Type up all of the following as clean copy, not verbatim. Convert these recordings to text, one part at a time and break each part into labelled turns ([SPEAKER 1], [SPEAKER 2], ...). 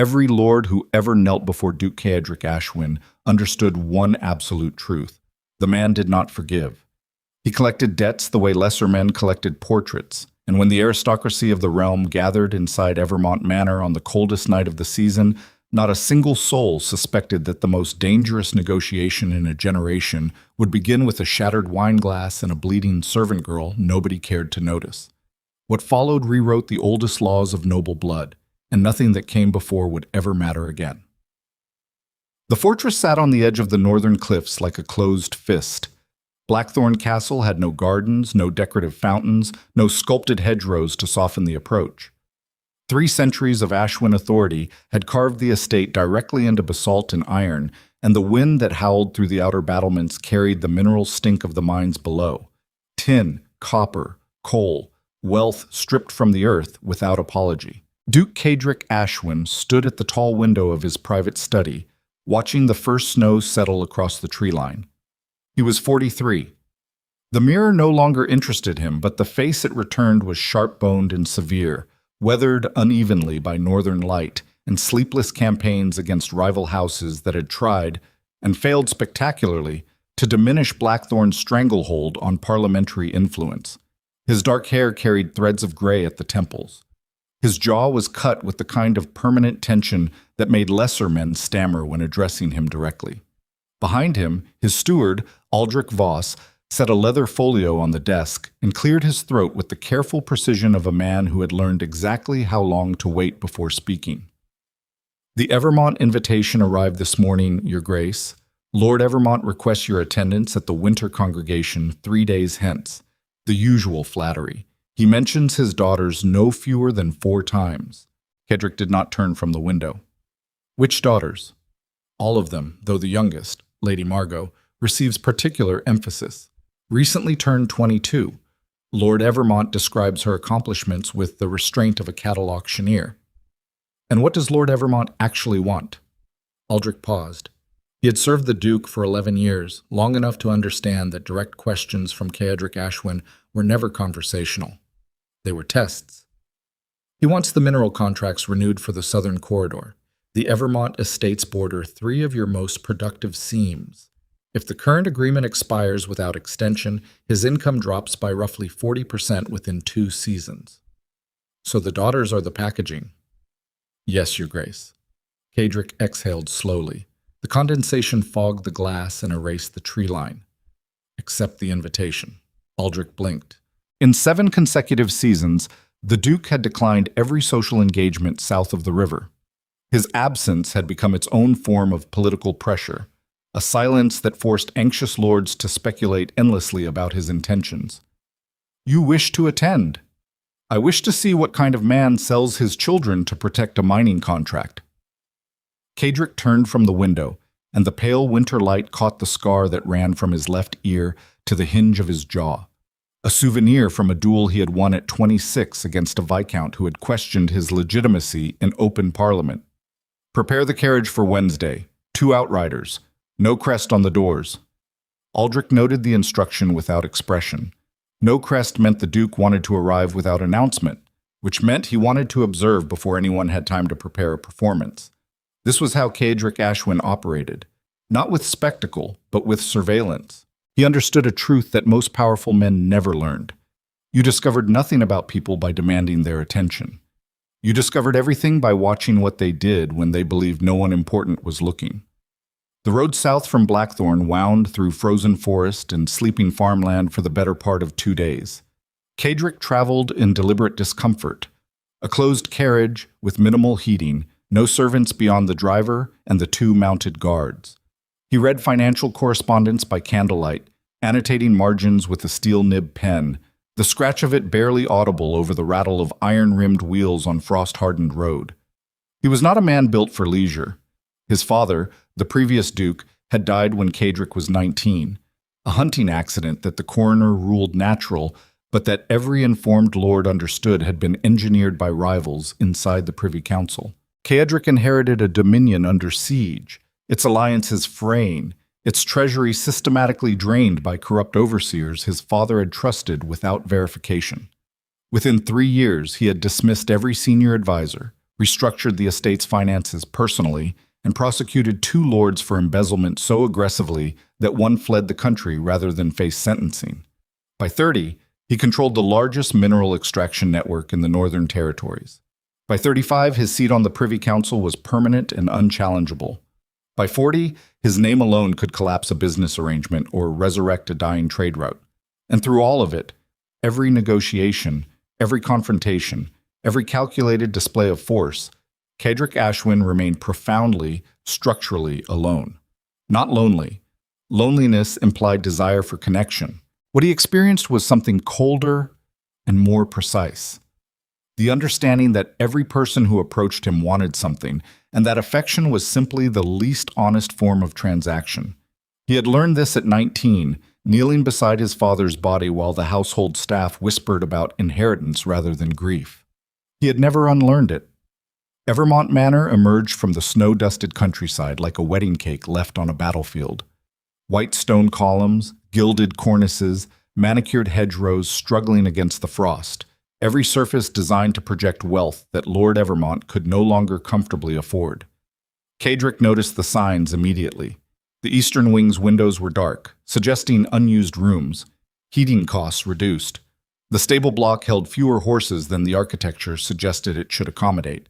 [SPEAKER 1] Every lord who ever knelt before Duke Ceadric Ashwin understood one absolute truth. The man did not forgive. He collected debts the way lesser men collected portraits, and when the aristocracy of the realm gathered inside Evermont Manor on the coldest night of the season, not a single soul suspected that the most dangerous negotiation in a generation would begin with a shattered wine glass and a bleeding servant girl nobody cared to notice. What followed rewrote the oldest laws of noble blood, and nothing that came before would ever matter again. The fortress sat on the edge of the northern cliffs like a closed fist. Blackthorn Castle had no gardens, no decorative fountains, no sculpted hedgerows to soften the approach. 3 centuries of Ashwin authority had carved the estate directly into basalt and iron, and the wind that howled through the outer battlements carried the mineral stink of the mines below. Tin, copper, coal, wealth stripped from the earth without apology. Duke Ceadric Ashwin stood at the tall window of his private study, watching the first snow settle across the tree line. He was 43. The mirror no longer interested him, but the face it returned was sharp-boned and severe, weathered unevenly by northern light and sleepless campaigns against rival houses that had tried, and failed spectacularly, to diminish Blackthorn's stranglehold on parliamentary influence. His dark hair carried threads of gray at the temples. His jaw was cut with the kind of permanent tension that made lesser men stammer when addressing him directly. Behind him, his steward, Aldrich Voss, set a leather folio on the desk and cleared his throat with the careful precision of a man who had learned exactly how long to wait before speaking. The Evermont invitation arrived this morning, Your Grace. Lord Evermont requests your attendance at the winter congregation 3 days hence. The usual flattery. He mentions his daughters no fewer than 4 times. Ceadric did not turn from the window. Which daughters? All of them, though the youngest, Lady Margot, receives particular emphasis. Recently turned 22, Lord Evermont describes her accomplishments with the restraint of a cattle auctioneer. And what does Lord Evermont actually want? Aldrich paused. He had served the Duke for 11 years, long enough to understand that direct questions from Ceadric Ashwin were never conversational. They were tests. He wants the mineral contracts renewed for the southern corridor. The Evermont estates border 3 of your most productive seams. If the current agreement expires without extension, his income drops by roughly 40% within 2 seasons. So the daughters are the packaging. Yes, Your Grace. Ceadric exhaled slowly. The condensation fogged the glass and erased the tree line. Accept the invitation. Aldrich blinked. In 7 consecutive seasons, the Duke had declined every social engagement south of the river. His absence had become its own form of political pressure, a silence that forced anxious lords to speculate endlessly about his intentions. You wish to attend. I wish to see what kind of man sells his children to protect a mining contract. Ceadric turned from the window, and the pale winter light caught the scar that ran from his left ear to the hinge of his jaw. A souvenir from a duel he had won at 26 against a viscount who had questioned his legitimacy in open parliament. Prepare the carriage for Wednesday. 2 outriders. No crest on the doors. Aldrich noted the instruction without expression. No crest meant the Duke wanted to arrive without announcement, which meant he wanted to observe before anyone had time to prepare a performance. This was how Ceadric Ashwin operated, not with spectacle, but with surveillance. He understood a truth that most powerful men never learned. You discovered nothing about people by demanding their attention. You discovered everything by watching what they did when they believed no one important was looking. The road south from Blackthorn wound through frozen forest and sleeping farmland for the better part of 2 days. Ceadric traveled in deliberate discomfort. A closed carriage with minimal heating, no servants beyond the driver and the 2 mounted guards. He read financial correspondence by candlelight, annotating margins with a steel-nib pen, the scratch of it barely audible over the rattle of iron-rimmed wheels on frost-hardened road. He was not a man built for leisure. His father, the previous Duke, had died when Ceadric was 19, a hunting accident that the coroner ruled natural, but that every informed lord understood had been engineered by rivals inside the Privy Council. Ceadric inherited a dominion under siege, its alliances fraying, its treasury systematically drained by corrupt overseers his father had trusted without verification. Within 3 years, he had dismissed every senior advisor, restructured the estate's finances personally, and prosecuted two lords for embezzlement so aggressively that one fled the country rather than face sentencing. By 30, he controlled the largest mineral extraction network in the Northern Territories. By 35, his seat on the Privy Council was permanent and unchallengeable. By 40, his name alone could collapse a business arrangement or resurrect a dying trade route. And through all of it, every negotiation, every confrontation, every calculated display of force, Cedric Ashwin remained profoundly, structurally alone. Not lonely. Loneliness implied desire for connection. What he experienced was something colder and more precise. The understanding that every person who approached him wanted something, and that affection was simply the least honest form of transaction. He had learned this at 19, kneeling beside his father's body while the household staff whispered about inheritance rather than grief. He had never unlearned it. Evermont Manor emerged from the snow-dusted countryside like a wedding cake left on a battlefield. White stone columns, gilded cornices, manicured hedgerows struggling against the frost, every surface designed to project wealth that Lord Evermont could no longer comfortably afford. Cedric noticed the signs immediately. The eastern wing's windows were dark, suggesting unused rooms, heating costs reduced. The stable block held fewer horses than the architecture suggested it should accommodate.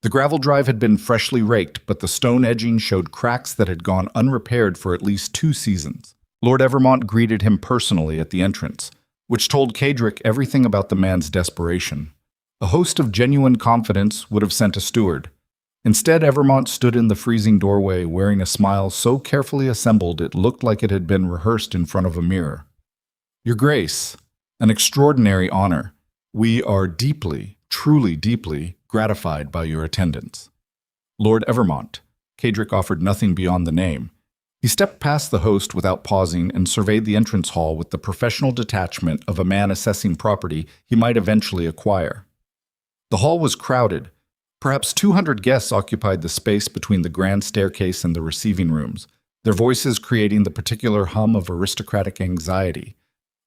[SPEAKER 1] The gravel drive had been freshly raked, but the stone edging showed cracks that had gone unrepaired for at least 2 seasons. Lord Evermont greeted him personally at the entrance, which told Cedric everything about the man's desperation. A host of genuine confidence would have sent a steward. Instead, Evermont stood in the freezing doorway wearing a smile so carefully assembled it looked like it had been rehearsed in front of a mirror. "Your Grace, an extraordinary honor. We are deeply, truly deeply, gratified by your attendance." Lord Evermont. Cedric offered nothing beyond the name. He stepped past the host without pausing and surveyed the entrance hall with the professional detachment of a man assessing property he might eventually acquire. The hall was crowded. Perhaps 200 guests occupied the space between the grand staircase and the receiving rooms, their voices creating the particular hum of aristocratic anxiety.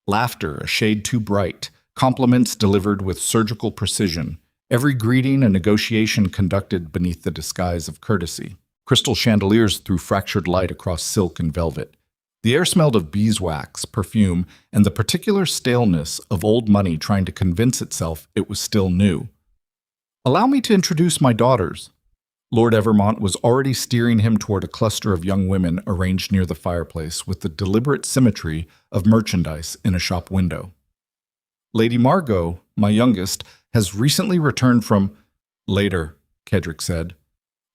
[SPEAKER 1] Laughter a shade too bright, compliments delivered with surgical precision, every greeting and negotiation conducted beneath the disguise of courtesy. Crystal chandeliers threw fractured light across silk and velvet. The air smelled of beeswax, perfume, and the particular staleness of old money trying to convince itself it was still new. "Allow me to introduce my daughters." Lord Evermont was already steering him toward a cluster of young women arranged near the fireplace with the deliberate symmetry of merchandise in a shop window. "Lady Margot, my youngest, has recently returned from—" "Later," Cedric said.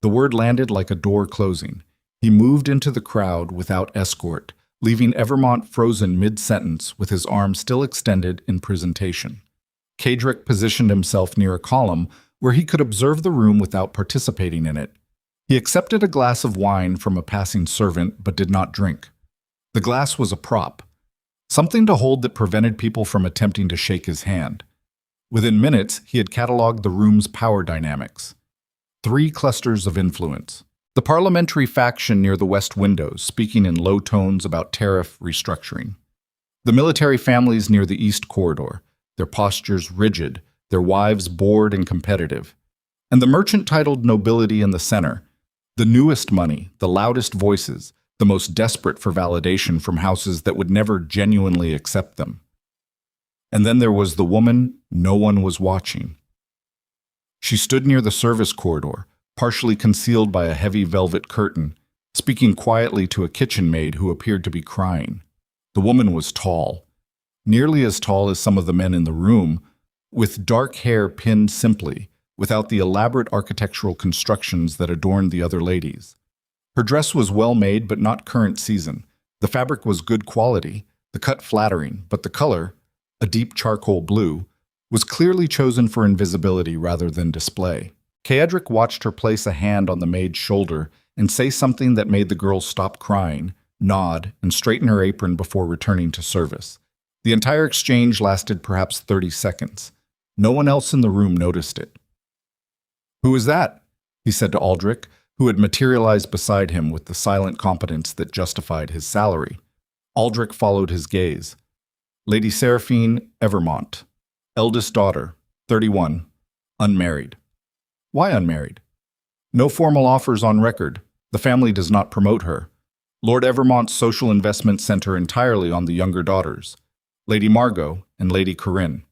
[SPEAKER 1] The word landed like a door closing. He moved into the crowd without escort, leaving Evermont frozen mid-sentence with his arm still extended in presentation. Cedric positioned himself near a column where he could observe the room without participating in it. He accepted a glass of wine from a passing servant but did not drink. The glass was a prop, something to hold that prevented people from attempting to shake his hand. Within minutes, he had catalogued the room's power dynamics. 3 clusters of influence. The parliamentary faction near the west windows, speaking in low tones about tariff restructuring. The military families near the east corridor, their postures rigid, their wives bored and competitive. And the merchant-titled nobility in the center, the newest money, the loudest voices, the most desperate for validation from houses that would never genuinely accept them. And then there was the woman no one was watching. She stood near the service corridor, partially concealed by a heavy velvet curtain, speaking quietly to a kitchen maid who appeared to be crying. The woman was tall, nearly as tall as some of the men in the room, with dark hair pinned simply, without the elaborate architectural constructions that adorned the other ladies. Her dress was well made but not current season. The fabric was good quality, the cut flattering, but the color, a deep charcoal blue, was clearly chosen for invisibility rather than display. Cedric watched her place a hand on the maid's shoulder and say something that made the girl stop crying, nod, and straighten her apron before returning to service. The entire exchange lasted perhaps 30 seconds. No one else in the room noticed it. "Who is that?" he said to Aldrich, who had materialized beside him with the silent competence that justified his salary. Aldrich followed his gaze. "Lady Seraphine, Evermont. Eldest daughter, 31, unmarried." Why unmarried? No formal offers on record. The family does not promote her. Lord Evermont's social investments center entirely on the younger daughters, Lady Margot and Lady Corinne.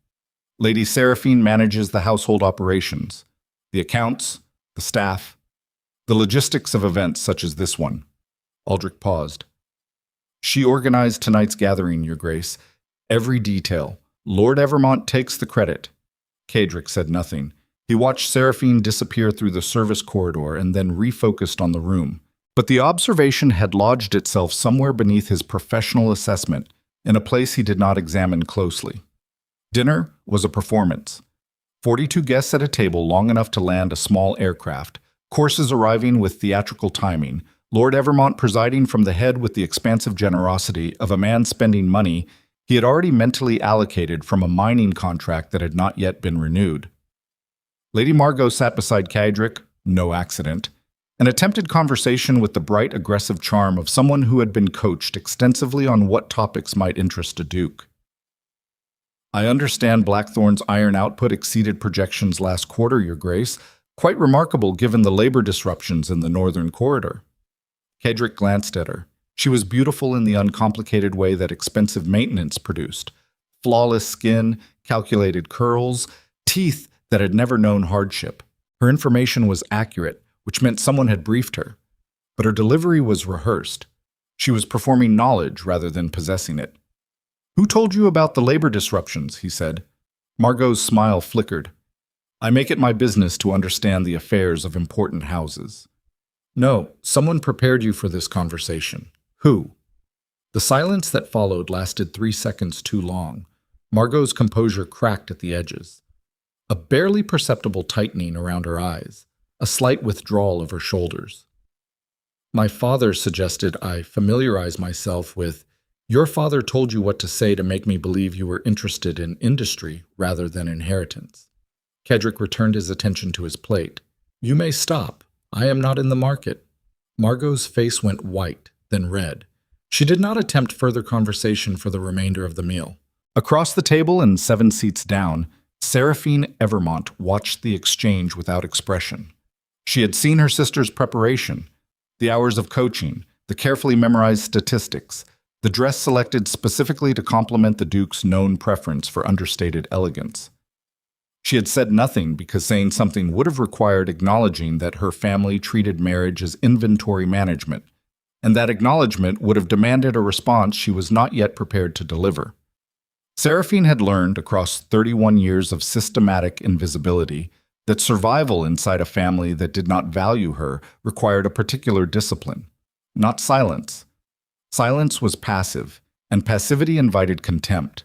[SPEAKER 1] Lady Seraphine manages the household operations, the accounts, the staff, the logistics of events such as this one. Aldrich paused. She organized tonight's gathering, Your Grace. Every detail. Lord Evermont takes the credit. Cadric said nothing. He watched Seraphine disappear through the service corridor and then refocused on the room. But the observation had lodged itself somewhere beneath his professional assessment, in a place he did not examine closely. Dinner was a performance. 42 guests at a table long enough to land a small aircraft, courses arriving with theatrical timing, Lord Evermont presiding from the head with the expansive generosity of a man spending money he had already mentally allocated from a mining contract that had not yet been renewed. Lady Margot sat beside Cadric, no accident, an attempted conversation with the bright, aggressive charm of someone who had been coached extensively on what topics might interest a duke. I understand Blackthorn's iron output exceeded projections last quarter, Your Grace, quite remarkable given the labor disruptions in the northern corridor. Cadric glanced at her. She was beautiful in the uncomplicated way that expensive maintenance produced. Flawless skin, calculated curls, teeth that had never known hardship. Her information was accurate, which meant someone had briefed her. But her delivery was rehearsed. She was performing knowledge rather than possessing it. Who told you about the labor disruptions? He said. Margot's smile flickered. I make it my business to understand the affairs of important houses. No, someone prepared you for this conversation. Who? The silence that followed lasted 3 seconds too long. Margot's composure cracked at the edges. A barely perceptible tightening around her eyes, a slight withdrawal of her shoulders. My father suggested I familiarize myself with, your father told you what to say to make me believe you were interested in industry rather than inheritance. Cadric returned his attention to his plate. You may stop. I am not in the market. Margot's face went white, then red. She did not attempt further conversation for the remainder of the meal. Across the table and 7 seats down, Seraphine Evermont watched the exchange without expression. She had seen her sister's preparation, the hours of coaching, the carefully memorized statistics, the dress selected specifically to complement the Duke's known preference for understated elegance. She had said nothing because saying something would have required acknowledging that her family treated marriage as inventory management, and that acknowledgement would have demanded a response she was not yet prepared to deliver. Seraphine had learned across 31 years of systematic invisibility that survival inside a family that did not value her required a particular discipline, not silence. Silence was passive, and passivity invited contempt.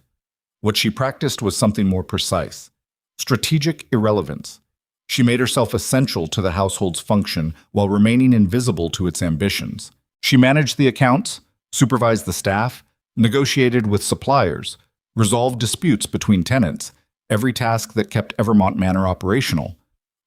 [SPEAKER 1] What she practiced was something more precise. Strategic irrelevance. She made herself essential to the household's function while remaining invisible to its ambitions. She managed the accounts, supervised the staff, negotiated with suppliers, resolved disputes between tenants, every task that kept Evermont Manor operational.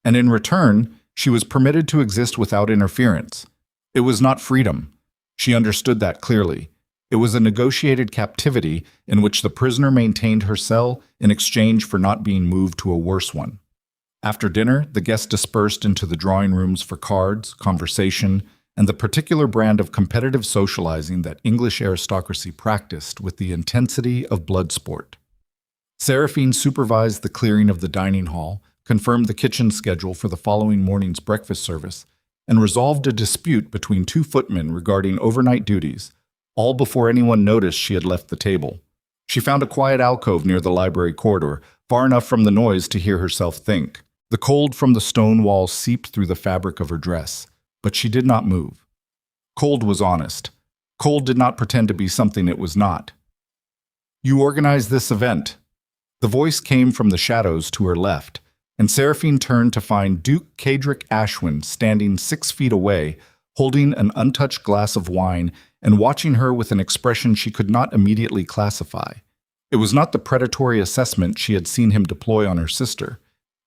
[SPEAKER 1] And in return, she was permitted to exist without interference. It was not freedom. She understood that clearly. It was a negotiated captivity in which the prisoner maintained her cell in exchange for not being moved to a worse one. After dinner, the guests dispersed into the drawing rooms for cards, conversation, and the particular brand of competitive socializing that English aristocracy practiced with the intensity of blood sport. Seraphine supervised the clearing of the dining hall, confirmed the kitchen schedule for the following morning's breakfast service, and resolved a dispute between 2 footmen regarding overnight duties, all before anyone noticed she had left the table. She found a quiet alcove near the library corridor, far enough from the noise to hear herself think. The cold from the stone wall seeped through the fabric of her dress, but she did not move. Cold was honest. Cold did not pretend to be something it was not. You organized this event. The voice came from the shadows to her left, and Seraphine turned to find Duke Cadric Ashwin standing 6 feet away, holding an untouched glass of wine and watching her with an expression she could not immediately classify. It was not the predatory assessment she had seen him deploy on her sister.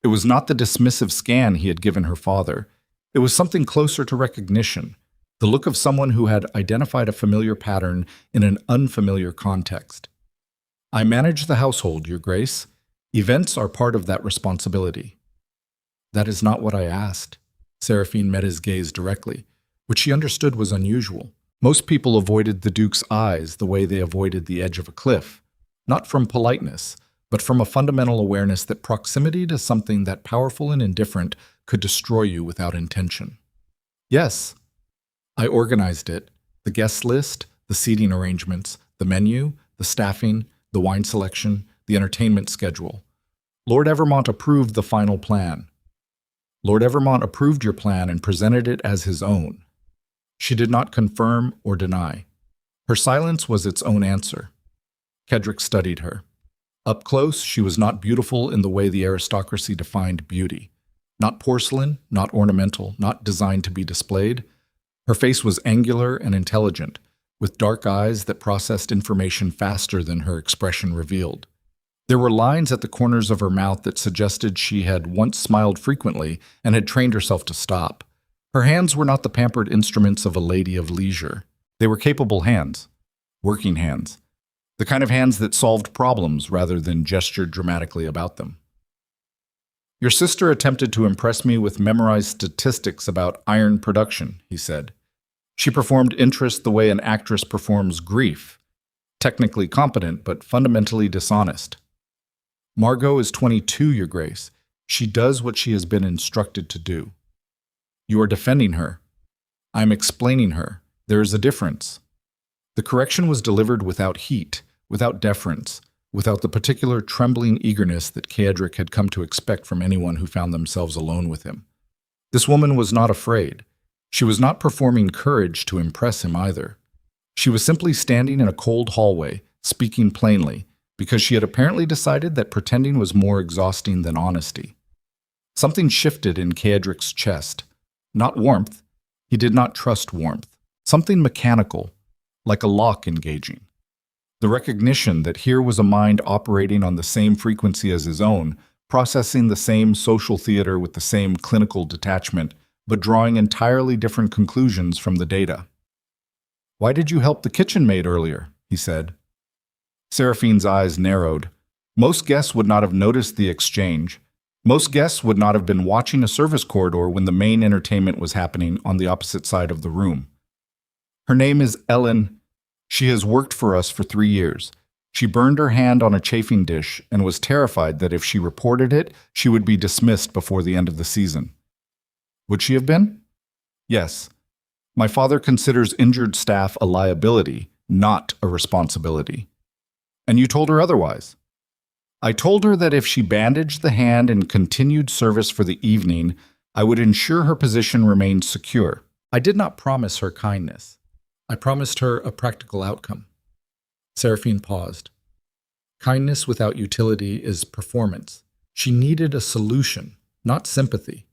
[SPEAKER 1] It was not the dismissive scan he had given her father. It was something closer to recognition, the look of someone who had identified a familiar pattern in an unfamiliar context. I manage the household, Your Grace. Events are part of that responsibility. That is not what I asked. Seraphine met his gaze directly, which she understood was unusual. Most people avoided the Duke's eyes the way they avoided the edge of a cliff, not from politeness, but from a fundamental awareness that proximity to something that powerful and indifferent could destroy you without intention. Yes, I organized it. The guest list, the seating arrangements, the menu, the staffing, the wine selection, the entertainment schedule. Lord Evermont approved the final plan. Lord Evermont approved your plan and presented it as his own. She did not confirm or deny. Her silence was its own answer. Kedrick studied her. Up close, she was not beautiful in the way the aristocracy defined beauty. Not porcelain, not ornamental, not designed to be displayed. Her face was angular and intelligent, with dark eyes that processed information faster than her expression revealed. There were lines at the corners of her mouth that suggested she had once smiled frequently and had trained herself to stop. Her hands were not the pampered instruments of a lady of leisure. They were capable hands, working hands, the kind of hands that solved problems rather than gestured dramatically about them. Your sister attempted to impress me with memorized statistics about iron production, he said. She performed interest the way an actress performs grief, technically competent but fundamentally dishonest. Margot is 22, Your Grace. She does what she has been instructed to do. You are defending her. I am explaining her. There is a difference. The correction was delivered without heat, without deference, without the particular trembling eagerness that Kedrick had come to expect from anyone who found themselves alone with him. This woman was not afraid. She was not performing courage to impress him either. She was simply standing in a cold hallway, speaking plainly, because she had apparently decided that pretending was more exhausting than honesty. Something shifted in Kedrick's chest. Not warmth. He did not trust warmth. Something mechanical, like a lock engaging. The recognition that here was a mind operating on the same frequency as his own, processing the same social theater with the same clinical detachment, but drawing entirely different conclusions from the data. Why did you help the kitchen maid earlier? He said. Seraphine's eyes narrowed. Most guests would not have noticed the exchange. Most guests would not have been watching a service corridor when the main entertainment was happening on the opposite side of the room. Her name is Ellen. She has worked for us for 3 years. She burned her hand on a chafing dish and was terrified that if she reported it, she would be dismissed before the end of the season. Would she have been? Yes. My father considers injured staff a liability, not a responsibility. And you told her otherwise. I told her that if she bandaged the hand and continued service for the evening, I would ensure her position remained secure. I did not promise her kindness. I promised her a practical outcome. Seraphine paused. Kindness without utility is performance. She needed a solution, not sympathy.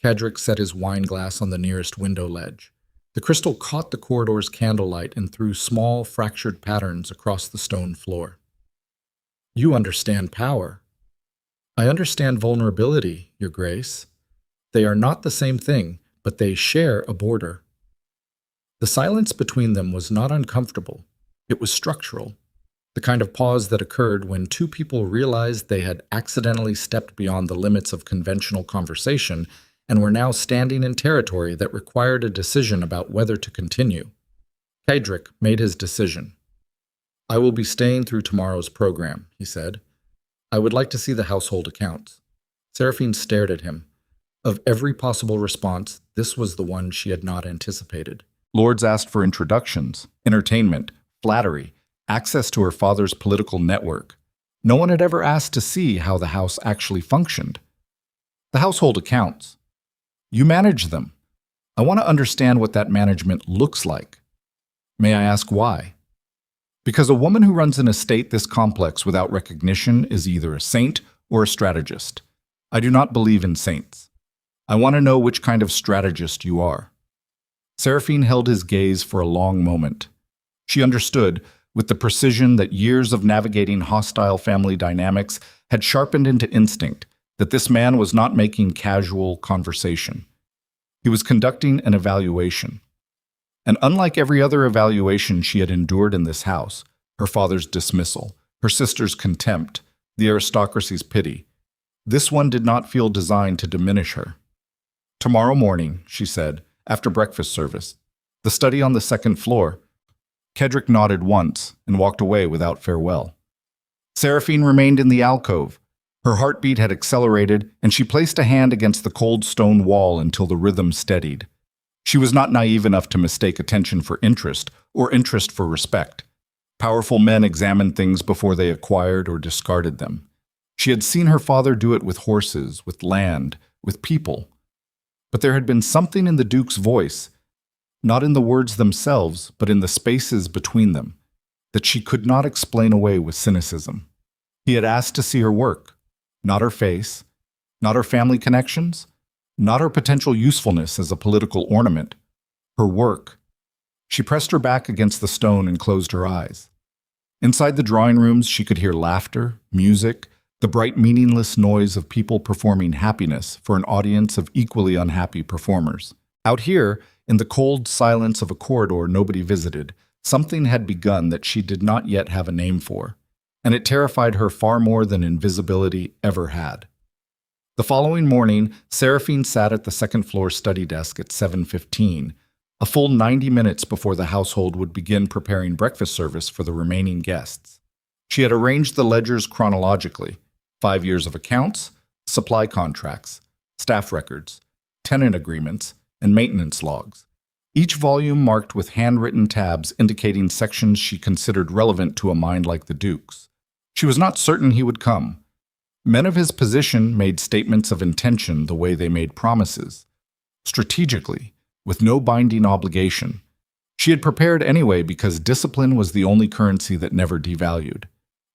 [SPEAKER 1] Kedrick set his wine glass on the nearest window ledge. The crystal caught the corridor's candlelight and threw small, fractured patterns across the stone floor. You understand power. I understand vulnerability, Your Grace. They are not the same thing, but they share a border. The silence between them was not uncomfortable. It was structural, the kind of pause that occurred when two people realized they had accidentally stepped beyond the limits of conventional conversation and were now standing in territory that required a decision about whether to continue. Kedrick made his decision. I will be staying through tomorrow's program, he said. I would like to see the household accounts. Seraphine stared at him. Of every possible response, this was the one she had not anticipated. Lords asked for introductions, entertainment, flattery, access to her father's political network. No one had ever asked to see how the house actually functioned. The household accounts. You manage them. I want to understand what that management looks like. May I ask why? Because a woman who runs an estate this complex without recognition is either a saint or a strategist. I do not believe in saints. I want to know which kind of strategist you are. Seraphine held his gaze for a long moment. She understood, with the precision that years of navigating hostile family dynamics had sharpened into instinct, that this man was not making casual conversation. He was conducting an evaluation. And unlike every other evaluation she had endured in this house, her father's dismissal, her sister's contempt, the aristocracy's pity, This one did not feel designed to diminish her. "Tomorrow morning," she said, after breakfast service. "The study on the second floor." Kedrick nodded once and walked away without farewell. Seraphine remained in the alcove. Her heartbeat had accelerated, and she placed a hand against the cold stone wall until the rhythm steadied. She was not naive enough to mistake attention for interest or interest for respect. Powerful men examined things before they acquired or discarded them. She had seen her father do it with horses, with land, with people. But there had been something in the Duke's voice, not in the words themselves, but in the spaces between them, that she could not explain away with cynicism. He had asked to see her work, not her face, not her family connections, not her potential usefulness as a political ornament, her work. She pressed her back against the stone and closed her eyes. Inside the drawing rooms, she could hear laughter, music, the bright, meaningless noise of people performing happiness for an audience of equally unhappy performers. Out here, in the cold silence of a corridor nobody visited, something had begun that she did not yet have a name for, and it terrified her far more than invisibility ever had. The following morning, Seraphine sat at the second-floor study desk at 7:15, a full 90 minutes before the household would begin preparing breakfast service for the remaining guests. She had arranged the ledgers chronologically: 5 years of accounts, supply contracts, staff records, tenant agreements, and maintenance logs, each volume marked with handwritten tabs indicating sections she considered relevant to a mind like the Duke's. She was not certain he would come. Men of his position made statements of intention the way they made promises, strategically, with no binding obligation. She had prepared anyway because discipline was the only currency that never devalued.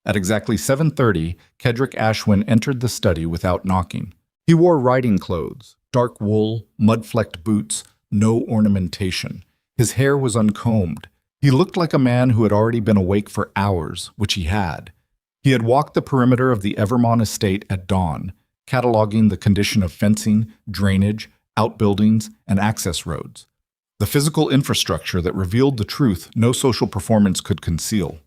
[SPEAKER 1] At exactly 7:30, Kedrick Ashwin entered the study without knocking. He wore riding clothes, dark wool, mud-flecked boots, no ornamentation. His hair was uncombed. He looked like a man who had already been awake for hours, which he had. He had walked the perimeter of the Evermont estate at dawn, cataloging the condition of fencing, drainage, outbuildings, and access roads. The physical infrastructure that revealed the truth no social performance could conceal.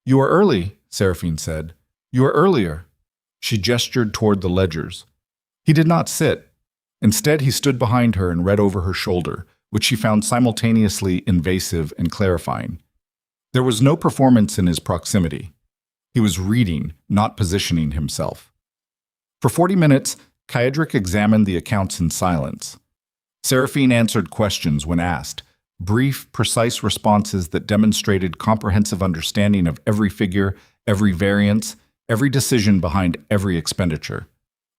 [SPEAKER 1] "You are early," Seraphine said. "You are earlier." She gestured toward the ledgers. He did not sit. Instead, he stood behind her and read over her shoulder, which she found simultaneously invasive and clarifying. There was no performance in his proximity. He was reading, not positioning himself. For 40 minutes, Kedrick examined the accounts in silence. Seraphine answered questions when asked, brief, precise responses that demonstrated comprehensive understanding of every figure, every variance, every decision behind every expenditure.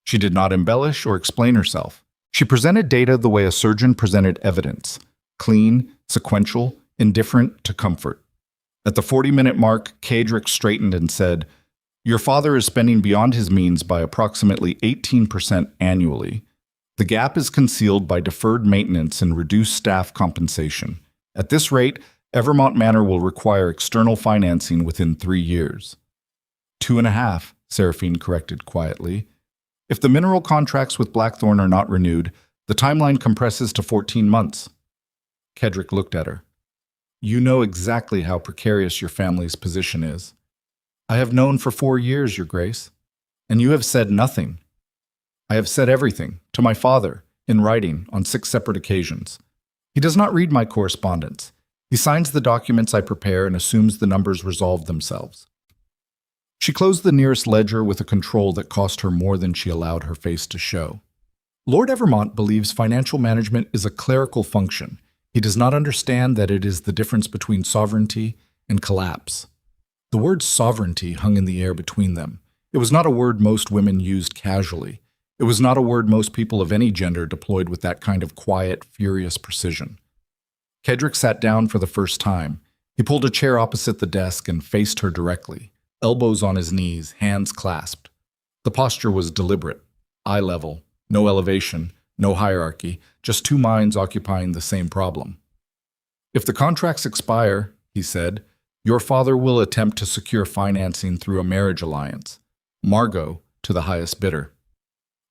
[SPEAKER 1] She did not embellish or explain herself. She presented data the way a surgeon presented evidence: clean, sequential, indifferent to comfort. At the 40-minute mark, Kedrick straightened and said, "Your father is spending beyond his means by approximately 18% annually. The gap is concealed by deferred maintenance and reduced staff compensation. At this rate, Evermont Manor will require external financing within 3 years." 2.5, Seraphine corrected quietly. "If the mineral contracts with Blackthorn are not renewed, the timeline compresses to 14 months. Kedrick looked at her. "You know exactly how precarious your family's position is. I have known for 4 years, Your Grace, and you have said nothing. I have said everything, to my father, in writing, on 6 separate occasions. He does not read my correspondence. He signs the documents I prepare and assumes the numbers resolve themselves." She closed the nearest ledger with a control that cost her more than she allowed her face to show. Lord Evermont believes financial management is a clerical function. He does not understand that it is the difference between sovereignty and collapse. The word sovereignty hung in the air between them. It was not a word most women used casually. It was not a word most people of any gender deployed with that kind of quiet, furious precision. Kedrick sat down for the first time. He pulled a chair opposite the desk and faced her directly, elbows on his knees, hands clasped. The posture was deliberate, eye level, no elevation, no hierarchy, just 2 minds occupying the same problem. "If the contracts expire," he said, "your father will attempt to secure financing through a marriage alliance. Margot to the highest bidder.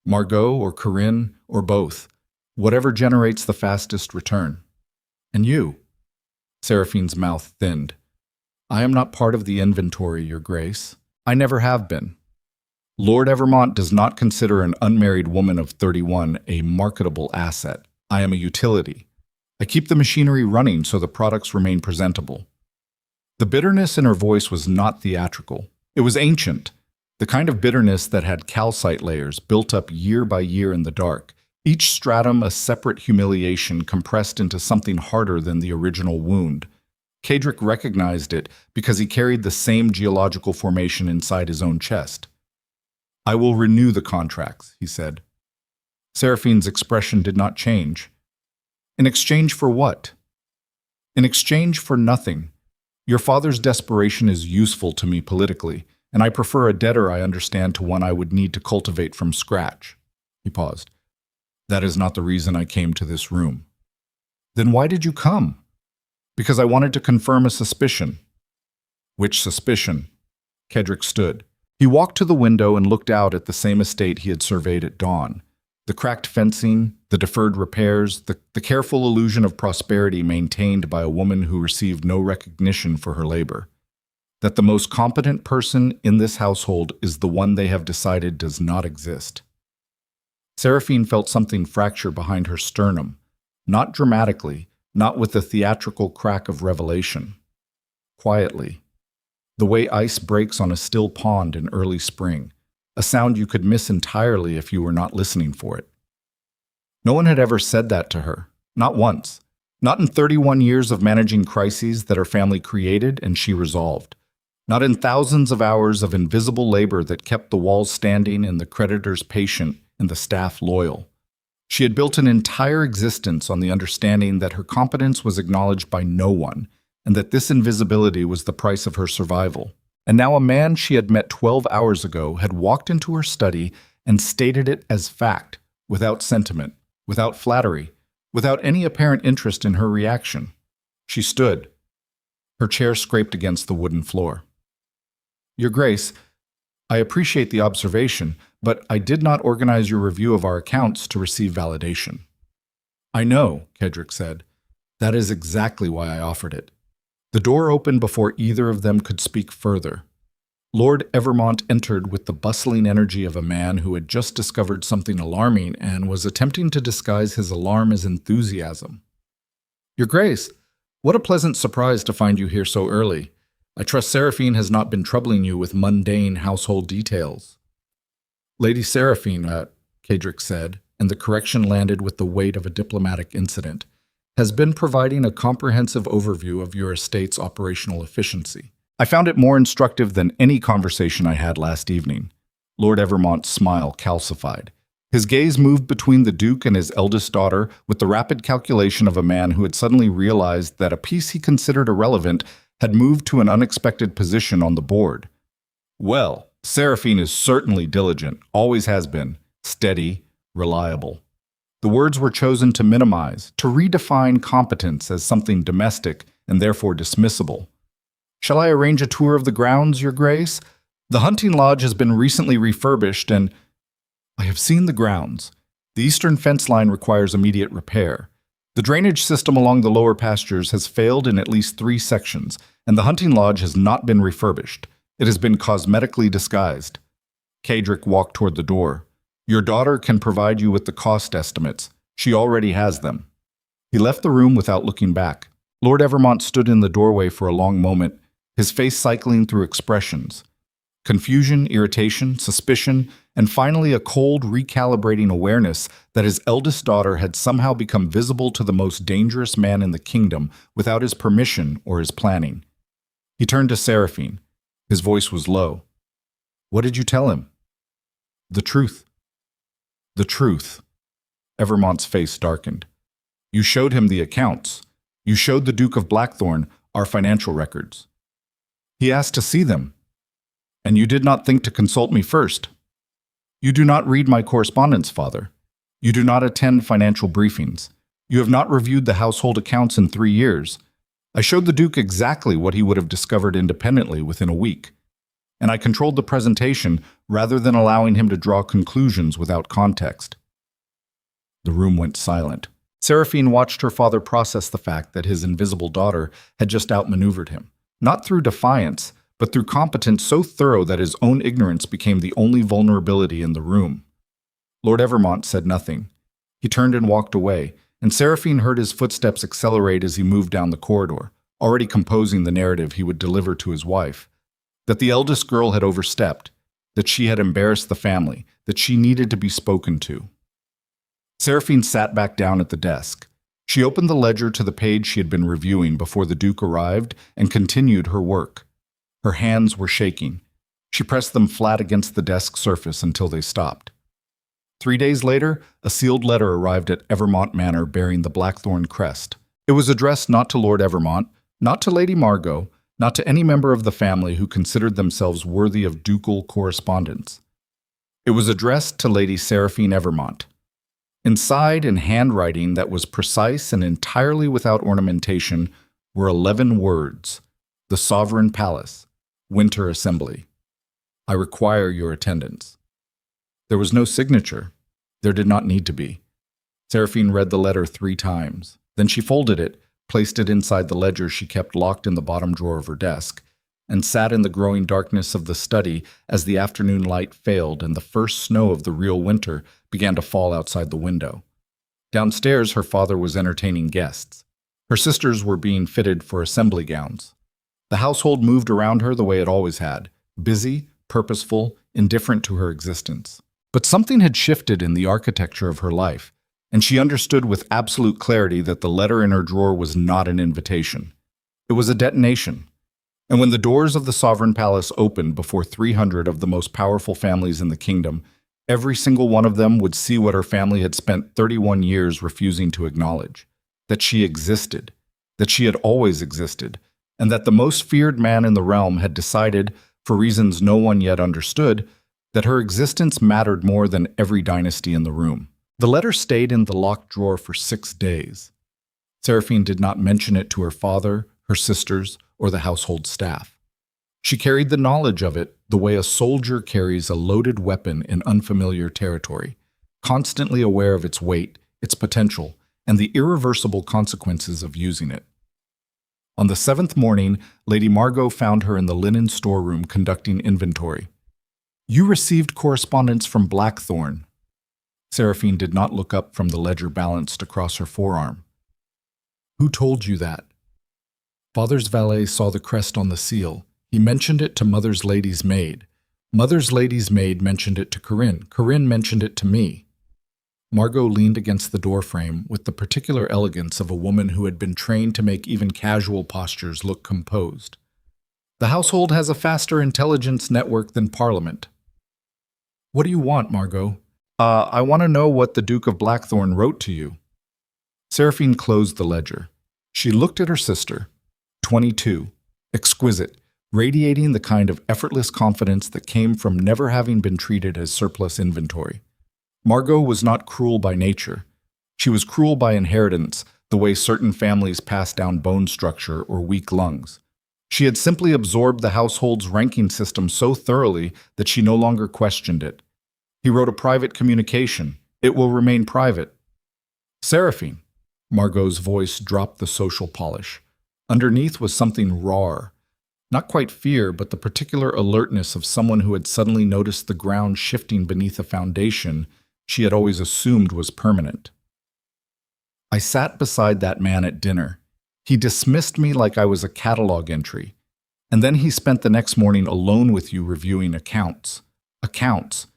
[SPEAKER 1] Margot or Corinne or both, whatever generates the fastest return. And you?" Seraphine's mouth thinned. "I am not part of the inventory, Your Grace. I never have been." Lord Evermont does not consider an unmarried woman of 31 a marketable asset. I am a utility. I keep the machinery running so the products remain presentable. The bitterness in her voice was not theatrical. It was ancient, the kind of bitterness that had calcite layers built up year by year in the dark, each stratum a separate humiliation compressed into something harder than the original wound. Kadric recognized it because he carried the same geological formation inside his own chest. I will renew the contracts, he said. Seraphine's expression did not change. In exchange for what? In exchange for nothing. Your father's desperation is useful to me politically, and I prefer a debtor I understand to one I would need to cultivate from scratch. He paused. That is not the reason I came to this room. Then why did you come? Because I wanted to confirm a suspicion. Which suspicion? Kedrick stood. He walked to the window and looked out at the same estate he had surveyed at dawn. The cracked fencing, the deferred repairs, the careful illusion of prosperity maintained by a woman who received no recognition for her labor. That the most competent person in this household is the one they have decided does not exist. Seraphine felt something fracture behind her sternum, not dramatically, not with the theatrical crack of revelation. Quietly, the way ice breaks on a still pond in early spring, a sound you could miss entirely if you were not listening for it. No one had ever said that to her, not once, not in 31 years of managing crises that her family created and she resolved, not in thousands of hours of invisible labor that kept the walls standing and the creditors patient and the staff loyal. She had built an entire existence on the understanding that her competence was acknowledged by no one, and that this invisibility was the price of her survival. And now a man she had met 12 hours ago had walked into her study and stated it as fact, without sentiment, without flattery, without any apparent interest in her reaction. She stood. Her chair scraped against the wooden floor. Your Grace, I appreciate the observation, but I did not organize your review of our accounts to receive validation. I know, Kedrick said. That is exactly why I offered it. The door opened before either of them could speak further. Lord Evermont entered with the bustling energy of a man who had just discovered something alarming and was attempting to disguise his alarm as enthusiasm. Your Grace, what a pleasant surprise to find you here so early. I trust Seraphine has not been troubling you with mundane household details. Lady Seraphine, Kadric said, and the correction landed with the weight of a diplomatic incident, has been providing a comprehensive overview of your estate's operational efficiency. I found it more instructive than any conversation I had last evening. Lord Evermont's smile calcified. His gaze moved between the Duke and his eldest daughter with the rapid calculation of a man who had suddenly realized that a piece he considered irrelevant had moved to an unexpected position on the board. Well, Seraphine is certainly diligent, always has been, steady, reliable. The words were chosen to minimize, to redefine competence as something domestic and therefore dismissible. Shall I arrange a tour of the grounds, Your Grace? The hunting lodge has been recently refurbished and... I have seen the grounds. The eastern fence line requires immediate repair. The drainage system along the lower pastures has failed in at least 3 sections, and the hunting lodge has not been refurbished. It has been cosmetically disguised. Kadric walked toward the door. Your daughter can provide you with the cost estimates. She already has them. He left the room without looking back. Lord Evermont stood in the doorway for a long moment, his face cycling through expressions. Confusion, irritation, suspicion, and finally a cold, recalibrating awareness that his eldest daughter had somehow become visible to the most dangerous man in the kingdom without his permission or his planning. He turned to Seraphine. His voice was low. What did you tell him? The truth. The truth. Evermont's face darkened. You showed him the accounts. You showed the Duke of Blackthorn our financial records. He asked to see them. And you did not think to consult me first. You do not read my correspondence, Father. You do not attend financial briefings. You have not reviewed the household accounts in 3 years. I showed the Duke exactly what he would have discovered independently within a week. And I controlled the presentation rather than allowing him to draw conclusions without context. The room went silent. Seraphine watched her father process the fact that his invisible daughter had just outmaneuvered him, not through defiance, but through competence so thorough that his own ignorance became the only vulnerability in the room. Lord Evermont said nothing. He turned and walked away, and Seraphine heard his footsteps accelerate as he moved down the corridor, already composing the narrative he would deliver to his wife. That the eldest girl had overstepped, that she had embarrassed the family, that she needed to be spoken to. Seraphine sat back down at the desk. She opened the ledger to the page she had been reviewing before the Duke arrived and continued her work. Her hands were shaking. She pressed them flat against the desk surface until they stopped. 3 days later, a sealed letter arrived at Evermont Manor bearing the Blackthorn crest. It was addressed not to Lord Evermont, not to Lady Margot, not to any member of the family who considered themselves worthy of ducal correspondence. It was addressed to Lady Seraphine Evermont. Inside, in handwriting that was precise and entirely without ornamentation, were 11 words: The Sovereign Palace, Winter Assembly. I require your attendance. There was no signature. There did not need to be. Seraphine read the letter 3 times. Then she folded it, placed it inside the ledger she kept locked in the bottom drawer of her desk, and sat in the growing darkness of the study as the afternoon light failed and the first snow of the real winter began to fall outside the window. Downstairs, her father was entertaining guests. Her sisters were being fitted for assembly gowns. The household moved around her the way it always had, busy, purposeful, indifferent to her existence. But something had shifted in the architecture of her life, and she understood with absolute clarity that the letter in her drawer was not an invitation. It was a detonation. And when the doors of the Sovereign Palace opened before 300 of the most powerful families in the kingdom, every single one of them would see what her family had spent 31 years refusing to acknowledge: that she existed, that she had always existed, and that the most feared man in the realm had decided, for reasons no one yet understood, that her existence mattered more than every dynasty in the room. The letter stayed in the locked drawer for 6 days. Seraphine did not mention it to her father, her sisters, or the household staff. She carried the knowledge of it the way a soldier carries a loaded weapon in unfamiliar territory, constantly aware of its weight, its potential, and the irreversible consequences of using it. On the 7th morning, Lady Margot found her in the linen storeroom conducting inventory. You received correspondence from Blackthorn. Seraphine did not look up from the ledger balanced across her forearm. Who told you that? Father's valet saw the crest on the seal. He mentioned it to Mother's lady's maid. Mother's lady's maid mentioned it to Corinne. Corinne mentioned it to me. Margot leaned against the doorframe with the particular elegance of a woman who had been trained to make even casual postures look composed. The household has a faster intelligence network than Parliament. What do you want, Margot? I want to know what the Duke of Blackthorn wrote to you. Seraphine closed the ledger. She looked at her sister, 22, exquisite, radiating the kind of effortless confidence that came from never having been treated as surplus inventory. Margot was not cruel by nature. She was cruel by inheritance, the way certain families pass down bone structure or weak lungs. She had simply absorbed the household's ranking system so thoroughly that she no longer questioned it. He wrote a private communication. It will remain private. Seraphine. Margot's voice dropped the social polish. Underneath was something raw. Not quite fear, but the particular alertness of someone who had suddenly noticed the ground shifting beneath a foundation she had always assumed was permanent. I sat beside that man at dinner. He dismissed me like I was a catalog entry. And then he spent the next morning alone with you reviewing accounts. Accounts.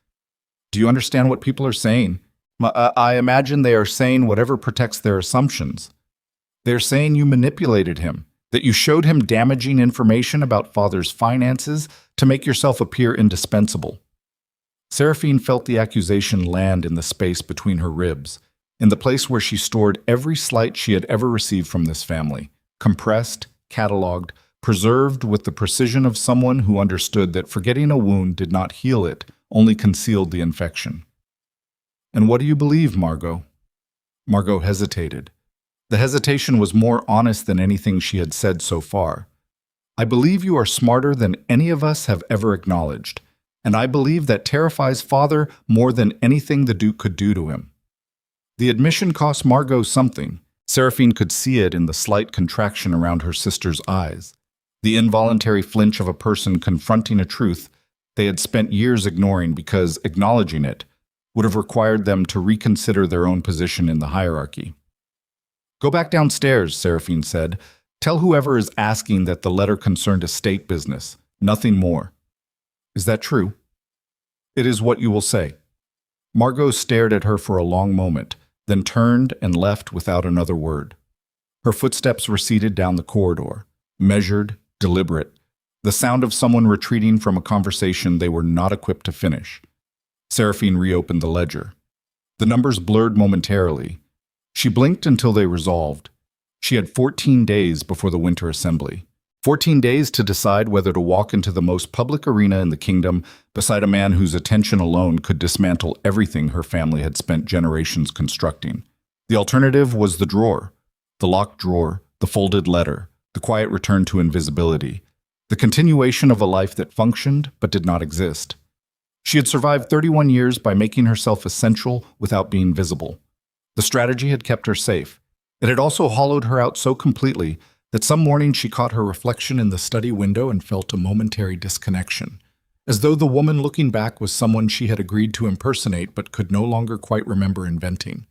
[SPEAKER 1] Do you understand what people are saying? I imagine they are saying whatever protects their assumptions. They're saying you manipulated him, that you showed him damaging information about father's finances to make yourself appear indispensable. Seraphine felt the accusation land in the space between her ribs, in the place where she stored every slight she had ever received from this family, compressed, catalogued, preserved with the precision of someone who understood that forgetting a wound did not heal it, only concealed the infection. And what do you believe, Margot? Margot hesitated. The hesitation was more honest than anything she had said so far. I believe you are smarter than any of us have ever acknowledged, and I believe that terrifies father more than anything the Duke could do to him. The admission cost Margot something. Seraphine could see it in the slight contraction around her sister's eyes. the involuntary flinch of a person confronting a truth they had spent years ignoring because acknowledging it would have required them to reconsider their own position in the hierarchy. "Go back downstairs," Seraphine said. "Tell whoever is asking that the letter concerned estate business, nothing more." "Is that true?" "It is what you will say." Margot stared at her for a long moment, then turned and left without another word. Her footsteps receded down the corridor, measured, deliberate, the sound of someone retreating from a conversation they were not equipped to finish. Seraphine reopened the ledger. The numbers blurred momentarily. She blinked until they resolved. She had 14 days before the winter assembly. 14 days to decide whether to walk into the most public arena in the kingdom beside a man whose attention alone could dismantle everything her family had spent generations constructing. The alternative was the drawer, the locked drawer, the folded letter, the quiet return to invisibility, the continuation of a life that functioned but did not exist. She had survived 31 years by making herself essential without being visible. The strategy had kept her safe. It had also hollowed her out so completely that some morning she caught her reflection in the study window and felt a momentary disconnection, as though the woman looking back was someone she had agreed to impersonate but could no longer quite remember inventing.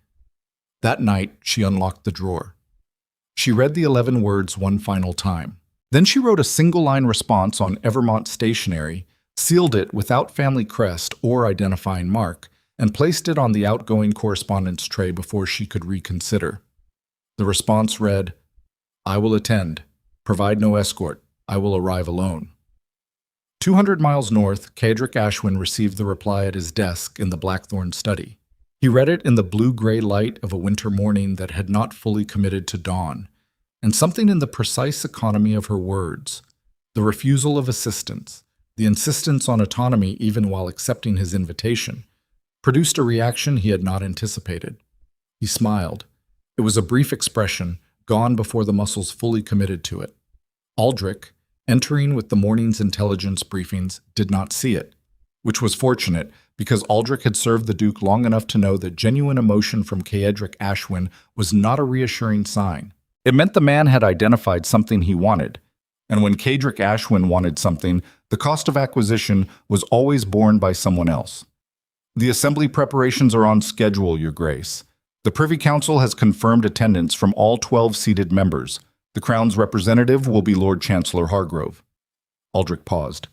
[SPEAKER 1] That night, she unlocked the drawer. She read the 11 words one final time. Then she wrote a single-line response on Evermont stationery, sealed it without family crest or identifying mark, and placed it on the outgoing correspondence tray before she could reconsider. The response read, "I will attend. Provide no escort. I will arrive alone." 200 miles north, Cedric Ashwin received the reply at his desk in the Blackthorn study. He read it in the blue-gray light of a winter morning that had not fully committed to dawn, and something in the precise economy of her words, the refusal of assistance, the insistence on autonomy even while accepting his invitation, produced a reaction he had not anticipated. He smiled. It was a brief expression, gone before the muscles fully committed to it. Aldrich, entering with the morning's intelligence briefings, did not see it, which was fortunate because Aldrich had served the Duke long enough to know that genuine emotion from Cedric Ashwin was not a reassuring sign. It meant the man had identified something he wanted, and when Cedric Ashwin wanted something, the cost of acquisition was always borne by someone else. "The assembly preparations are on schedule, Your Grace. The Privy Council has confirmed attendance from all 12 seated members. The Crown's representative will be Lord Chancellor Hargrove." Aldrich paused.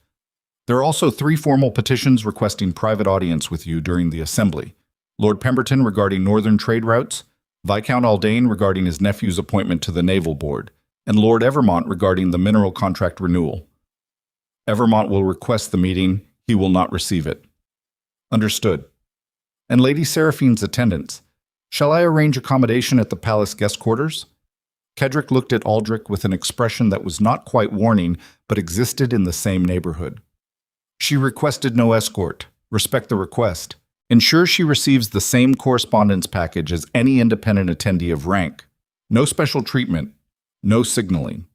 [SPEAKER 1] "There are also 3 formal petitions requesting private audience with you during the assembly. Lord Pemberton regarding northern trade routes, Viscount Aldane regarding his nephew's appointment to the Naval Board, and Lord Evermont regarding the mineral contract renewal. Evermont will request the meeting. He will not receive it." "Understood." "And Lady Seraphine's attendance. Shall I arrange accommodation at the palace guest quarters?" Cedric looked at Aldrich with an expression that was not quite warning, but existed in the same neighborhood. "She requested no escort. Respect the request. Ensure she receives the same correspondence package as any independent attendee of rank. No special treatment. No signaling."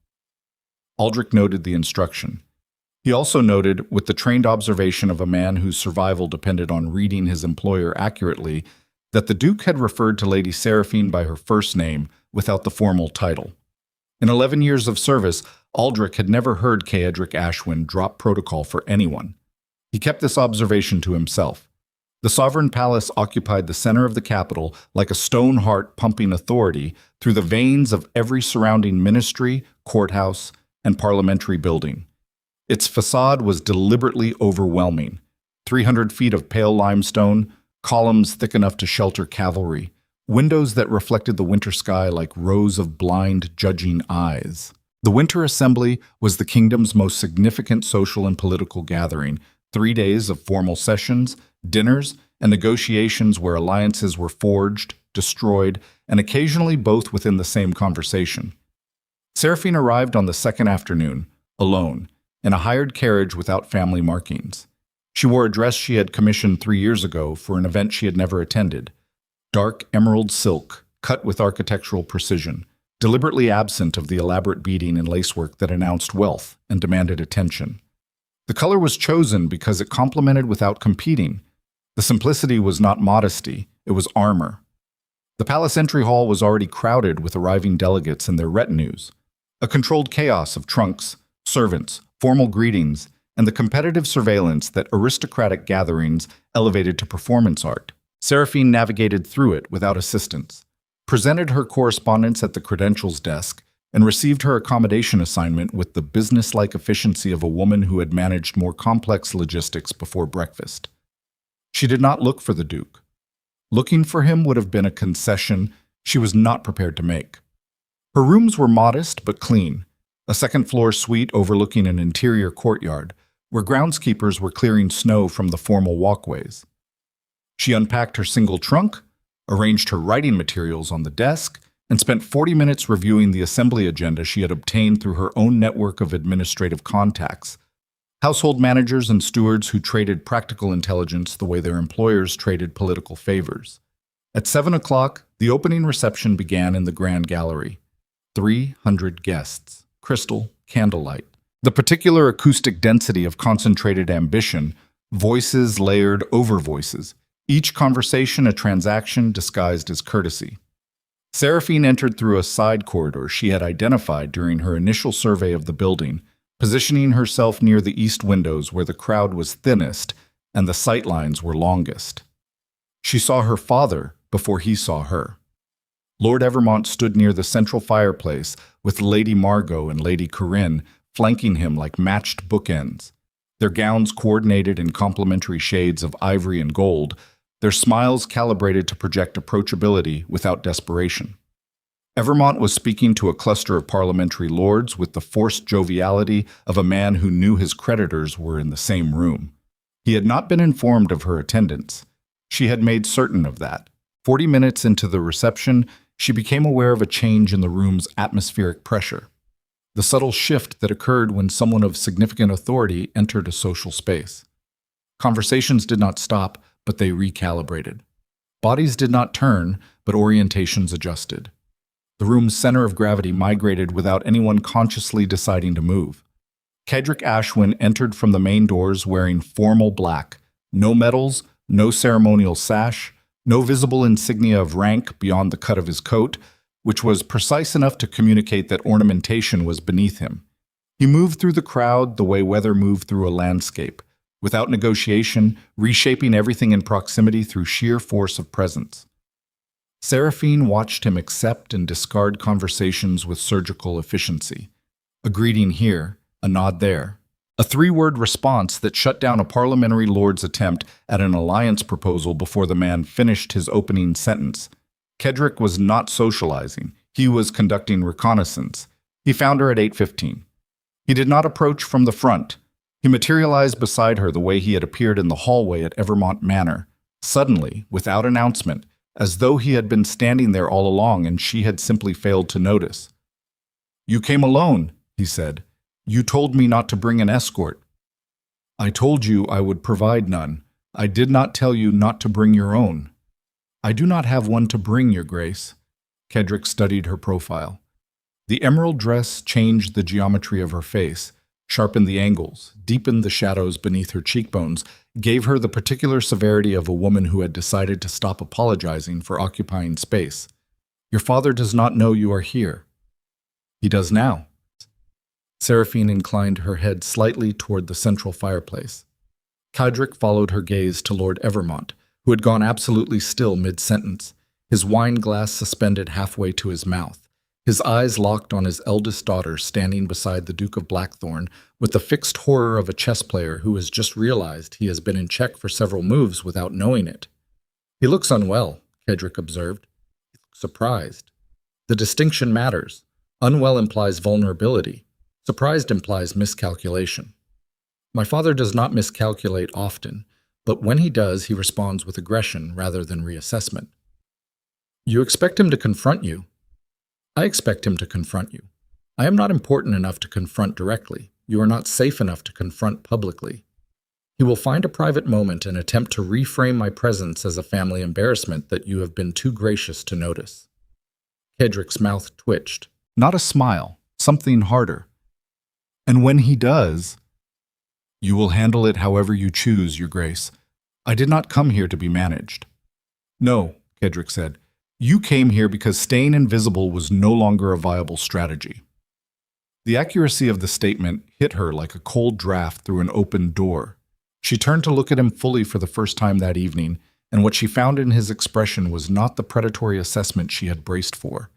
[SPEAKER 1] Aldrich noted the instruction. He also noted, with the trained observation of a man whose survival depended on reading his employer accurately, that the Duke had referred to Lady Seraphine by her first name without the formal title. In 11 years of service, Aldrich had never heard Cedric Ashwin drop protocol for anyone. He kept this observation to himself. The sovereign palace occupied the center of the capital like a stone heart pumping authority through the veins of every surrounding ministry, courthouse, and parliamentary building. Its facade was deliberately overwhelming. 300 feet of pale limestone, columns thick enough to shelter cavalry, windows that reflected the winter sky like rows of blind, judging eyes. The Winter Assembly was the kingdom's most significant social and political gathering, 3 days of formal sessions, dinners, and negotiations where alliances were forged, destroyed, and occasionally both within the same conversation. Seraphine arrived on the second afternoon, alone, in a hired carriage without family markings. She wore a dress she had commissioned 3 years ago for an event she had never attended. Dark emerald silk, cut with architectural precision, deliberately absent of the elaborate beading and lacework that announced wealth and demanded attention. The color was chosen because it complemented without competing. The simplicity was not modesty, it was armor. The palace entry hall was already crowded with arriving delegates and their retinues. A controlled chaos of trunks, servants, formal greetings, and the competitive surveillance that aristocratic gatherings elevated to performance art. Seraphine navigated through it without assistance, presented her correspondence at the credentials desk, and received her accommodation assignment with the business-like efficiency of a woman who had managed more complex logistics before breakfast. She did not look for the Duke. Looking for him would have been a concession she was not prepared to make. Her rooms were modest but clean, a second-floor suite overlooking an interior courtyard, where groundskeepers were clearing snow from the formal walkways. She unpacked her single trunk, arranged her writing materials on the desk, and spent 40 minutes reviewing the assembly agenda she had obtained through her own network of administrative contacts, household managers and stewards who traded practical intelligence the way their employers traded political favors. At 7 o'clock, the opening reception began in the Grand Gallery. 300 guests, crystal, candlelight. The particular acoustic density of concentrated ambition, voices layered over voices, each conversation a transaction disguised as courtesy. Seraphine entered through a side corridor she had identified during her initial survey of the building, positioning herself near the east windows where the crowd was thinnest and the sightlines were longest. She saw her father before he saw her. Lord Evermont stood near the central fireplace with Lady Margot and Lady Corinne flanking him like matched bookends, their gowns coordinated in complementary shades of ivory and gold, their smiles calibrated to project approachability without desperation. Evermont was speaking to a cluster of parliamentary lords with the forced joviality of a man who knew his creditors were in the same room. He had not been informed of her attendance. She had made certain of that. 40 minutes into the reception, she became aware of a change in the room's atmospheric pressure, the subtle shift that occurred when someone of significant authority entered a social space. Conversations did not stop, but they recalibrated. Bodies did not turn, but orientations adjusted. The room's center of gravity migrated without anyone consciously deciding to move. Cedric Ashwin entered from the main doors wearing formal black, no medals, no ceremonial sash, no visible insignia of rank beyond the cut of his coat, which was precise enough to communicate that ornamentation was beneath him. He moved through the crowd the way weather moved through a landscape, without negotiation, reshaping everything in proximity through sheer force of presence. Seraphine watched him accept and discard conversations with surgical efficiency. A greeting here, a nod there. A three-word response that shut down a parliamentary lord's attempt at an alliance proposal before the man finished his opening sentence. Cedric was not socializing. He was conducting reconnaissance. He found her at 8:15. He did not approach from the front. He materialized beside her the way he had appeared in the hallway at Evermont Manor, suddenly, without announcement, as though he had been standing there all along and she had simply failed to notice. "You came alone," he said. "You told me not to bring an escort." "I told you I would provide none. I did not tell you not to bring your own." "I do not have one to bring, Your Grace." Cedric studied her profile. The emerald dress changed the geometry of her face, sharpened the angles, deepened the shadows beneath her cheekbones, gave her the particular severity of a woman who had decided to stop apologizing for occupying space. "Your father does not know you are here." "He does now." Seraphine inclined her head slightly toward the central fireplace. Cedric followed her gaze to Lord Evermont, who had gone absolutely still mid-sentence, his wine glass suspended halfway to his mouth, his eyes locked on his eldest daughter standing beside the Duke of Blackthorn with the fixed horror of a chess player who has just realized he has been in check for several moves without knowing it. "He looks unwell," Cedric observed. "He looks surprised. The distinction matters. Unwell implies vulnerability. Surprised implies miscalculation. My father does not miscalculate often, but when he does, he responds with aggression rather than reassessment." "You expect him to confront you." "I expect him to confront you. I am not important enough to confront directly. You are not safe enough to confront publicly. He will find a private moment and attempt to reframe my presence as a family embarrassment that you have been too gracious to notice." Cedric's mouth twitched. Not a smile, something harder. "And when he does, you will handle it however you choose, Your Grace. I did not come here to be managed." "No," Cedric said. "You came here because staying invisible was no longer a viable strategy." The accuracy of the statement hit her like a cold draft through an open door. She turned to look at him fully for the first time that evening, and what she found in his expression was not the predatory assessment she had braced for.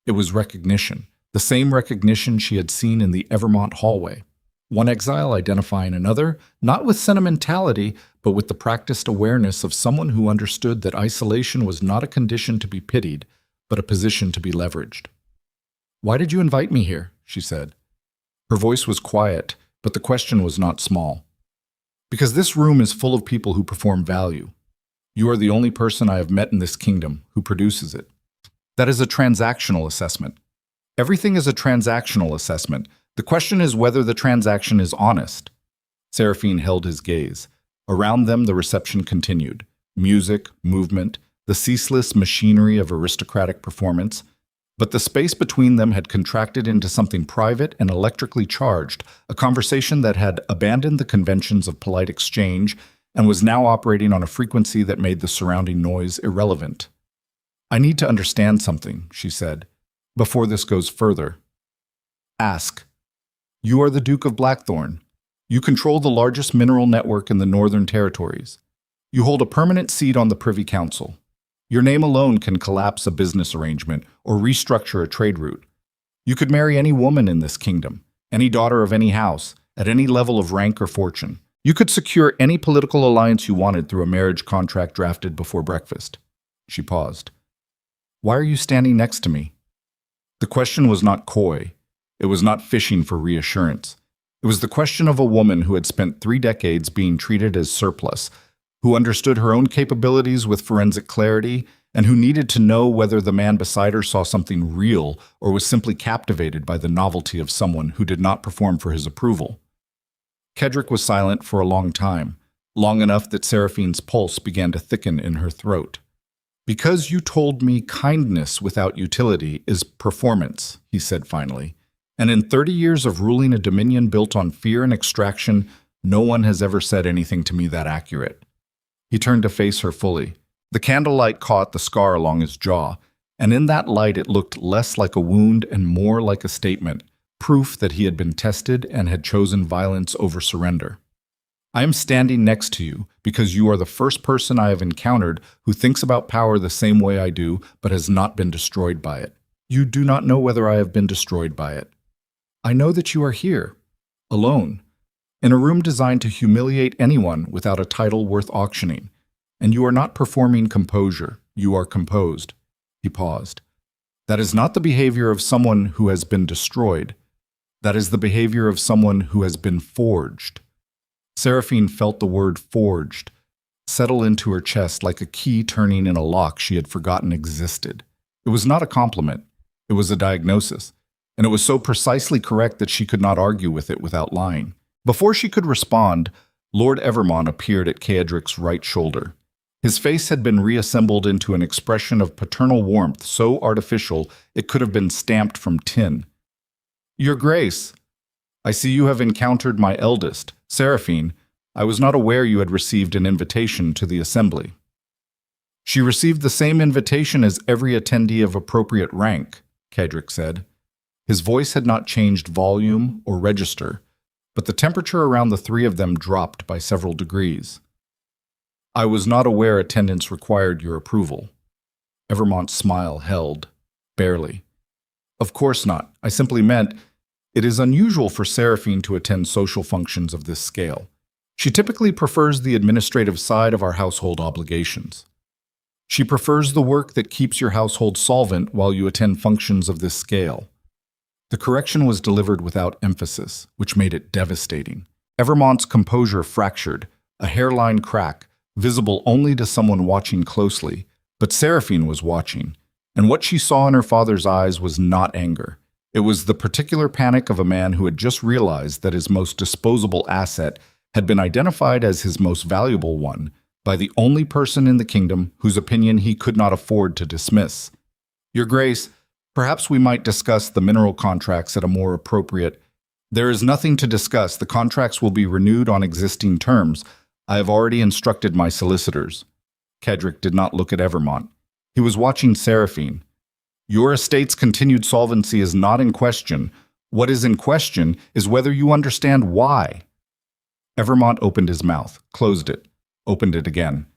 [SPEAKER 1] It was recognition, the same recognition she had seen in the Evermont hallway. One exile identifying another, not with sentimentality, but with the practiced awareness of someone who understood that isolation was not a condition to be pitied, but a position to be leveraged. "Why did you invite me here?" she said. Her voice was quiet, but the question was not small. "Because this room is full of people who perform value. You are the only person I have met in this kingdom who produces it. That is a transactional assessment. Everything is a transactional assessment. The question is whether the transaction is honest." Seraphine held his gaze. Around them, the reception continued. Music, movement, the ceaseless machinery of aristocratic performance. But the space between them had contracted into something private and electrically charged, a conversation that had abandoned the conventions of polite exchange and was now operating on a frequency that made the surrounding noise irrelevant. "I need to understand something," she said, "before this goes further. Ask. You are the Duke of Blackthorn. You control the largest mineral network in the Northern Territories. You hold a permanent seat on the Privy Council. Your name alone can collapse a business arrangement or restructure a trade route. You could marry any woman in this kingdom, any daughter of any house, at any level of rank or fortune. You could secure any political alliance you wanted through a marriage contract drafted before breakfast." She paused. "Why are you standing next to me?" The question was not coy. It was not fishing for reassurance. It was the question of a woman who had spent 3 decades being treated as surplus, who understood her own capabilities with forensic clarity, and who needed to know whether the man beside her saw something real or was simply captivated by the novelty of someone who did not perform for his approval. Kedrick was silent for a long time, long enough that Seraphine's pulse began to thicken in her throat. "Because you told me kindness without utility is performance," he said finally, "and in 30 years of ruling a dominion built on fear and extraction, no one has ever said anything to me that accurate." He turned to face her fully. The candlelight caught the scar along his jaw, and in that light it looked less like a wound and more like a statement, proof that he had been tested and had chosen violence over surrender. "I am standing next to you because you are the first person I have encountered who thinks about power the same way I do, but has not been destroyed by it. You do not know whether I have been destroyed by it. I know that you are here, alone, in a room designed to humiliate anyone without a title worth auctioning, and you are not performing composure, you are composed." He paused. "That is not the behavior of someone who has been destroyed. That is the behavior of someone who has been forged." Seraphine felt the word forged settle into her chest like a key turning in a lock she had forgotten existed. It was not a compliment. It was a diagnosis, and it was so precisely correct that she could not argue with it without lying. Before she could respond, Lord Evermont appeared at Kedrick's right shoulder. His face had been reassembled into an expression of paternal warmth so artificial it could have been stamped from tin. "Your Grace, I see you have encountered my eldest, Seraphine. I was not aware you had received an invitation to the assembly." "She received the same invitation as every attendee of appropriate rank," Kedrick said. His voice had not changed volume or register, but the temperature around the 3 of them dropped by several degrees. "I was not aware attendance required your approval." Evermont's smile held, barely. "Of course not. I simply meant, it is unusual for Seraphine to attend social functions of this scale. She typically prefers the administrative side of our household obligations. She prefers the work that keeps your household solvent while you attend functions of this scale." The correction was delivered without emphasis, which made it devastating. Evermont's composure fractured, a hairline crack, visible only to someone watching closely, but Seraphine was watching, and what she saw in her father's eyes was not anger. It was the particular panic of a man who had just realized that his most disposable asset had been identified as his most valuable one by the only person in the kingdom whose opinion he could not afford to dismiss. "Your Grace, perhaps we might discuss the mineral contracts at a more appropriate—" "There is nothing to discuss. The contracts will be renewed on existing terms. I have already instructed my solicitors." Kedrick did not look at Evermont. He was watching Seraphine. "Your estate's continued solvency is not in question. What is in question is whether you understand why. Evermont opened his mouth, closed it, opened it again.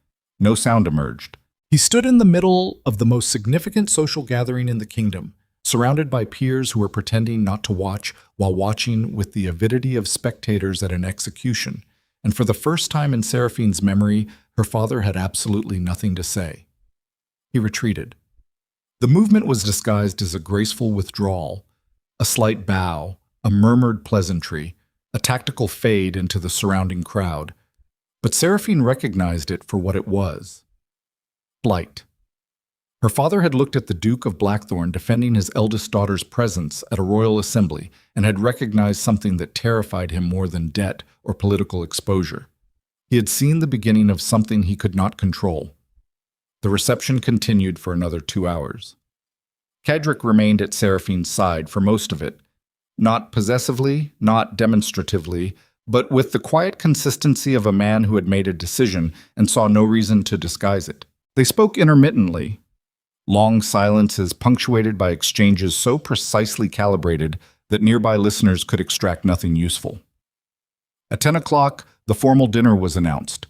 [SPEAKER 1] No sound emerged. He stood in the middle of the most significant social gathering in the kingdom, surrounded by peers who were pretending not to watch while watching with the avidity of spectators at an execution. And for the first time in Seraphine's memory, her father had absolutely nothing to say. He retreated. The movement was disguised as a graceful withdrawal, a slight bow, a murmured pleasantry, a tactical fade into the surrounding crowd. But Seraphine recognized it for what it was. Flight. Her father had looked at the Duke of Blackthorn defending his eldest daughter's presence at a royal assembly and had recognized something that terrified him more than debt or political exposure. He had seen the beginning of something he could not control. The reception continued for another 2 hours. Cadric remained at Seraphine's side for most of it, not possessively, not demonstratively, but with the quiet consistency of a man who had made a decision and saw no reason to disguise it. They spoke intermittently, long silences punctuated by exchanges so precisely calibrated that nearby listeners could extract nothing useful. At 10 o'clock, the formal dinner was announced.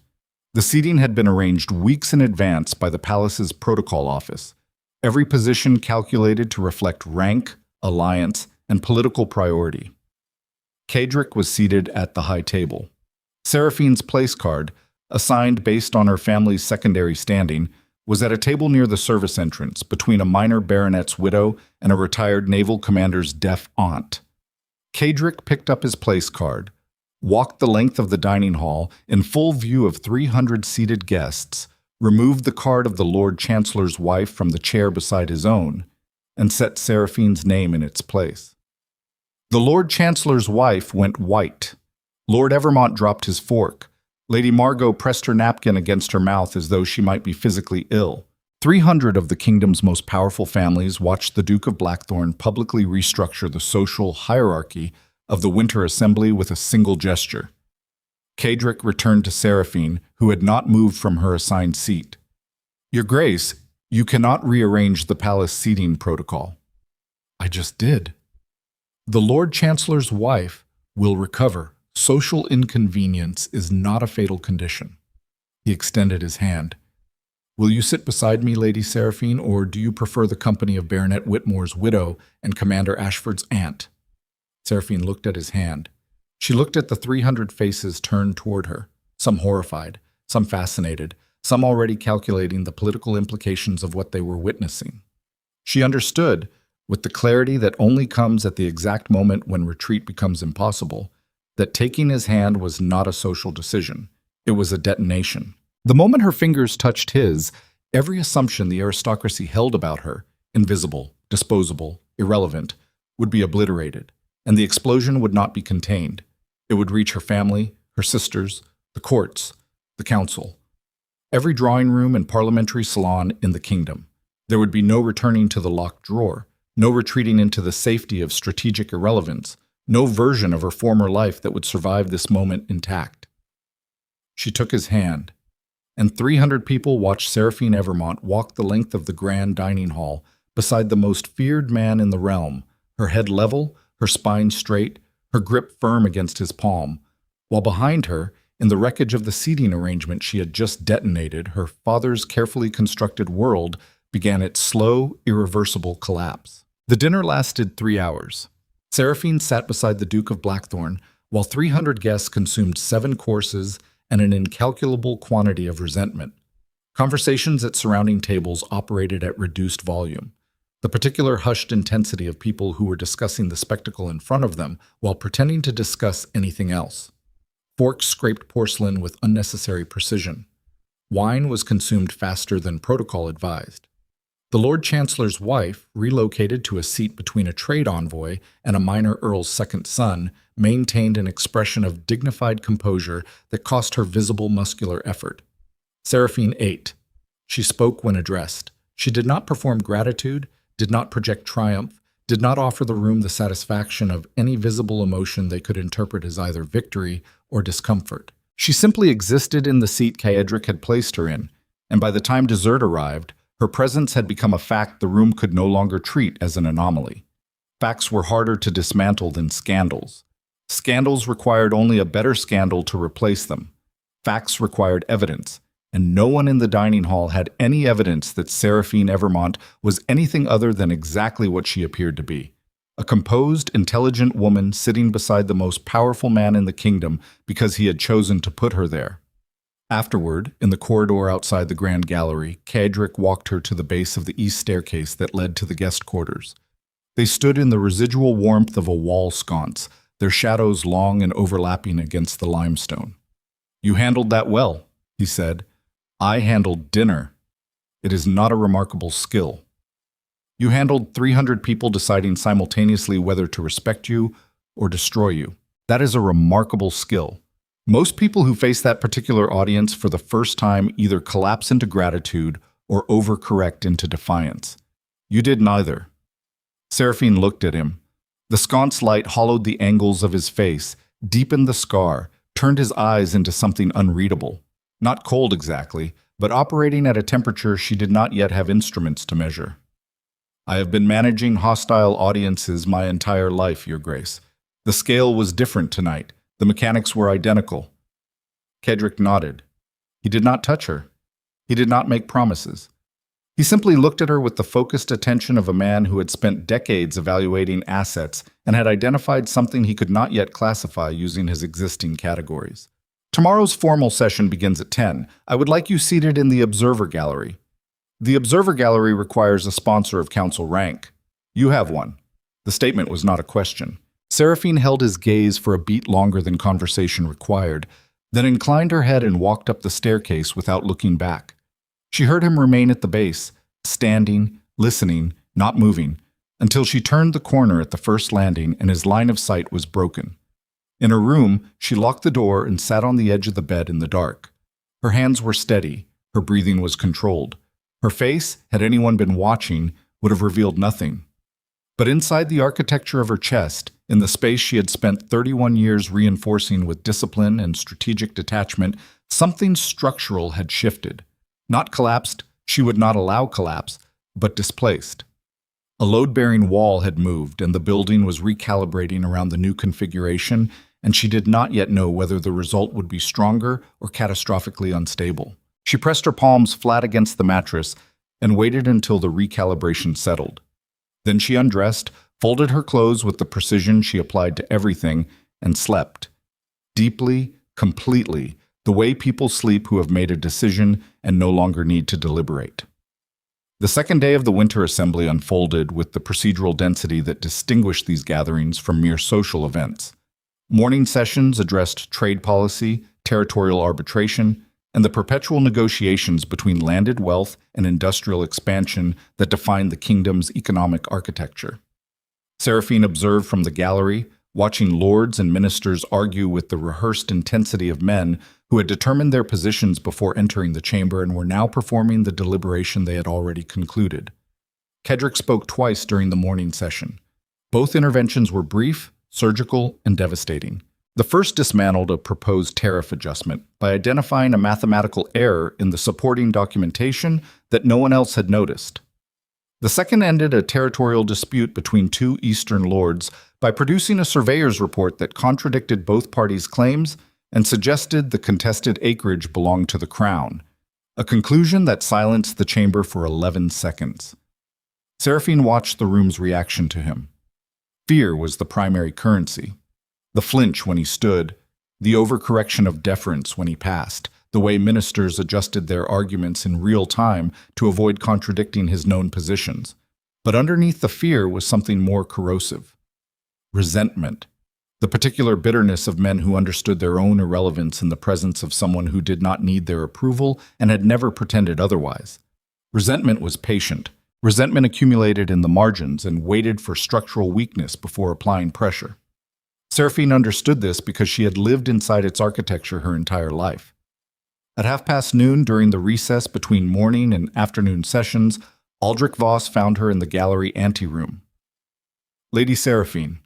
[SPEAKER 1] The seating had been arranged weeks in advance by the palace's protocol office, every position calculated to reflect rank, alliance, and political priority. Cadric was seated at the high table. Seraphine's place card, assigned based on her family's secondary standing, was at a table near the service entrance between a minor baronet's widow and a retired naval commander's deaf aunt. Cadric picked up his place card, walked the length of the dining hall in full view of 300 seated guests, removed the card of the Lord Chancellor's wife from the chair beside his own, and set Seraphine's name in its place. The Lord Chancellor's wife went white. Lord Evermont dropped his fork. Lady Margot pressed her napkin against her mouth as though she might be physically ill. 300 of the kingdom's most powerful families watched the Duke of Blackthorn publicly restructure the social hierarchy of the Winter Assembly with a single gesture. Cadric returned to Seraphine, who had not moved from her assigned seat. "Your Grace, you cannot rearrange the palace seating protocol." "I just did." "The Lord Chancellor's wife will recover. Social inconvenience is not a fatal condition." He extended his hand. "Will you sit beside me, Lady Seraphine, or do you prefer the company of Baronet Whitmore's widow and Commander Ashford's aunt?" Seraphine looked at his hand. She looked at the 300 faces turned toward her, some horrified, some fascinated, some already calculating the political implications of what they were witnessing. She understood, with the clarity that only comes at the exact moment when retreat becomes impossible, that taking his hand was not a social decision. It was a detonation. The moment her fingers touched his, every assumption the aristocracy held about her, invisible, disposable, irrelevant, would be obliterated, and the explosion would not be contained. It would reach her family, her sisters, the courts, the council, every drawing room and parliamentary salon in the kingdom. There would be no returning to the locked drawer, no retreating into the safety of strategic irrelevance, no version of her former life that would survive this moment intact. She took his hand, and 300 people watched Seraphine Evermont walk the length of the grand dining hall beside the most feared man in the realm, her head level, her spine straight, her grip firm against his palm, while behind her, in the wreckage of the seating arrangement she had just detonated, her father's carefully constructed world began its slow, irreversible collapse. The dinner lasted 3 hours. Seraphine sat beside the Duke of Blackthorn, while 300 guests consumed 7 courses and an incalculable quantity of resentment. Conversations at surrounding tables operated at reduced volume. The particular hushed intensity of people who were discussing the spectacle in front of them while pretending to discuss anything else. Forks scraped porcelain with unnecessary precision. Wine was consumed faster than protocol advised. The Lord Chancellor's wife, relocated to a seat between a trade envoy and a minor earl's second son, maintained an expression of dignified composure that cost her visible muscular effort. Seraphine ate. She spoke when addressed. She did not perform gratitude, did not project triumph, did not offer the room the satisfaction of any visible emotion they could interpret as either victory or discomfort. She simply existed in the seat Cadric had placed her in, and by the time dessert arrived, her presence had become a fact the room could no longer treat as an anomaly. Facts were harder to dismantle than scandals. Scandals required only a better scandal to replace them. Facts required evidence, and no one in the dining hall had any evidence that Seraphine Evermont was anything other than exactly what she appeared to be. A composed, intelligent woman sitting beside the most powerful man in the kingdom because he had chosen to put her there. Afterward, in the corridor outside the Grand Gallery, Cadric walked her to the base of the east staircase that led to the guest quarters. They stood in the residual warmth of a wall sconce, their shadows long and overlapping against the limestone. "You handled that well," he said. "I handled dinner. It is not a remarkable skill. You handled 300 people deciding simultaneously whether to respect you or destroy you. That is a remarkable skill. Most people who face that particular audience for the first time either collapse into gratitude or overcorrect into defiance. You did neither." Seraphine looked at him. The sconce light hollowed the angles of his face, deepened the scar, turned his eyes into something unreadable. Not cold exactly, but operating at a temperature she did not yet have instruments to measure. "I have been managing hostile audiences my entire life, Your Grace. The scale was different tonight. The mechanics were identical." Cadric nodded. He did not touch her. He did not make promises. He simply looked at her with the focused attention of a man who had spent decades evaluating assets and had identified something he could not yet classify using his existing categories. "Tomorrow's formal session begins at 10. I would like you seated in the Observer Gallery. The Observer Gallery requires a sponsor of council rank. You have one." The statement was not a question. Seraphine held his gaze for a beat longer than conversation required, then inclined her head and walked up the staircase without looking back. She heard him remain at the base, standing, listening, not moving, until she turned the corner at the first landing and his line of sight was broken. In her room, she locked the door and sat on the edge of the bed in the dark. Her hands were steady, her breathing was controlled. Her face, had anyone been watching, would have revealed nothing. But inside the architecture of her chest, in the space she had spent 31 years reinforcing with discipline and strategic detachment, something structural had shifted. Not collapsed, she would not allow collapse, but displaced. A load-bearing wall had moved, and the building was recalibrating around the new configuration, and she did not yet know whether the result would be stronger or catastrophically unstable. She pressed her palms flat against the mattress and waited until the recalibration settled. Then she undressed, folded her clothes with the precision she applied to everything, and slept. Deeply, completely, the way people sleep who have made a decision and no longer need to deliberate. The second day of the Winter Assembly unfolded with the procedural density that distinguished these gatherings from mere social events. Morning sessions addressed trade policy, territorial arbitration, and the perpetual negotiations between landed wealth and industrial expansion that defined the kingdom's economic architecture. Seraphine observed from the gallery, watching lords and ministers argue with the rehearsed intensity of men who had determined their positions before entering the chamber and were now performing the deliberation they had already concluded. Cadric spoke twice during the morning session. Both interventions were brief, surgical, and devastating. The first dismantled a proposed tariff adjustment by identifying a mathematical error in the supporting documentation that no one else had noticed. The second ended a territorial dispute between two Eastern lords by producing a surveyor's report that contradicted both parties' claims and suggested the contested acreage belonged to the crown, a conclusion that silenced the chamber for 11 seconds. Seraphine watched the room's reaction to him. Fear was the primary currency. The flinch when he stood, the overcorrection of deference when he passed, the way ministers adjusted their arguments in real time to avoid contradicting his known positions. But underneath the fear was something more corrosive. Resentment. The particular bitterness of men who understood their own irrelevance in the presence of someone who did not need their approval and had never pretended otherwise. Resentment was patient. Resentment accumulated in the margins and waited for structural weakness before applying pressure. Seraphine understood this because she had lived inside its architecture her entire life. At noon, during the recess between morning and afternoon sessions, Aldrich Voss found her in the gallery anteroom. "Lady Seraphine,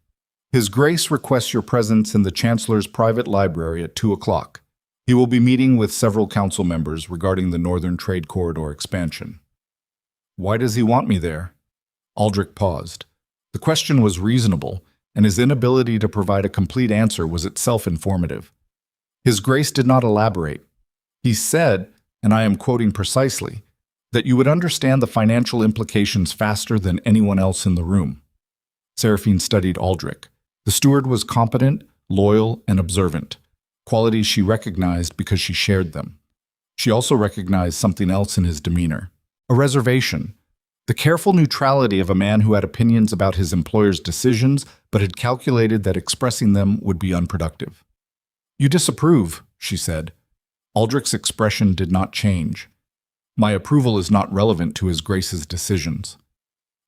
[SPEAKER 1] His Grace requests your presence in the Chancellor's private library at 2:00. He will be meeting with several council members regarding the Northern Trade Corridor expansion." "Why does he want me there?" Aldrich paused. The question was reasonable, and his inability to provide a complete answer was itself informative. His Grace did not elaborate. He said, and I am quoting precisely, that you would understand the financial implications faster than anyone else in the room. Seraphine studied Aldrich. The steward was competent, loyal, and observant, qualities she recognized because she shared them. She also recognized something else in his demeanor, a reservation, the careful neutrality of a man who had opinions about his employer's decisions but had calculated that expressing them would be unproductive. You disapprove, she said. Aldrich's expression did not change. My approval is not relevant to His Grace's decisions.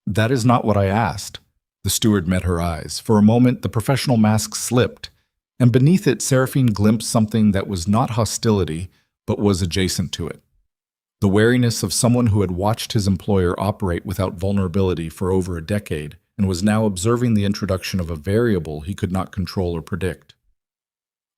[SPEAKER 1] That is not what I asked. The steward met her eyes. For a moment, the professional mask slipped, and beneath it, Seraphine glimpsed something that was not hostility, but was adjacent to it. The wariness of someone who had watched his employer operate without vulnerability for over a decade and was now observing the introduction of a variable he could not control or predict.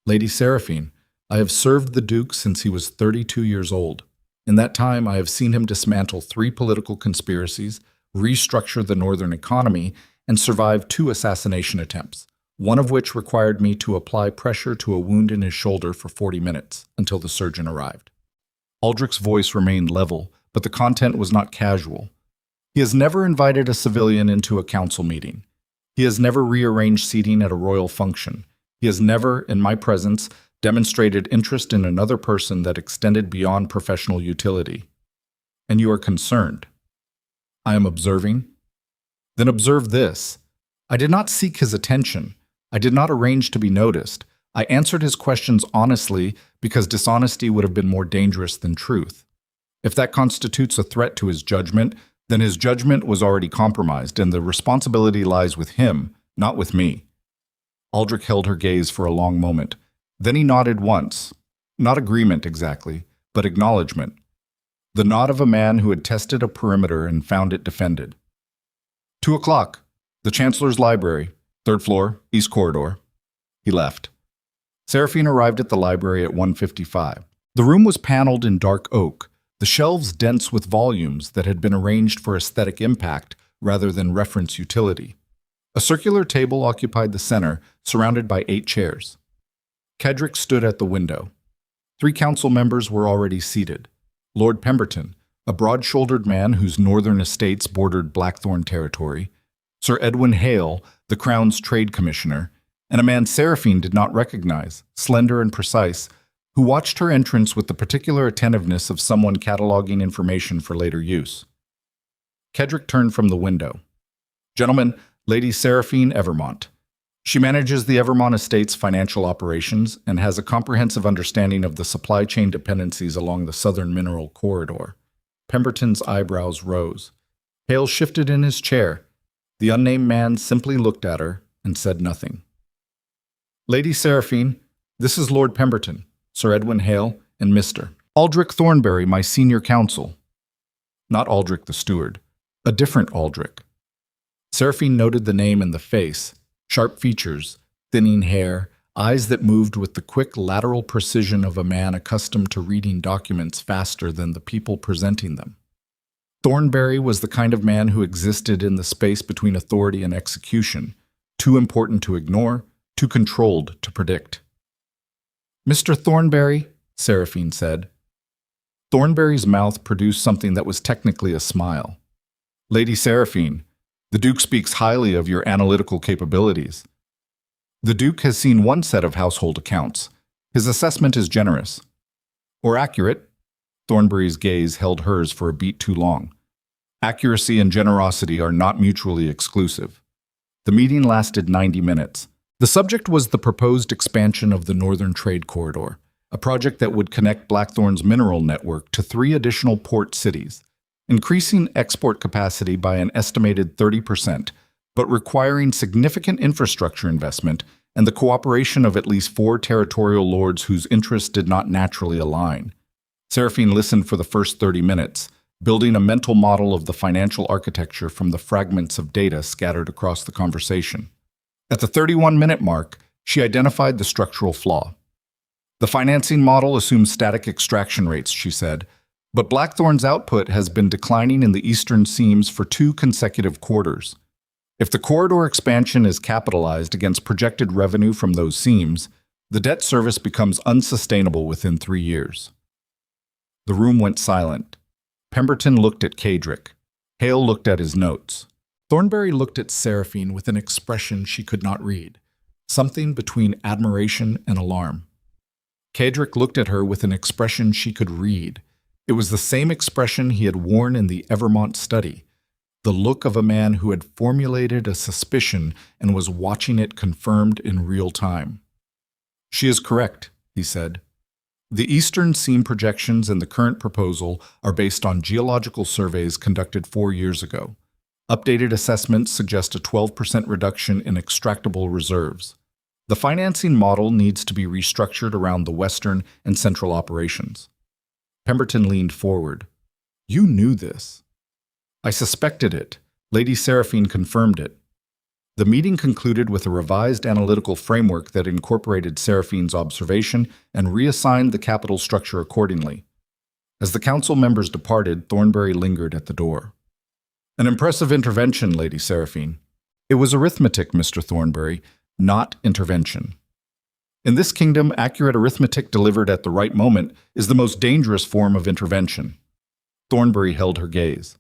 [SPEAKER 1] Lady Seraphine, I have served the Duke since he was 32 years old. In that time, I have seen him dismantle 3 political conspiracies, restructure the northern economy, and survive 2 assassination attempts, one of which required me to apply pressure to a wound in his shoulder for 40 minutes until the surgeon arrived. Aldrich's voice remained level, but the content was not casual. He has never invited a civilian into a council meeting. He has never rearranged seating at a royal function. He has never, in my presence, demonstrated interest in another person that extended beyond professional utility. And you are concerned. I am observing. Then observe this. I did not seek his attention. I did not arrange to be noticed. I answered his questions honestly because dishonesty would have been more dangerous than truth. If that constitutes a threat to his judgment, then his judgment was already compromised, and the responsibility lies with him, not with me. Aldrich held her gaze for a long moment. Then he nodded once. Not agreement exactly, but acknowledgement. The nod of a man who had tested a perimeter and found it defended. 2 o'clock. The Chancellor's Library. 3rd floor, East Corridor. He left. Seraphine arrived at the library at 1:55. The room was paneled in dark oak, the shelves dense with volumes that had been arranged for aesthetic impact rather than reference utility. A circular table occupied the center, surrounded by 8 chairs. Kedrick stood at the window. 3 council members were already seated. Lord Pemberton, a broad-shouldered man whose northern estates bordered Blackthorn territory, Sir Edwin Hale, the Crown's Trade Commissioner, and a man Seraphine did not recognize, slender and precise, who watched her entrance with the particular attentiveness of someone cataloging information for later use. Kedrick turned from the window. Gentlemen, Lady Seraphine Evermont. She manages the Evermont estate's financial operations and has a comprehensive understanding of the supply chain dependencies along the southern mineral corridor. Pemberton's eyebrows rose. Hale shifted in his chair. The unnamed man simply looked at her and said nothing. Lady Seraphine, this is Lord Pemberton, Sir Edwin Hale, and Mr. Aldrich Thornbury, my senior counsel. Not Aldrich the steward, a different Aldrich. Seraphine noted the name and the face, sharp features, thinning hair, eyes that moved with the quick lateral precision of a man accustomed to reading documents faster than the people presenting them. Thornbury was the kind of man who existed in the space between authority and execution, too important to ignore, too controlled to predict. Mr. Thornbury, Seraphine said. Thornbury's mouth produced something that was technically a smile. Lady Seraphine, the Duke speaks highly of your analytical capabilities. The Duke has seen one set of household accounts. His assessment is generous. Or accurate. Thornbury's gaze held hers for a beat too long. Accuracy and generosity are not mutually exclusive. The meeting lasted 90 minutes. The subject was the proposed expansion of the Northern Trade Corridor, a project that would connect Blackthorn's mineral network to 3 additional port cities, increasing export capacity by an estimated 30%, but requiring significant infrastructure investment and the cooperation of at least 4 territorial lords whose interests did not naturally align. Seraphine listened for the first 30 minutes, building a mental model of the financial architecture from the fragments of data scattered across the conversation. At the 31-minute mark, she identified the structural flaw. The financing model assumes static extraction rates, she said, but Blackthorn's output has been declining in the eastern seams for 2 consecutive quarters. If the corridor expansion is capitalized against projected revenue from those seams, the debt service becomes unsustainable within 3 years. The room went silent. Pemberton looked at Cadric. Hale looked at his notes. Thornberry looked at Seraphine with an expression she could not read, something between admiration and alarm. Cadric looked at her with an expression she could read. It was the same expression he had worn in the Evermont study, the look of a man who had formulated a suspicion and was watching it confirmed in real time. "She is correct," he said. "The eastern seam projections in the current proposal are based on geological surveys conducted 4 years ago. Updated assessments suggest a 12% reduction in extractable reserves. The financing model needs to be restructured around the western and central operations." Pemberton leaned forward. "You knew this." "I suspected it. Lady Seraphine confirmed it." The meeting concluded with a revised analytical framework that incorporated Seraphine's observation and reassigned the capital structure accordingly. As the council members departed, Thornberry lingered at the door. "An impressive intervention, Lady Seraphine." "It was arithmetic, Mr. Thornberry, not intervention. In this kingdom, accurate arithmetic delivered at the right moment is the most dangerous form of intervention." Thornberry held her gaze.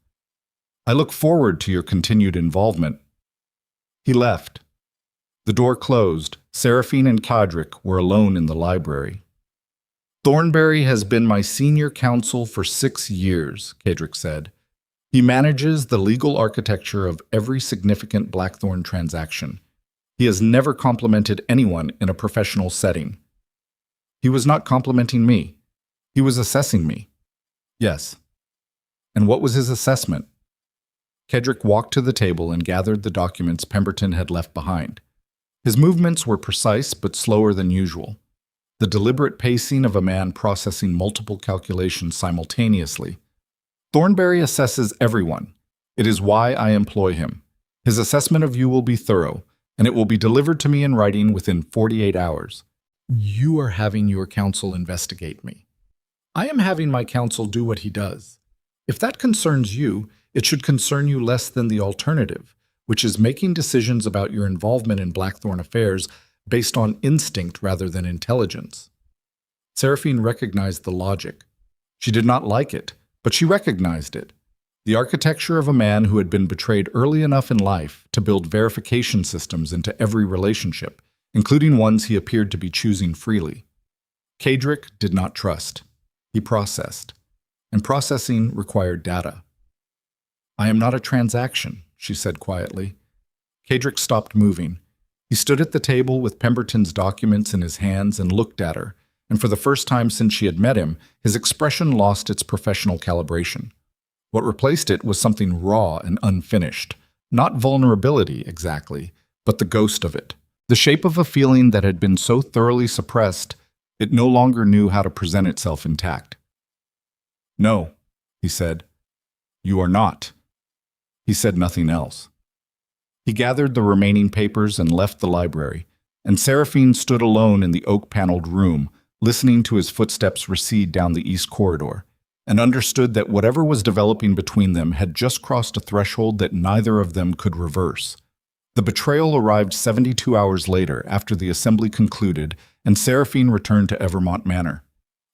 [SPEAKER 1] "I look forward to your continued involvement." He left. The door closed. Seraphine and Cadric were alone in the library. "Thornberry has been my senior counsel for 6 years, Cadric said. "He manages the legal architecture of every significant Blackthorn transaction. He has never complimented anyone in a professional setting." "He was not complimenting me. He was assessing me." "Yes." "And what was his assessment?" Cadric walked to the table and gathered the documents Pemberton had left behind. His movements were precise but slower than usual, the deliberate pacing of a man processing multiple calculations simultaneously. "Thornberry assesses everyone. It is why I employ him. His assessment of you will be thorough, and it will be delivered to me in writing within 48 hours. You are having your counsel investigate me. I am having my counsel do what he does. If that concerns you, it should concern you less than the alternative, which is making decisions about your involvement in Blackthorn affairs based on instinct rather than intelligence." Seraphine recognized the logic. She did not like it, but she recognized it. The architecture of a man who had been betrayed early enough in life to build verification systems into every relationship, including ones he appeared to be choosing freely. Cadric did not trust. He processed, and processing required data. "I am not a transaction," she said quietly. Cadric stopped moving. He stood at the table with Pemberton's documents in his hands and looked at her, and for the first time since she had met him, his expression lost its professional calibration. What replaced it was something raw and unfinished, not vulnerability exactly, but the ghost of it, the shape of a feeling that had been so thoroughly suppressed it no longer knew how to present itself intact. "No," he said. "You are not." He said nothing else. He gathered the remaining papers and left the library, and Seraphine stood alone in the oak-paneled room, listening to his footsteps recede down the east corridor, and understood that whatever was developing between them had just crossed a threshold that neither of them could reverse. The betrayal arrived 72 hours later after the assembly concluded, and Seraphine returned to Evermont Manor.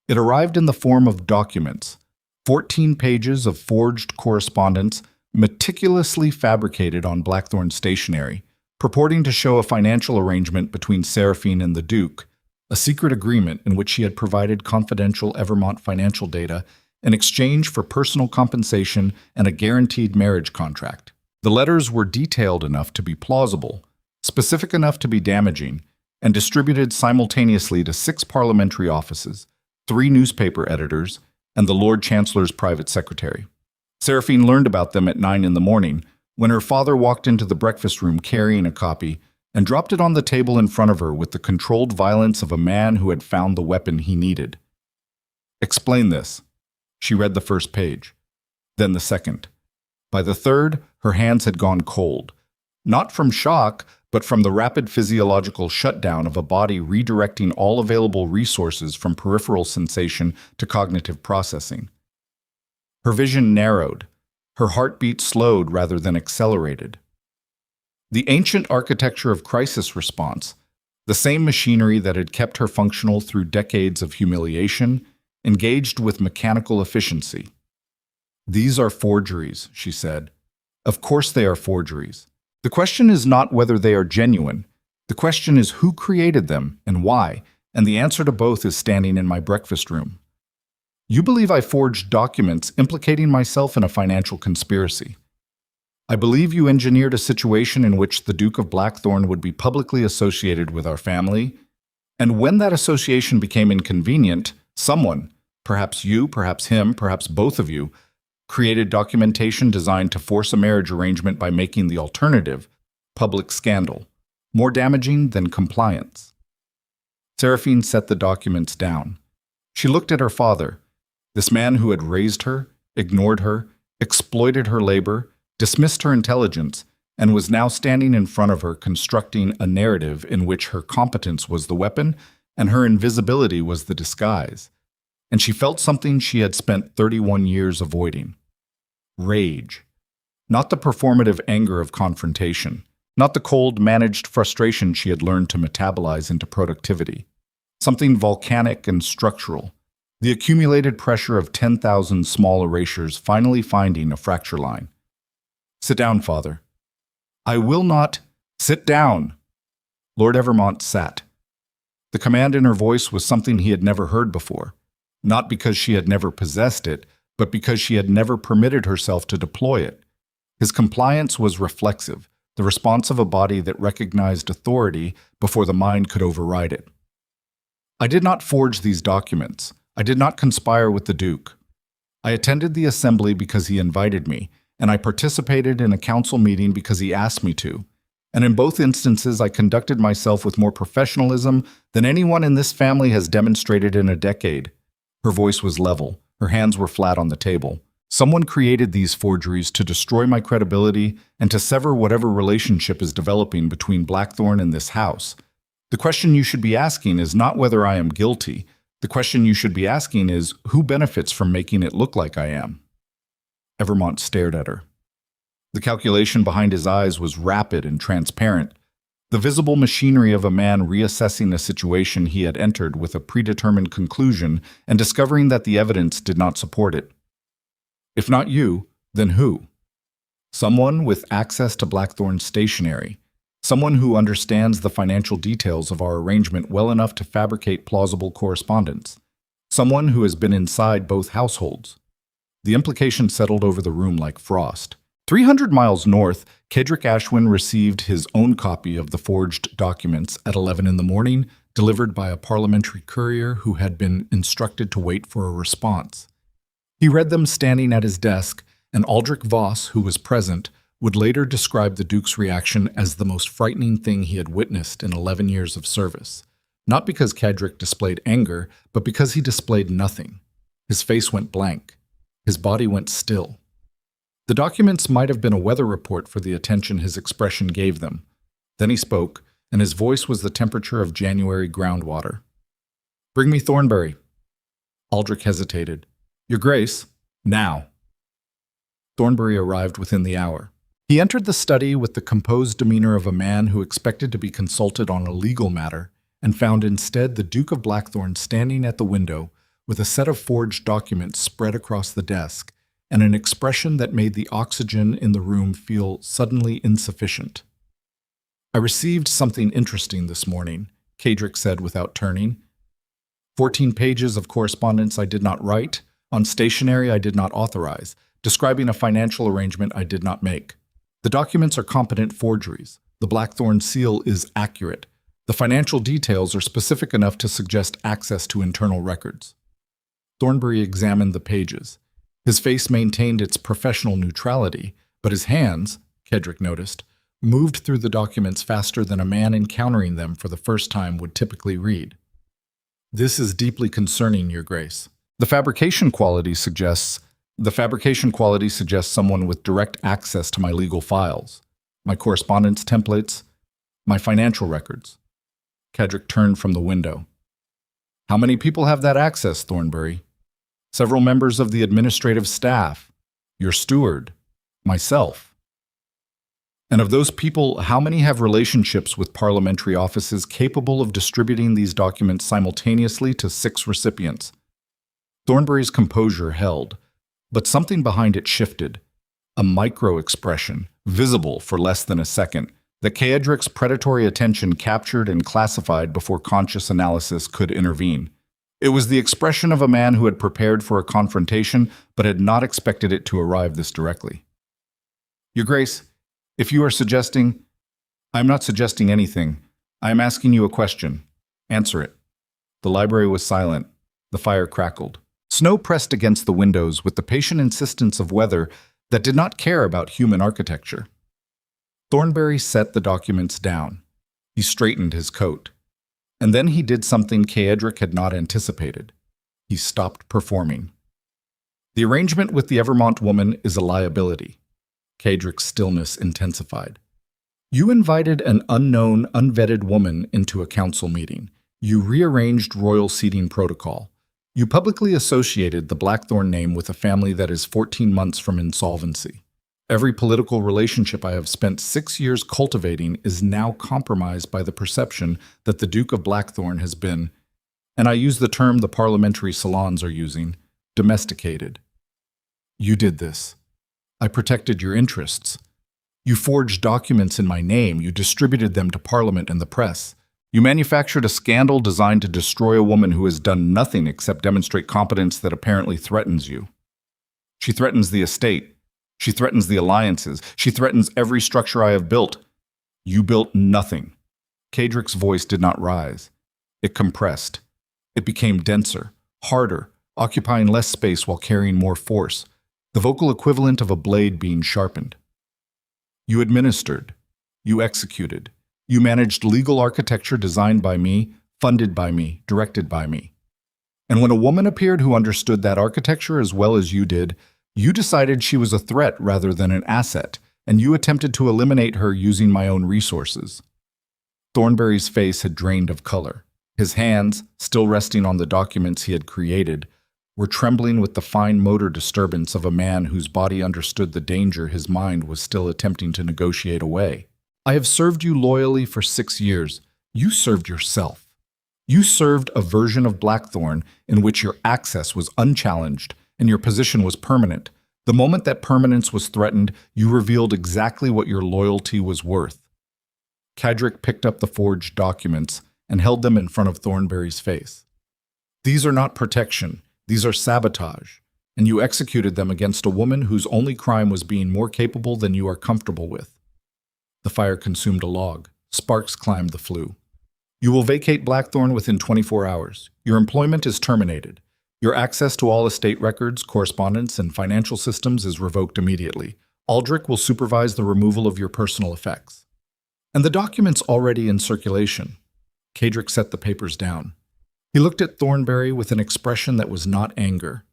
[SPEAKER 1] It arrived in the form of documents, 14 pages of forged correspondence meticulously fabricated on Blackthorn stationery, purporting to show a financial arrangement between Seraphine and the Duke, a secret agreement in which she had provided confidential Evermont financial data in exchange for personal compensation and a guaranteed marriage contract. The letters were detailed enough to be plausible, specific enough to be damaging, and distributed simultaneously to 6 parliamentary offices, 3 newspaper editors, and the Lord Chancellor's private secretary. Seraphine learned about them at 9 in the morning, when her father walked into the breakfast room carrying a copy and dropped it on the table in front of her with the controlled violence of a man who had found the weapon he needed. "Explain this." She read the first page, then the second. By the third, her hands had gone cold, not from shock, but from the rapid physiological shutdown of a body redirecting all available resources from peripheral sensation to cognitive processing. Her vision narrowed. Her heartbeat slowed rather than accelerated. The ancient architecture of crisis response, the same machinery that had kept her functional through decades of humiliation, engaged with mechanical efficiency. "These are forgeries," she said. "Of course they are forgeries. The question is not whether they are genuine. The question is who created them and why, and the answer to both is standing in my breakfast room. You believe I forged documents implicating myself in a financial conspiracy. I believe you engineered a situation in which the Duke of Blackthorn would be publicly associated with our family, and when that association became inconvenient, someone, perhaps you, perhaps him, perhaps both of you, created documentation designed to force a marriage arrangement by making the alternative, public scandal, more damaging than compliance." Seraphine set the documents down. She looked at her father, this man who had raised her, ignored her, exploited her labor, dismissed her intelligence, and was now standing in front of her constructing a narrative in which her competence was the weapon and her invisibility was the disguise. And she felt something she had spent 31 years avoiding. Rage. Not the performative anger of confrontation, not the cold, managed frustration she had learned to metabolize into productivity. Something volcanic and structural, the accumulated pressure of 10,000 small erasures finally finding a fracture line. "Sit down, father." "I will not." "Sit down." Lord Evermont sat. The command in her voice was something he had never heard before, not because she had never possessed it, but because she had never permitted herself to deploy it. His compliance was reflexive, the response of a body that recognized authority before the mind could override it. "I did not forge these documents. I did not conspire with the Duke. I attended the assembly because he invited me, and I participated in a council meeting because he asked me to. And in both instances, I conducted myself with more professionalism than anyone in this family has demonstrated in a decade." Her voice was level. Her hands were flat on the table. "Someone created these forgeries to destroy my credibility and to sever whatever relationship is developing between Blackthorn and this house. The question you should be asking is not whether I am guilty. The question you should be asking is who benefits from making it look like I am." Evermont stared at her. The calculation behind his eyes was rapid and transparent, the visible machinery of a man reassessing a situation he had entered with a predetermined conclusion and discovering that the evidence did not support it. "If not you, then who?" "Someone with access to Blackthorn's stationery. Someone who understands the financial details of our arrangement well enough to fabricate plausible correspondence. Someone who has been inside both households." The implication settled over the room like frost. 300 miles north, Kedrick Ashwin received his own copy of the forged documents at 11 in the morning, delivered by a parliamentary courier who had been instructed to wait for a response. He read them standing at his desk, and Aldrich Voss, who was present, would later describe the Duke's reaction as the most frightening thing he had witnessed in 11 years of service. Not because Kedrick displayed anger, but because he displayed nothing. His face went blank. His body went still. The documents might have been a weather report for the attention his expression gave them. Then he spoke, and his voice was the temperature of January groundwater. "Bring me Thornbury." Aldrich hesitated. "Your Grace, now." Thornbury arrived within the hour. He entered the study with the composed demeanor of a man who expected to be consulted on a legal matter, and found instead the Duke of Blackthorn standing at the window with a set of forged documents spread across the desk, and an expression that made the oxygen in the room feel suddenly insufficient. "I received something interesting this morning," Kedrick said without turning. 14 pages of correspondence I did not write, on stationery I did not authorize, describing a financial arrangement I did not make. The documents are competent forgeries. The Blackthorn seal is accurate. The financial details are specific enough to suggest access to internal records." Thornbury examined the pages. His face maintained its professional neutrality, but his hands, Kedrick noticed, moved through the documents faster than a man encountering them for the first time would typically read. "This is deeply concerning, Your Grace. The fabrication quality suggests someone with direct access to my legal files, my correspondence templates, my financial records." Kedrick turned from the window. "How many people have that access, Thornbury?" "Several members of the administrative staff, your steward, myself." And of those people, how many have relationships with parliamentary offices capable of distributing these documents simultaneously to 6 recipients? Thornbury's composure held, but something behind it shifted. A micro-expression, visible for less than a second, that Kaedric's predatory attention captured and classified before conscious analysis could intervene. It was the expression of a man who had prepared for a confrontation but had not expected it to arrive this directly. Your Grace, if you are suggesting— I am not suggesting anything. I am asking you a question. Answer it. The library was silent. The fire crackled. Snow pressed against the windows with the patient insistence of weather that did not care about human architecture. Thornbury set the documents down. He straightened his coat. And then he did something Kaedric had not anticipated. He stopped performing. The arrangement with the Evermont woman is a liability. Kaedric's stillness intensified. You invited an unknown, unvetted woman into a council meeting. You rearranged royal seating protocol. You publicly associated the Blackthorn name with a family that is 14 months from insolvency. Every political relationship I have spent 6 years cultivating is now compromised by the perception that the Duke of Blackthorn has been, and I use the term the parliamentary salons are using, domesticated. You did this. I protected your interests. You forged documents in my name. You distributed them to Parliament and the press. You manufactured a scandal designed to destroy a woman who has done nothing except demonstrate competence that apparently threatens you. She threatens the estate. She threatens the alliances. She threatens every structure I have built. You built nothing. Kaedric's voice did not rise. It compressed. It became denser, harder, occupying less space while carrying more force, the vocal equivalent of a blade being sharpened. You administered. You executed. You managed legal architecture designed by me, funded by me, directed by me. And when a woman appeared who understood that architecture as well as you did, you decided she was a threat rather than an asset, and you attempted to eliminate her using my own resources. Thornbury's face had drained of color. His hands, still resting on the documents he had created, were trembling with the fine motor disturbance of a man whose body understood the danger his mind was still attempting to negotiate away. I have served you loyally for 6 years. You served yourself. You served a version of Blackthorn in which your access was unchallenged and your position was permanent. The moment that permanence was threatened, you revealed exactly what your loyalty was worth. Kaedric picked up the forged documents and held them in front of Thornbury's face. These are not protection. These are sabotage, and you executed them against a woman whose only crime was being more capable than you are comfortable with. The fire consumed a log. Sparks climbed the flue. You will vacate Blackthorn within 24 hours. Your employment is terminated. Your access to all estate records, correspondence, and financial systems is revoked immediately. Aldrich will supervise the removal of your personal effects. And the documents already in circulation. Kaedric set the papers down. He looked at Thornbury with an expression that was not anger.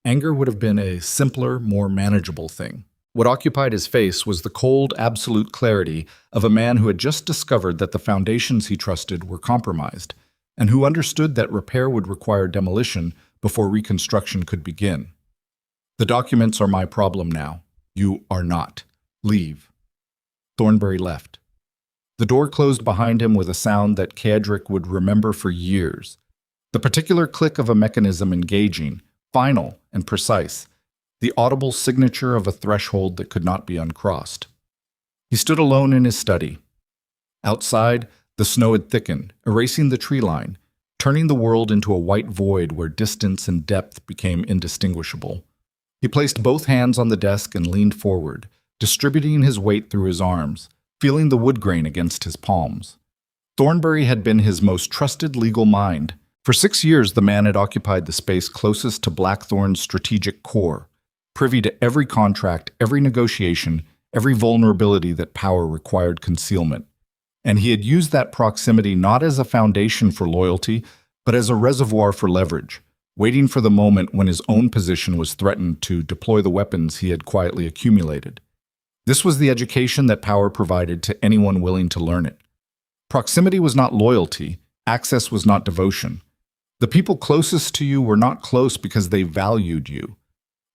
[SPEAKER 1] Anger would have been a simpler, more manageable thing. What occupied his face was the cold, absolute clarity of a man who had just discovered that the foundations he trusted were compromised, and who understood that repair would require demolition before reconstruction could begin. The documents are my problem now. You are not. Leave. Thornbury left. The door closed behind him with a sound that Kaedric would remember for years. The particular click of a mechanism engaging, final and precise, the audible signature of a threshold that could not be uncrossed. He stood alone in his study. Outside, the snow had thickened, erasing the tree line, turning the world into a white void where distance and depth became indistinguishable. He placed both hands on the desk and leaned forward, distributing his weight through his arms, feeling the wood grain against his palms. Thornbury had been his most trusted legal mind. For 6 years, the man had occupied the space closest to Blackthorn's strategic core, privy to every contract, every negotiation, every vulnerability that power required concealment. And he had used that proximity not as a foundation for loyalty, but as a reservoir for leverage, waiting for the moment when his own position was threatened to deploy the weapons he had quietly accumulated. This was the education that power provided to anyone willing to learn it. Proximity was not loyalty. Access was not devotion. The people closest to you were not close because they valued you.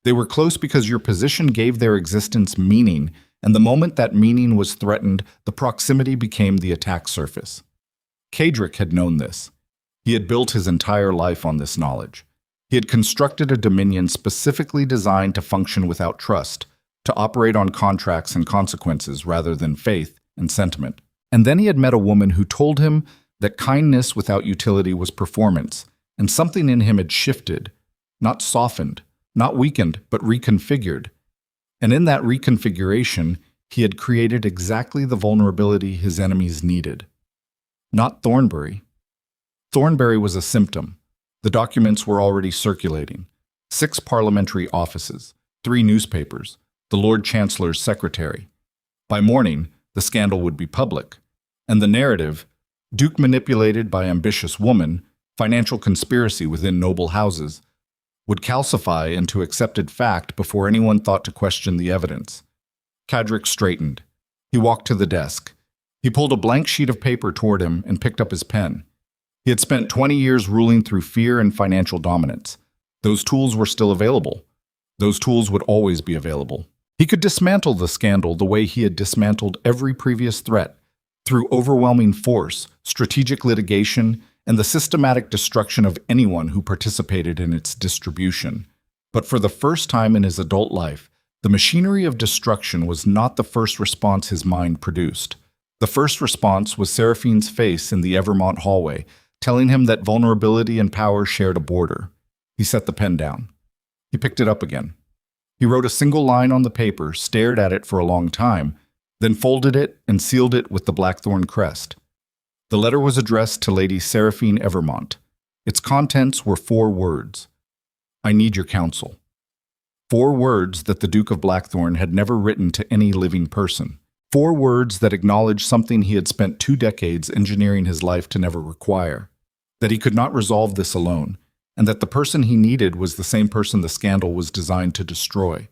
[SPEAKER 1] They were close because your position gave their existence meaning and the moment that meaning was threatened, the proximity became the attack surface. Kadric had known this. He had built his entire life on this knowledge. He had constructed a dominion specifically designed to function without trust, to operate on contracts and consequences rather than faith and sentiment. And then he had met a woman who told him that kindness without utility was performance, and something in him had shifted, not softened, not weakened, but reconfigured. And in that reconfiguration, he had created exactly the vulnerability his enemies needed. Not Thornbury. Thornbury was a symptom. The documents were already circulating. 6 parliamentary offices, 3 newspapers, the Lord Chancellor's secretary. By morning, the scandal would be public. And the narrative, Duke manipulated by ambitious woman, financial conspiracy within noble houses, would calcify into accepted fact before anyone thought to question the evidence. Kadric straightened. He walked to the desk. He pulled a blank sheet of paper toward him and picked up his pen. He had spent 20 years ruling through fear and financial dominance. Those tools were still available. Those tools would always be available. He could dismantle the scandal the way he had dismantled every previous threat, through overwhelming force, strategic litigation, and the systematic destruction of anyone who participated in its distribution. But for the first time in his adult life, the machinery of destruction was not the first response his mind produced. The first response was Seraphine's face in the Evermont hallway, telling him that vulnerability and power shared a border. He set the pen down. He picked it up again. He wrote a single line on the paper, stared at it for a long time, then folded it and sealed it with the blackthorn crest. The letter was addressed to Lady Seraphine Evermont. Its contents were 4 words. I need your counsel. 4 words that the Duke of Blackthorn had never written to any living person. 4 words that acknowledged something he had spent 2 decades engineering his life to never require. That he could not resolve this alone, and that the person he needed was the same person the scandal was designed to destroy.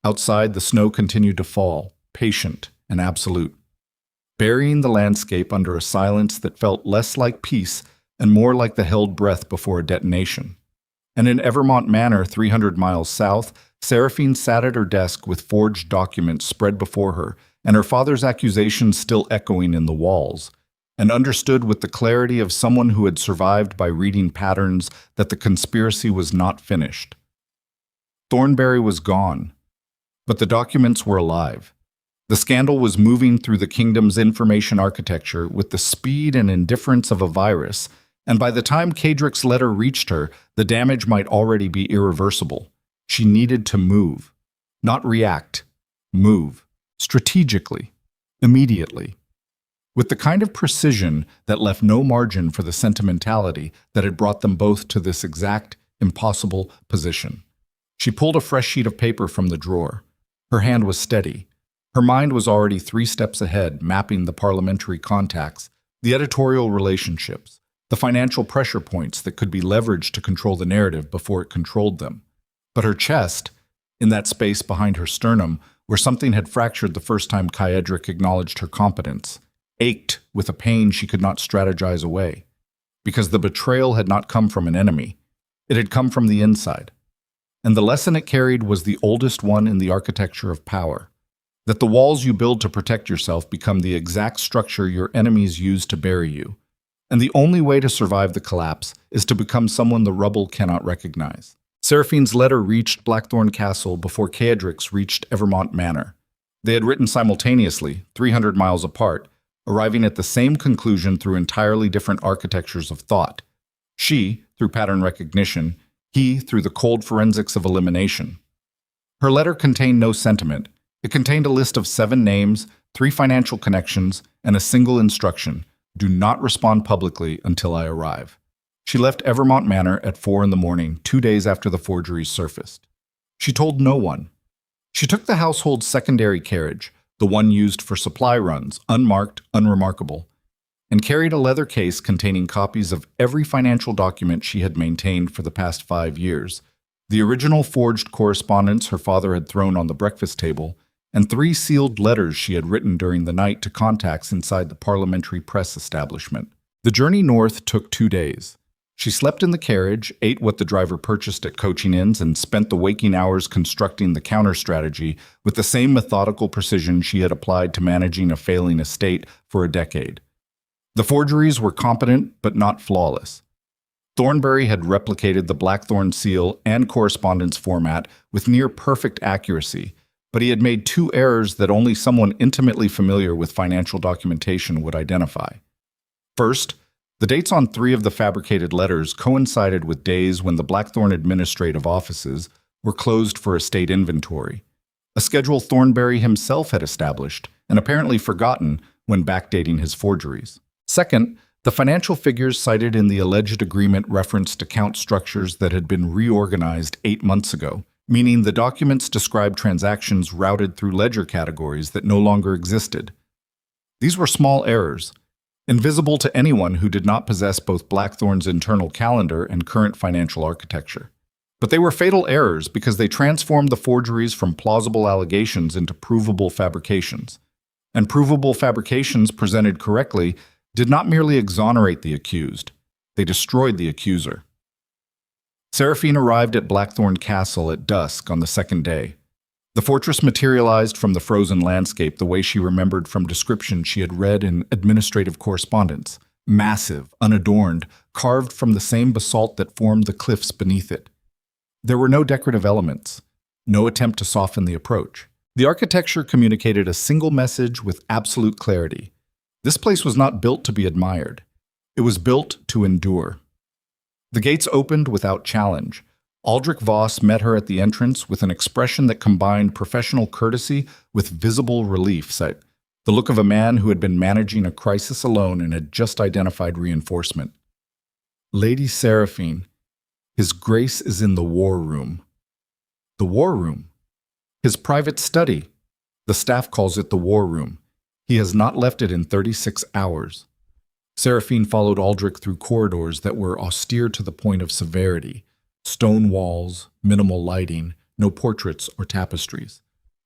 [SPEAKER 1] Outside, the snow continued to fall, patient and absolute, burying the landscape under a silence that felt less like peace and more like the held breath before a detonation. And in Evermont Manor, 300 miles south, Seraphine sat at her desk with forged documents spread before her, and her father's accusations still echoing in the walls, and understood with the clarity of someone who had survived by reading patterns that the conspiracy was not finished. Thornbury was gone, but the documents were alive. The scandal was moving through the kingdom's information architecture with the speed and indifference of a virus, and by the time Kadric's letter reached her, the damage might already be irreversible. She needed to move. Not react. Move. Strategically. Immediately. With the kind of precision that left no margin for the sentimentality that had brought them both to this exact, impossible position. She pulled a fresh sheet of paper from the drawer. Her hand was steady. Her mind was already 3 steps ahead, mapping the parliamentary contacts, the editorial relationships, the financial pressure points that could be leveraged to control the narrative before it controlled them. But her chest, in that space behind her sternum, where something had fractured the first time Kadric acknowledged her competence, ached with a pain she could not strategize away. Because the betrayal had not come from an enemy. It had come from the inside. And the lesson it carried was the oldest one in the architecture of power. That the walls you build to protect yourself become the exact structure your enemies use to bury you. And the only way to survive the collapse is to become someone the rubble cannot recognize. Seraphine's letter reached Blackthorn Castle before Kadric's reached Evermont Manor. They had written simultaneously, 300 miles apart, arriving at the same conclusion through entirely different architectures of thought. She, through pattern recognition, he, through the cold forensics of elimination. Her letter contained no sentiment. It contained a list of 7 names, 3 financial connections, and a single instruction: do not respond publicly until I arrive. She left Evermont Manor at 4 in the morning, 2 days after the forgeries surfaced. She told no one. She took the household's secondary carriage, the one used for supply runs, unmarked, unremarkable, and carried a leather case containing copies of every financial document she had maintained for the past 5 years, the original forged correspondence her father had thrown on the breakfast table, and 3 sealed letters she had written during the night to contacts inside the parliamentary press establishment. The journey north took 2 days. She slept in the carriage, ate what the driver purchased at coaching inns, and spent the waking hours constructing the counter strategy with the same methodical precision she had applied to managing a failing estate for a decade. The forgeries were competent but not flawless. Thornbury had replicated the Blackthorn seal and correspondence format with near-perfect accuracy, but he had made two errors that only someone intimately familiar with financial documentation would identify. First, the dates on 3 of the fabricated letters coincided with days when the Blackthorn administrative offices were closed for estate inventory, a schedule Thornbury himself had established and apparently forgotten when backdating his forgeries. Second, the financial figures cited in the alleged agreement referenced account structures that had been reorganized 8 months ago, meaning the documents described transactions routed through ledger categories that no longer existed. These were small errors, invisible to anyone who did not possess both Blackthorn's internal calendar and current financial architecture. But they were fatal errors because they transformed the forgeries from plausible allegations into provable fabrications. And provable fabrications presented correctly did not merely exonerate the accused, they destroyed the accuser. Seraphine arrived at Blackthorn Castle at dusk on the second day. The fortress materialized from the frozen landscape the way she remembered from descriptions she had read in administrative correspondence, massive, unadorned, carved from the same basalt that formed the cliffs beneath it. There were no decorative elements, no attempt to soften the approach. The architecture communicated a single message with absolute clarity. This place was not built to be admired. It was built to endure. The gates opened without challenge. Aldrich Voss met her at the entrance with an expression that combined professional courtesy with visible relief, the look of a man who had been managing a crisis alone and had just identified reinforcement. Lady Seraphine, His Grace is in the war room. The war room? His private study. The staff calls it the war room. He has not left it in 36 hours. Seraphine followed Aldrich through corridors that were austere to the point of severity. Stone walls, minimal lighting, no portraits or tapestries.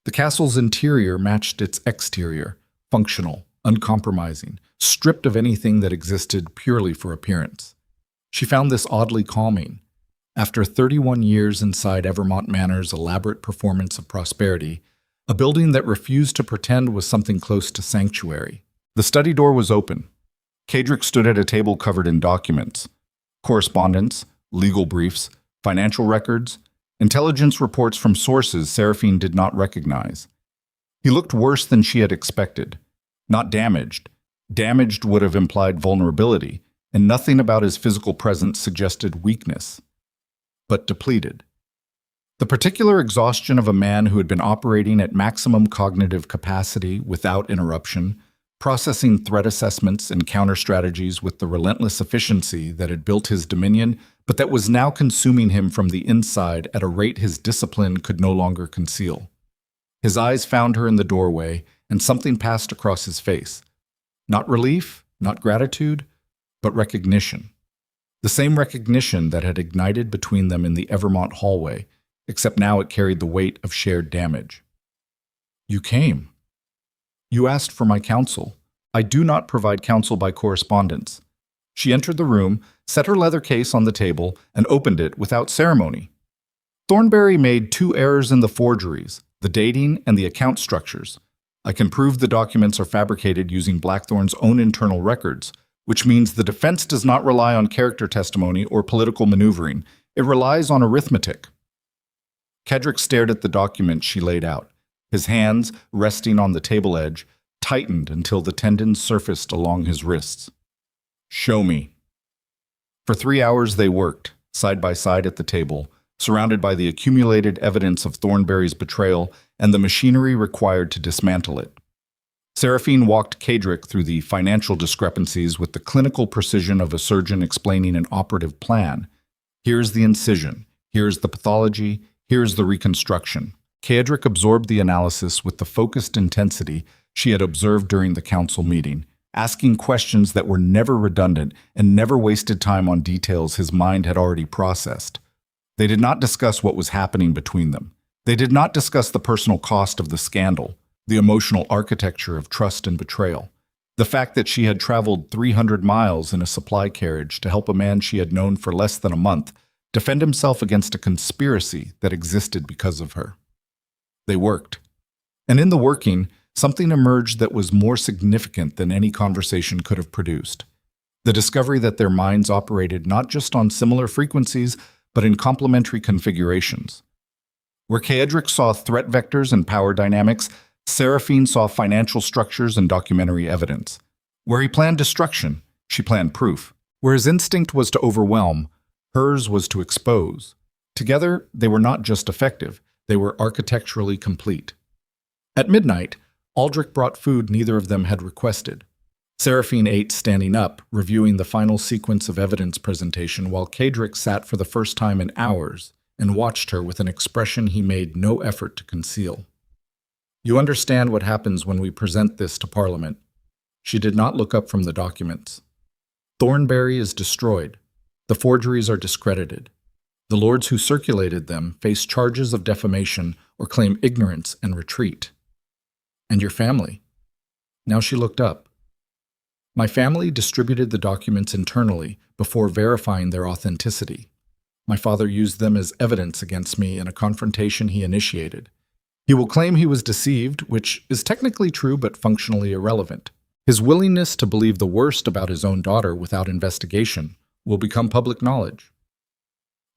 [SPEAKER 1] The castle's interior matched its exterior, functional, uncompromising, stripped of anything that existed purely for appearance. She found this oddly calming. After 31 years inside Evermont Manor's elaborate performance of prosperity, a building that refused to pretend was something close to sanctuary. The study door was open. Cadric stood at a table covered in documents, correspondence, legal briefs, financial records, intelligence reports from sources Seraphine did not recognize. He looked worse than she had expected. Not damaged. Damaged would have implied vulnerability, and nothing about his physical presence suggested weakness. But depleted. The particular exhaustion of a man who had been operating at maximum cognitive capacity without interruption, processing threat assessments and counter strategies with the relentless efficiency that had built his dominion, but that was now consuming him from the inside at a rate his discipline could no longer conceal. His eyes found her in the doorway, and something passed across his face. Not relief, not gratitude, but recognition. The same recognition that had ignited between them in the Evermont hallway, except now it carried the weight of shared damage. You came. You asked for my counsel. I do not provide counsel by correspondence. She entered the room, set her leather case on the table, and opened it without ceremony. Thornbury made 2 errors in the forgeries, the dating and the account structures. I can prove the documents are fabricated using Blackthorn's own internal records, which means the defense does not rely on character testimony or political maneuvering. It relies on arithmetic. Cadric stared at the document she laid out. His hands, resting on the table edge, tightened until the tendons surfaced along his wrists. Show me. For 3 hours they worked, side by side at the table, surrounded by the accumulated evidence of Thornbury's betrayal and the machinery required to dismantle it. Seraphine walked Cadric through the financial discrepancies with the clinical precision of a surgeon explaining an operative plan. Here's the incision, here's the pathology, here's the reconstruction. Cadric absorbed the analysis with the focused intensity she had observed during the council meeting, asking questions that were never redundant and never wasted time on details his mind had already processed. They did not discuss what was happening between them. They did not discuss the personal cost of the scandal, the emotional architecture of trust and betrayal. The fact that she had traveled 300 miles in a supply carriage to help a man she had known for less than a month defend himself against a conspiracy that existed because of her. They worked. And in the working, something emerged that was more significant than any conversation could have produced. The discovery that their minds operated not just on similar frequencies, but in complementary configurations. Where Kaedric saw threat vectors and power dynamics, Seraphine saw financial structures and documentary evidence. Where he planned destruction, she planned proof. Where his instinct was to overwhelm, hers was to expose. Together, they were not just effective, they were architecturally complete. At midnight, Aldrich brought food neither of them had requested. Seraphine ate standing up, reviewing the final sequence of evidence presentation, while Kaedric sat for the first time in hours and watched her with an expression he made no effort to conceal. "You understand what happens when we present this to Parliament." She did not look up from the documents. "Thornbury is destroyed. The forgeries are discredited. The lords who circulated them face charges of defamation or claim ignorance and retreat. And your family?" Now she looked up. "My family distributed the documents internally before verifying their authenticity. My father used them as evidence against me in a confrontation he initiated. He will claim he was deceived, which is technically true but functionally irrelevant. His willingness to believe the worst about his own daughter without investigation will become public knowledge."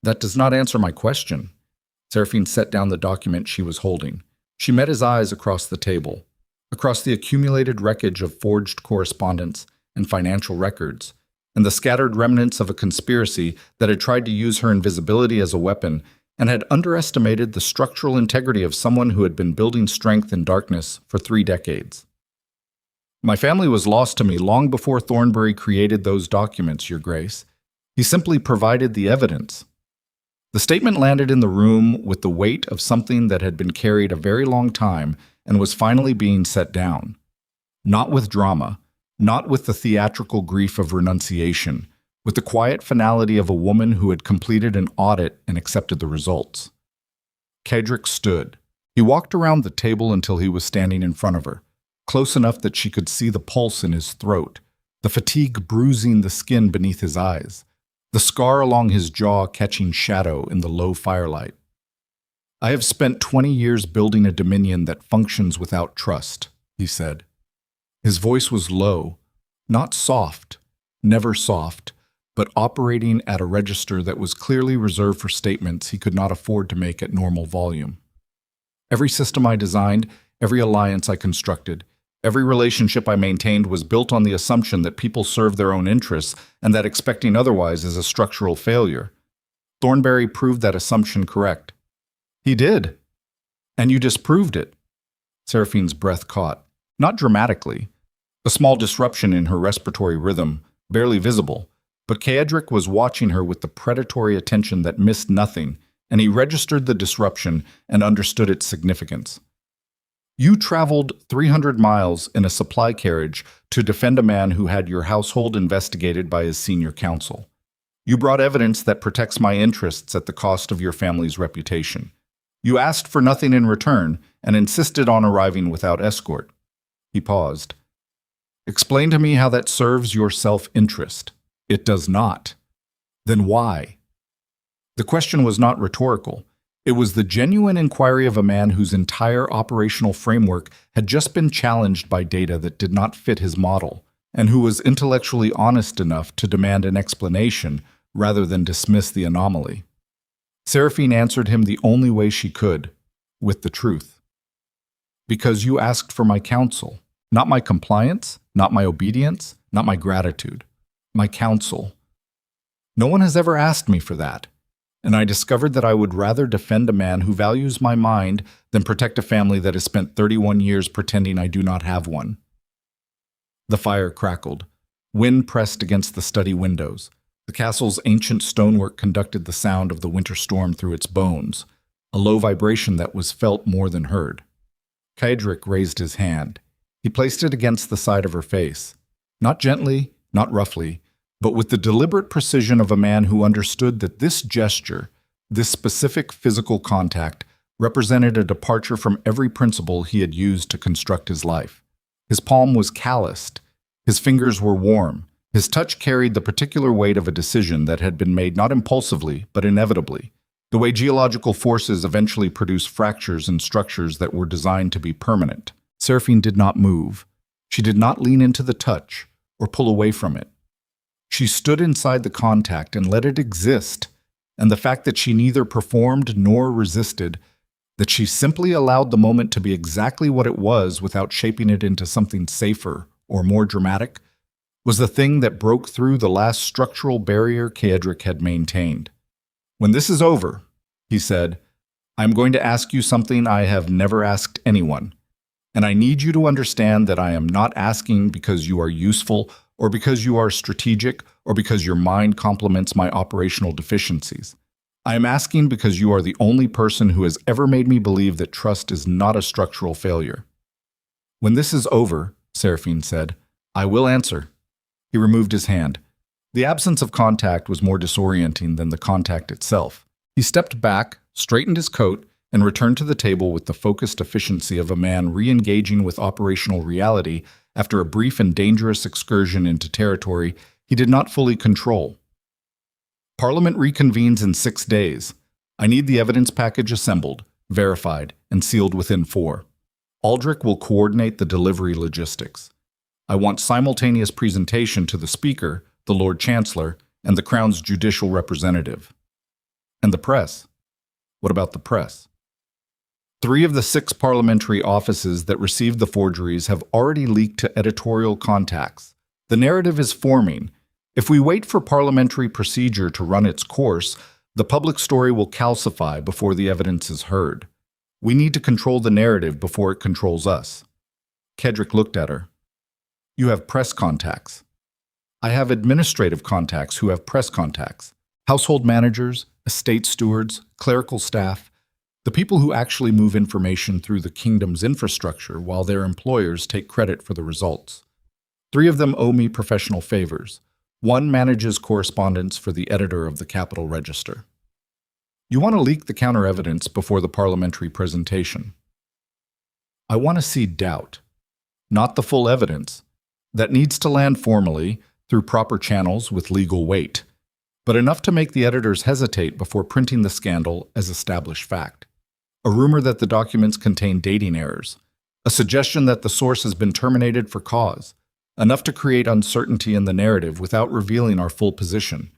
[SPEAKER 1] "That does not answer my question." Seraphine set down the document she was holding. She met his eyes across the table, across the accumulated wreckage of forged correspondence and financial records, and the scattered remnants of a conspiracy that had tried to use her invisibility as a weapon and had underestimated the structural integrity of someone who had been building strength in darkness for 3 decades. "My family was lost to me long before Thornbury created those documents, Your Grace. He simply provided the evidence." The statement landed in the room with the weight of something that had been carried a very long time and was finally being set down. Not with drama, not with the theatrical grief of renunciation, with the quiet finality of a woman who had completed an audit and accepted the results. Kaedric stood. He walked around the table until he was standing in front of her, close enough that she could see the pulse in his throat, the fatigue bruising the skin beneath his eyes, the scar along his jaw catching shadow in the low firelight. "I have spent 20 years building a dominion that functions without trust," he said. His voice was low, not soft, never soft, but operating at a register that was clearly reserved for statements he could not afford to make at normal volume. "Every system I designed, every alliance I constructed, every relationship I maintained was built on the assumption that people serve their own interests and that expecting otherwise is a structural failure. Thornbury proved that assumption correct." "He did. And you disproved it." Seraphine's breath caught, not dramatically. A small disruption in her respiratory rhythm, barely visible, but Kaedric was watching her with the predatory attention that missed nothing, and he registered the disruption and understood its significance. "You traveled 300 miles in a supply carriage to defend a man who had your household investigated by his senior counsel. You brought evidence that protects my interests at the cost of your family's reputation. You asked for nothing in return and insisted on arriving without escort." He paused. "Explain to me how that serves your self-interest." "It does not." "Then why?" The question was not rhetorical. It was the genuine inquiry of a man whose entire operational framework had just been challenged by data that did not fit his model, and who was intellectually honest enough to demand an explanation rather than dismiss the anomaly. Seraphine answered him the only way she could, with the truth. "Because you asked for my counsel, not my compliance, not my obedience, not my gratitude. My counsel. No one has ever asked me for that, and I discovered that I would rather defend a man who values my mind than protect a family that has spent 31 years pretending I do not have one." The fire crackled. Wind pressed against the study windows. The castle's ancient stonework conducted the sound of the winter storm through its bones, a low vibration that was felt more than heard. Kaedric raised his hand. He placed it against the side of her face. Not gently, not roughly, but with the deliberate precision of a man who understood that this gesture, this specific physical contact, represented a departure from every principle he had used to construct his life. His palm was calloused, His fingers were warm. His touch carried the particular weight of a decision that had been made not impulsively, but inevitably. The way geological forces eventually produce fractures in structures that were designed to be permanent. Seraphine did not move. She did not lean into the touch or pull away from it. She stood inside the contact and let it exist, and the fact that she neither performed nor resisted, that she simply allowed the moment to be exactly what it was without shaping it into something safer or more dramatic, was the thing that broke through the last structural barrier Kaedric had maintained. "When this is over," he said, "I am going to ask you something I have never asked anyone. And I need you to understand that I am not asking because you are useful or because you are strategic or because your mind complements my operational deficiencies. I am asking because you are the only person who has ever made me believe that trust is not a structural failure." "When this is over," Seraphine said, "I will answer." He removed his hand. The absence of contact was more disorienting than the contact itself. He stepped back, straightened his coat, and returned to the table with the focused efficiency of a man re-engaging with operational reality after a brief and dangerous excursion into territory he did not fully control. "Parliament reconvenes in 6 days. I need the evidence package assembled, verified, and sealed within 4. Aldrich will coordinate the delivery logistics. I want simultaneous presentation to the Speaker, the Lord Chancellor, and the Crown's judicial representative." "And the press? What about the press?" 3 of the 6 parliamentary offices that received the forgeries have already leaked to editorial contacts. The narrative is forming. If we wait for parliamentary procedure to run its course, the public story will calcify before the evidence is heard. We need to control the narrative before it controls us. Kaedric looked at her. "You have press contacts." "I have administrative contacts who have press contacts. Household managers, estate stewards, clerical staff, the people who actually move information through the kingdom's infrastructure while their employers take credit for the results. 3 of them owe me professional favors. 1 manages correspondence for the editor of the Capital Register. You want to leak the counter-evidence before the parliamentary presentation. I want to see doubt, not the full evidence. That needs to land formally, through proper channels with legal weight, but enough to make the editors hesitate before printing the scandal as established fact. A rumor that the documents contain dating errors, a suggestion that the source has been terminated for cause, enough to create uncertainty in the narrative without revealing our full position."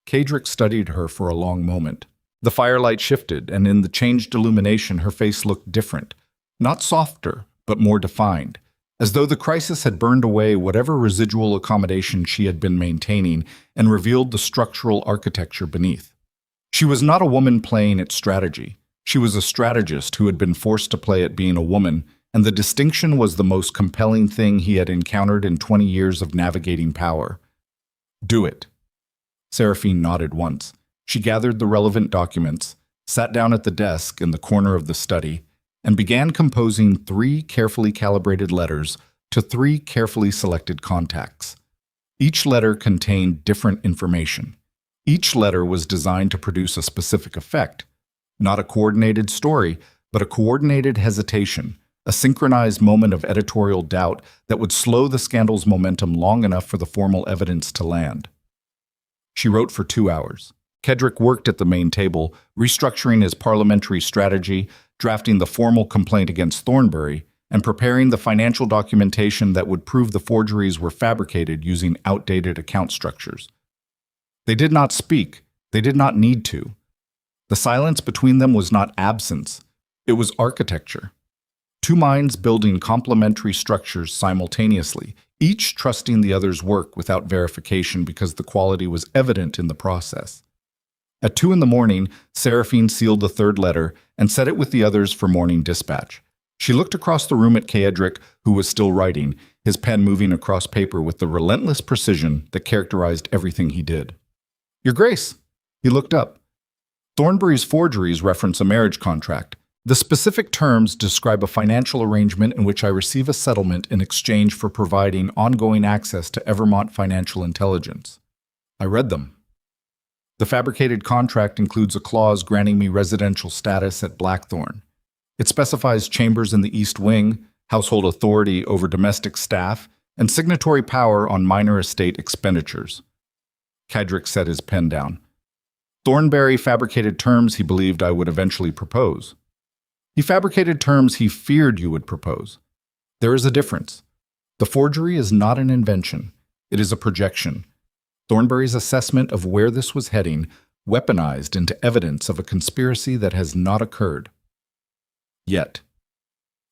[SPEAKER 1] Kaedric studied her for a long moment. The firelight shifted, and in the changed illumination her face looked different, not softer, but more defined, as though the crisis had burned away whatever residual accommodation she had been maintaining and revealed the structural architecture beneath. She was not a woman playing at strategy. She was a strategist who had been forced to play at being a woman, and the distinction was the most compelling thing he had encountered in 20 years of navigating power. "Do it." Seraphine nodded once. She gathered the relevant documents, sat down at the desk in the corner of the study, and began composing 3 carefully calibrated letters to 3 carefully selected contacts. Each letter contained different information. Each letter was designed to produce a specific effect. Not a coordinated story, but a coordinated hesitation, a synchronized moment of editorial doubt that would slow the scandal's momentum long enough for the formal evidence to land. She wrote for 2 hours. Kaedric worked at the main table, restructuring his parliamentary strategy, drafting the formal complaint against Thornbury, and preparing the financial documentation that would prove the forgeries were fabricated using outdated account structures. They did not speak. They did not need to. The silence between them was not absence. It was architecture. 2 minds building complementary structures simultaneously, each trusting the other's work without verification because the quality was evident in the process. At 2 a.m, Seraphine sealed the 3rd letter and set it with the others for morning dispatch. She looked across the room at Kaedric, who was still writing, his pen moving across paper with the relentless precision that characterized everything he did. "Your Grace!" He looked up. "Thornbury's forgeries reference a marriage contract. The specific terms describe a financial arrangement in which I receive a settlement in exchange for providing ongoing access to Evermont financial intelligence. I read them. The fabricated contract includes a clause granting me residential status at Blackthorn. It specifies chambers in the East Wing, household authority over domestic staff, and signatory power on minor estate expenditures. Kedrick set his pen down. Thornberry fabricated terms he believed I would eventually propose. He fabricated terms he feared you would propose. There is a difference. The forgery is not an invention. It is a projection. Thornberry's assessment of where this was heading weaponized into evidence of a conspiracy that has not occurred. Yet.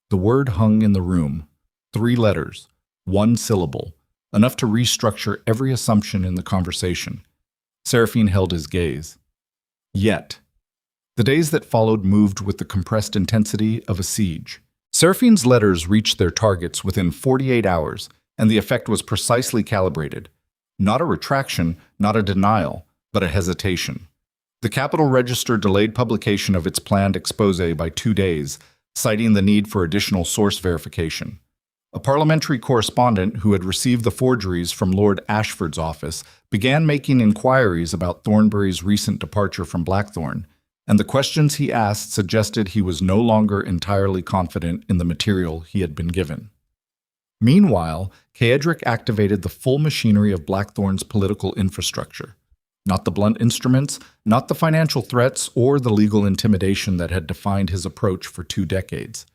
[SPEAKER 1] The word hung in the room. 3 letters, 1 syllable, enough to restructure every assumption in the conversation. Seraphine held his gaze. Yet. The days that followed moved with the compressed intensity of a siege. Seraphine's letters reached their targets within 48 hours, and the effect was precisely calibrated. Not a retraction, not a denial, but a hesitation. The Capitol Register delayed publication of its planned exposé by 2 days, citing the need for additional source verification. A parliamentary correspondent who had received the forgeries from Lord Ashford's office began making inquiries about Thornberry's recent departure from Blackthorn, and the questions he asked suggested he was no longer entirely confident in the material he had been given. Meanwhile, Kedrick activated the full machinery of Blackthorn's political infrastructure. Not the blunt instruments, not the financial threats, or the legal intimidation that had defined his approach for 2 decades.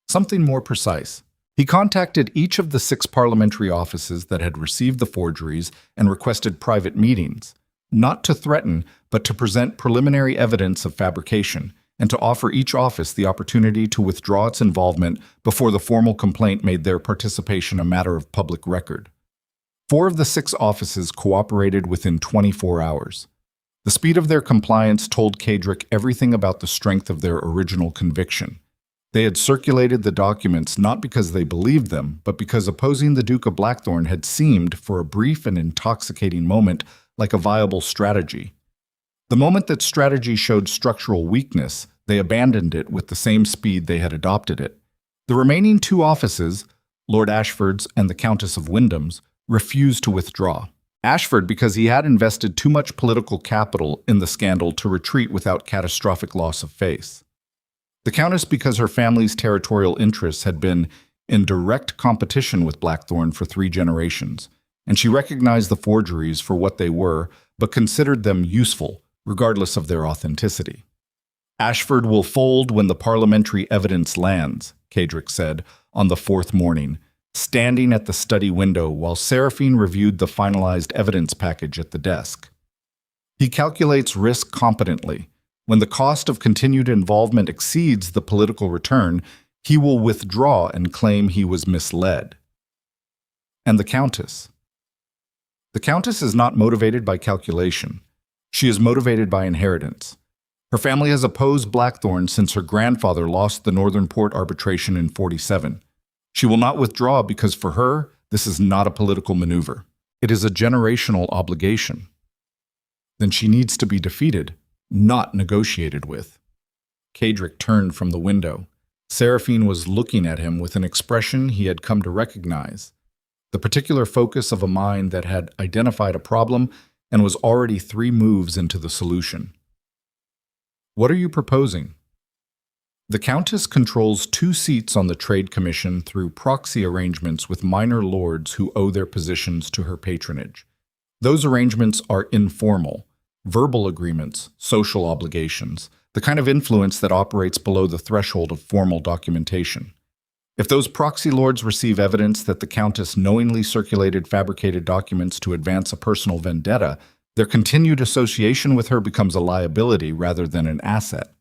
[SPEAKER 1] Something more precise. He contacted each of the 6 parliamentary offices that had received the forgeries and requested private meetings, not to threaten, but to present preliminary evidence of fabrication, and to offer each office the opportunity to withdraw its involvement before the formal complaint made their participation a matter of public record. 4 of the 6 offices cooperated within 24 hours. The speed of their compliance told Kedrick everything about the strength of their original conviction. They had circulated the documents not because they believed them, but because opposing the Duke of Blackthorn had seemed, for a brief and intoxicating moment, like a viable strategy. The moment that strategy showed structural weakness, they abandoned it with the same speed they had adopted it. The remaining 2 offices, Lord Ashford's and the Countess of Wyndham's, refused to withdraw. Ashford because he had invested too much political capital in the scandal to retreat without catastrophic loss of face. The Countess because her family's territorial interests had been in direct competition with Blackthorn for 3 generations, and she recognized the forgeries for what they were, but considered them useful, regardless of their authenticity. Ashford will fold when the parliamentary evidence lands, Kedrick said, on the 4th morning, standing at the study window while Seraphine reviewed the finalized evidence package at the desk. He calculates risk competently. When the cost of continued involvement exceeds the political return, he will withdraw and claim he was misled. And the Countess? The Countess is not motivated by calculation. She is motivated by inheritance. Her family has opposed Blackthorn since her grandfather lost the Northern Port arbitration in 47. She will not withdraw because for her, this is not a political maneuver. It is a generational obligation. Then she needs to be defeated, not negotiated with. Kedrick turned from the window. Seraphine was looking at him with an expression he had come to recognize, the particular focus of a mind that had identified a problem and was already 3 moves into the solution. What are you proposing? The Countess controls 2 seats on the Trade Commission through proxy arrangements with minor lords who owe their positions to her patronage. Those arrangements are informal, verbal agreements, social obligations, the kind of influence that operates below the threshold of formal documentation. If those proxy lords receive evidence that the Countess knowingly circulated fabricated documents to advance a personal vendetta, their continued association with her becomes a liability rather than an asset.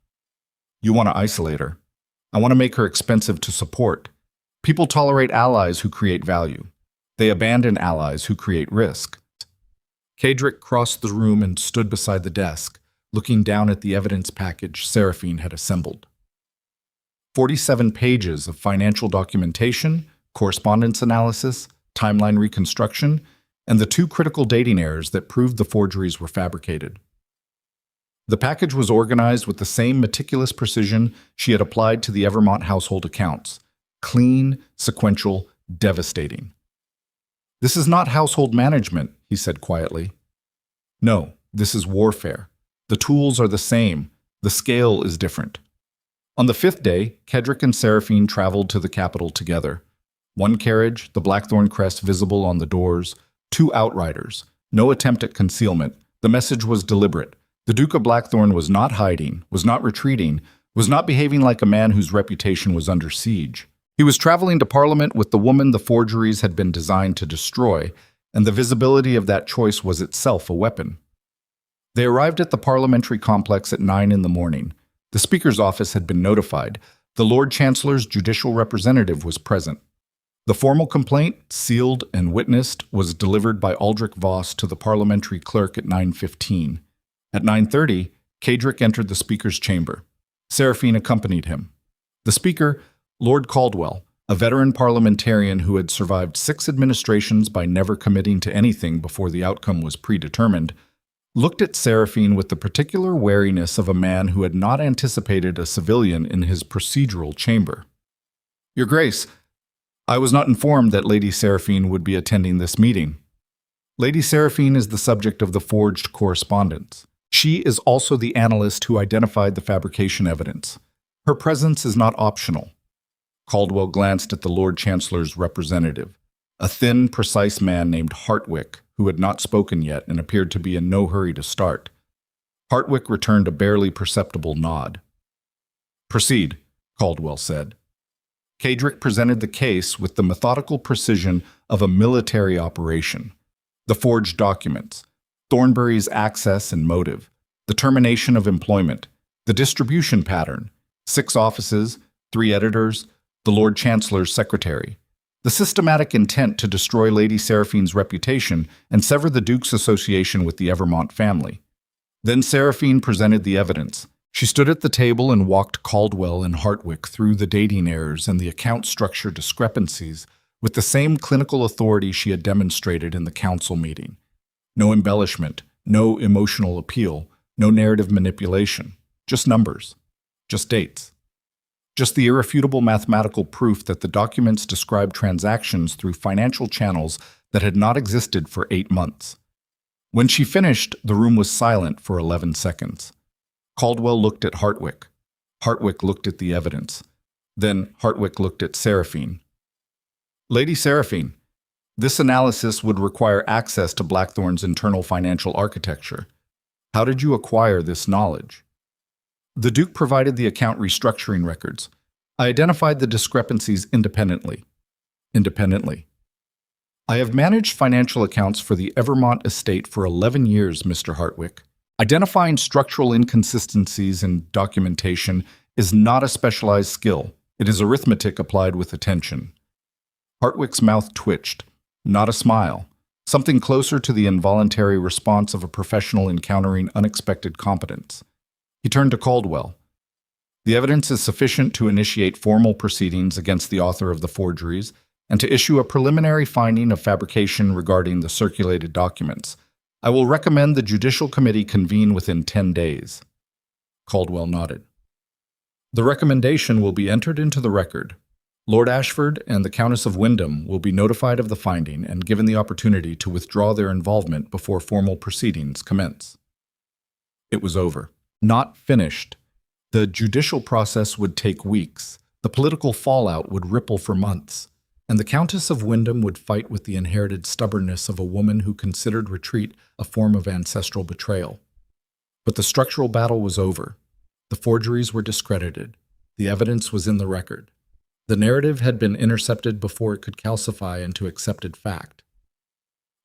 [SPEAKER 1] You want to isolate her. I want to make her expensive to support. People tolerate allies who create value. They abandon allies who create risk. Kedrick crossed the room and stood beside the desk, looking down at the evidence package Seraphine had assembled. 47 pages of financial documentation, correspondence analysis, timeline reconstruction, and the 2 critical dating errors that proved the forgeries were fabricated. The package was organized with the same meticulous precision she had applied to the Evermont household accounts. Clean, sequential, devastating. This is not household management, he said quietly. No, this is warfare. The tools are the same. The scale is different. On the 5th day, Kedrick and Seraphine traveled to the capital together. One carriage, the Blackthorn crest visible on the doors, two outriders, no attempt at concealment. The message was deliberate. The Duke of Blackthorn was not hiding, was not retreating, was not behaving like a man whose reputation was under siege. He was traveling to Parliament with the woman the forgeries had been designed to destroy, and the visibility of that choice was itself a weapon. They arrived at the parliamentary complex at 9 in the morning. The Speaker's office had been notified. The Lord Chancellor's judicial representative was present. The formal complaint, sealed and witnessed, was delivered by Aldrich Voss to the parliamentary clerk at 9:15. At 9:30, Cadric entered the Speaker's chamber. Seraphine accompanied him. The Speaker, Lord Caldwell, a veteran parliamentarian who had survived 6 administrations by never committing to anything before the outcome was predetermined, looked at Seraphine with the particular wariness of a man who had not anticipated a civilian in his procedural chamber. "Your Grace, I was not informed that Lady Seraphine would be attending this meeting." Lady Seraphine is the subject of the forged correspondence. She is also the analyst who identified the fabrication evidence. Her presence is not optional. Caldwell glanced at the Lord Chancellor's representative, a thin, precise man named Hartwick, who had not spoken yet and appeared to be in no hurry to start. Hartwick returned a barely perceptible nod. "Proceed," Caldwell said. Cadric presented the case with the methodical precision of a military operation. The forged documents, Thornbury's access and motive, the termination of employment, the distribution pattern, 6 offices, 3 editors, the Lord Chancellor's secretary, the systematic intent to destroy Lady Seraphine's reputation and sever the Duke's association with the Evermont family. Then Seraphine presented the evidence. She stood at the table and walked Caldwell and Hartwick through the dating errors and the account structure discrepancies with the same clinical authority she had demonstrated in the council meeting. No embellishment, no emotional appeal, no narrative manipulation, just numbers, just dates. Just the irrefutable mathematical proof that the documents described transactions through financial channels that had not existed for 8 months. When she finished, the room was silent for 11 seconds. Caldwell looked at Hartwick. Hartwick looked at the evidence. Then Hartwick looked at Seraphine. "Lady Seraphine, this analysis would require access to Blackthorn's internal financial architecture. How did you acquire this knowledge?" The Duke provided the account restructuring records. "I identified the discrepancies independently. I have managed financial accounts for the Evermont estate for 11 years, Mr. Hartwick. Identifying structural inconsistencies in documentation is not a specialized skill. It is arithmetic applied with attention." Hartwick's mouth twitched. Not a smile. Something closer to the involuntary response of a professional encountering unexpected competence. He turned to Caldwell. "The evidence is sufficient to initiate formal proceedings against the author of the forgeries and to issue a preliminary finding of fabrication regarding the circulated documents. I will recommend the Judicial Committee convene within 10 days. Caldwell nodded. "The recommendation will be entered into the record. Lord Ashford and the Countess of Wyndham will be notified of the finding and given the opportunity to withdraw their involvement before formal proceedings commence." It was over. Not finished. The judicial process would take weeks. The political fallout would ripple for months. And the Countess of Wyndham would fight with the inherited stubbornness of a woman who considered retreat a form of ancestral betrayal. But the structural battle was over. The forgeries were discredited. The evidence was in the record. The narrative had been intercepted before it could calcify into accepted fact.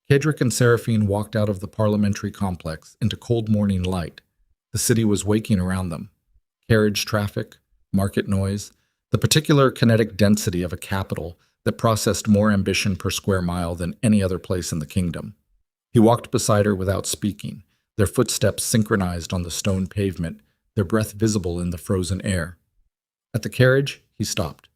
[SPEAKER 1] Cadric and Seraphine walked out of the parliamentary complex into cold morning light. The city was waking around them. Carriage traffic, market noise, the particular kinetic density of a capital that processed more ambition per square mile than any other place in the kingdom. He walked beside her without speaking, their footsteps synchronized on the stone pavement, their breath visible in the frozen air. At the carriage, he stopped.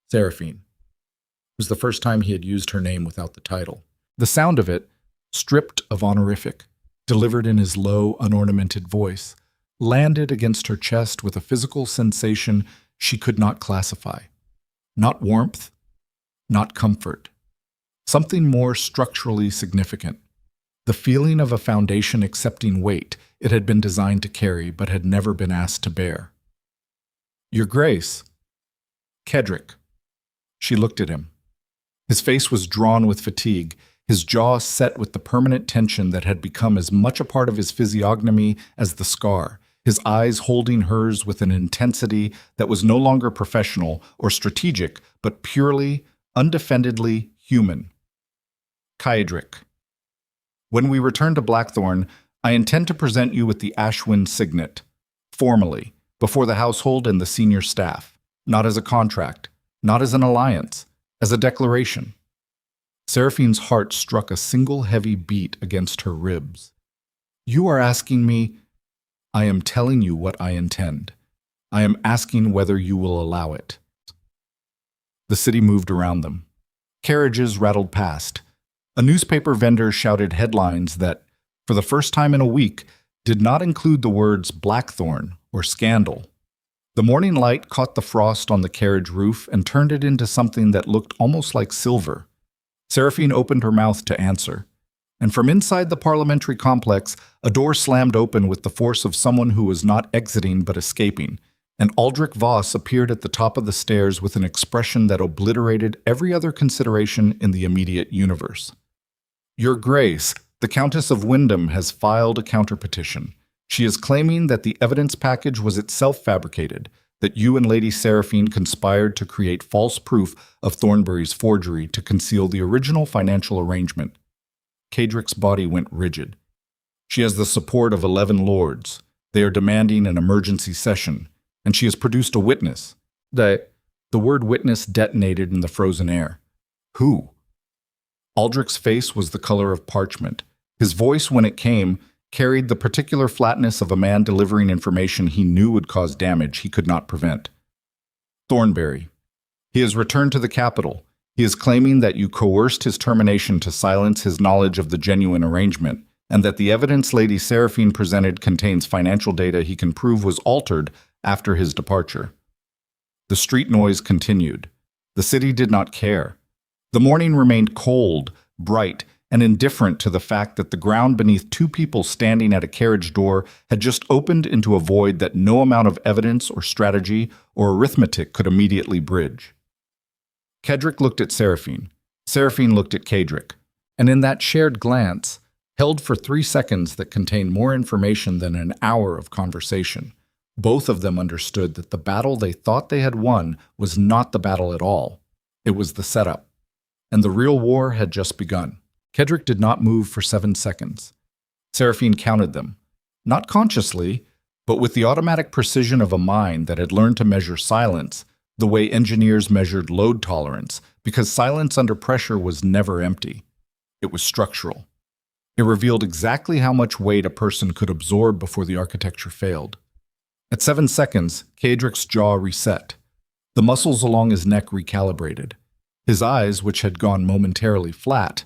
[SPEAKER 1] Seraphine. It was the first time he had used her name without the title. The sound of it, stripped of honorific, delivered in his low, unornamented voice, landed against her chest with a physical sensation she could not classify. Not warmth, not comfort. Something more structurally significant. The feeling of a foundation accepting weight it had been designed to carry but had never been asked to bear. "Your Grace." "Cadric." She looked at him. His face was drawn with fatigue, his jaw set with the permanent tension that had become as much a part of his physiognomy as the scar, his eyes holding hers with an intensity that was no longer professional or strategic, but purely, undefendedly human. Kaedric. When we return to Blackthorn, I intend to present you with the Ashwin signet, formally, before the household and the senior staff, not as a contract, not as an alliance, as a declaration. Seraphine's heart struck a single heavy beat against her ribs. You are asking me. I am telling you what I intend. I am asking whether you will allow it. The city moved around them. Carriages rattled past. A newspaper vendor shouted headlines that, for the first time in a week, did not include the words Blackthorn or scandal. The morning light caught the frost on the carriage roof and turned it into something that looked almost like silver. Seraphine opened her mouth to answer, and from inside the parliamentary complex, a door slammed open with the force of someone who was not exiting but escaping, and Aldrich Voss appeared at the top of the stairs with an expression that obliterated every other consideration in the immediate universe. Your Grace, the Countess of Wyndham has filed a counterpetition. She is claiming that the evidence package was itself fabricated, that you and Lady Seraphine conspired to create false proof of Thornbury's forgery to conceal the original financial arrangement. Kaedric's body went rigid. She has the support of 11 lords. They are demanding an emergency session, and she has produced a witness. The word witness detonated in the frozen air. Who? Aldrich's face was the color of parchment. His voice, when it came, carried the particular flatness of a man delivering information he knew would cause damage he could not prevent. Thornbury. He has returned to the capital. He is claiming that you coerced his termination to silence his knowledge of the genuine arrangement, and that the evidence Lady Seraphine presented contains financial data he can prove was altered after his departure. The street noise continued. The city did not care. The morning remained cold, bright, and indifferent to the fact that the ground beneath two people standing at a carriage door had just opened into a void that no amount of evidence or strategy or arithmetic could immediately bridge. Kaedric looked at Seraphine. Seraphine looked at Kaedric. And in that shared glance, held for 3 seconds that contained more information than an hour of conversation, both of them understood that the battle they thought they had won was not the battle at all. It was the setup. And the real war had just begun. Kaedric did not move for 7 seconds. Seraphine counted them, not consciously, but with the automatic precision of a mind that had learned to measure silence the way engineers measured load tolerance, because silence under pressure was never empty. It was structural. It revealed exactly how much weight a person could absorb before the architecture failed. At 7 seconds, Kaedric's jaw reset. The muscles along his neck recalibrated. His eyes, which had gone momentarily flat,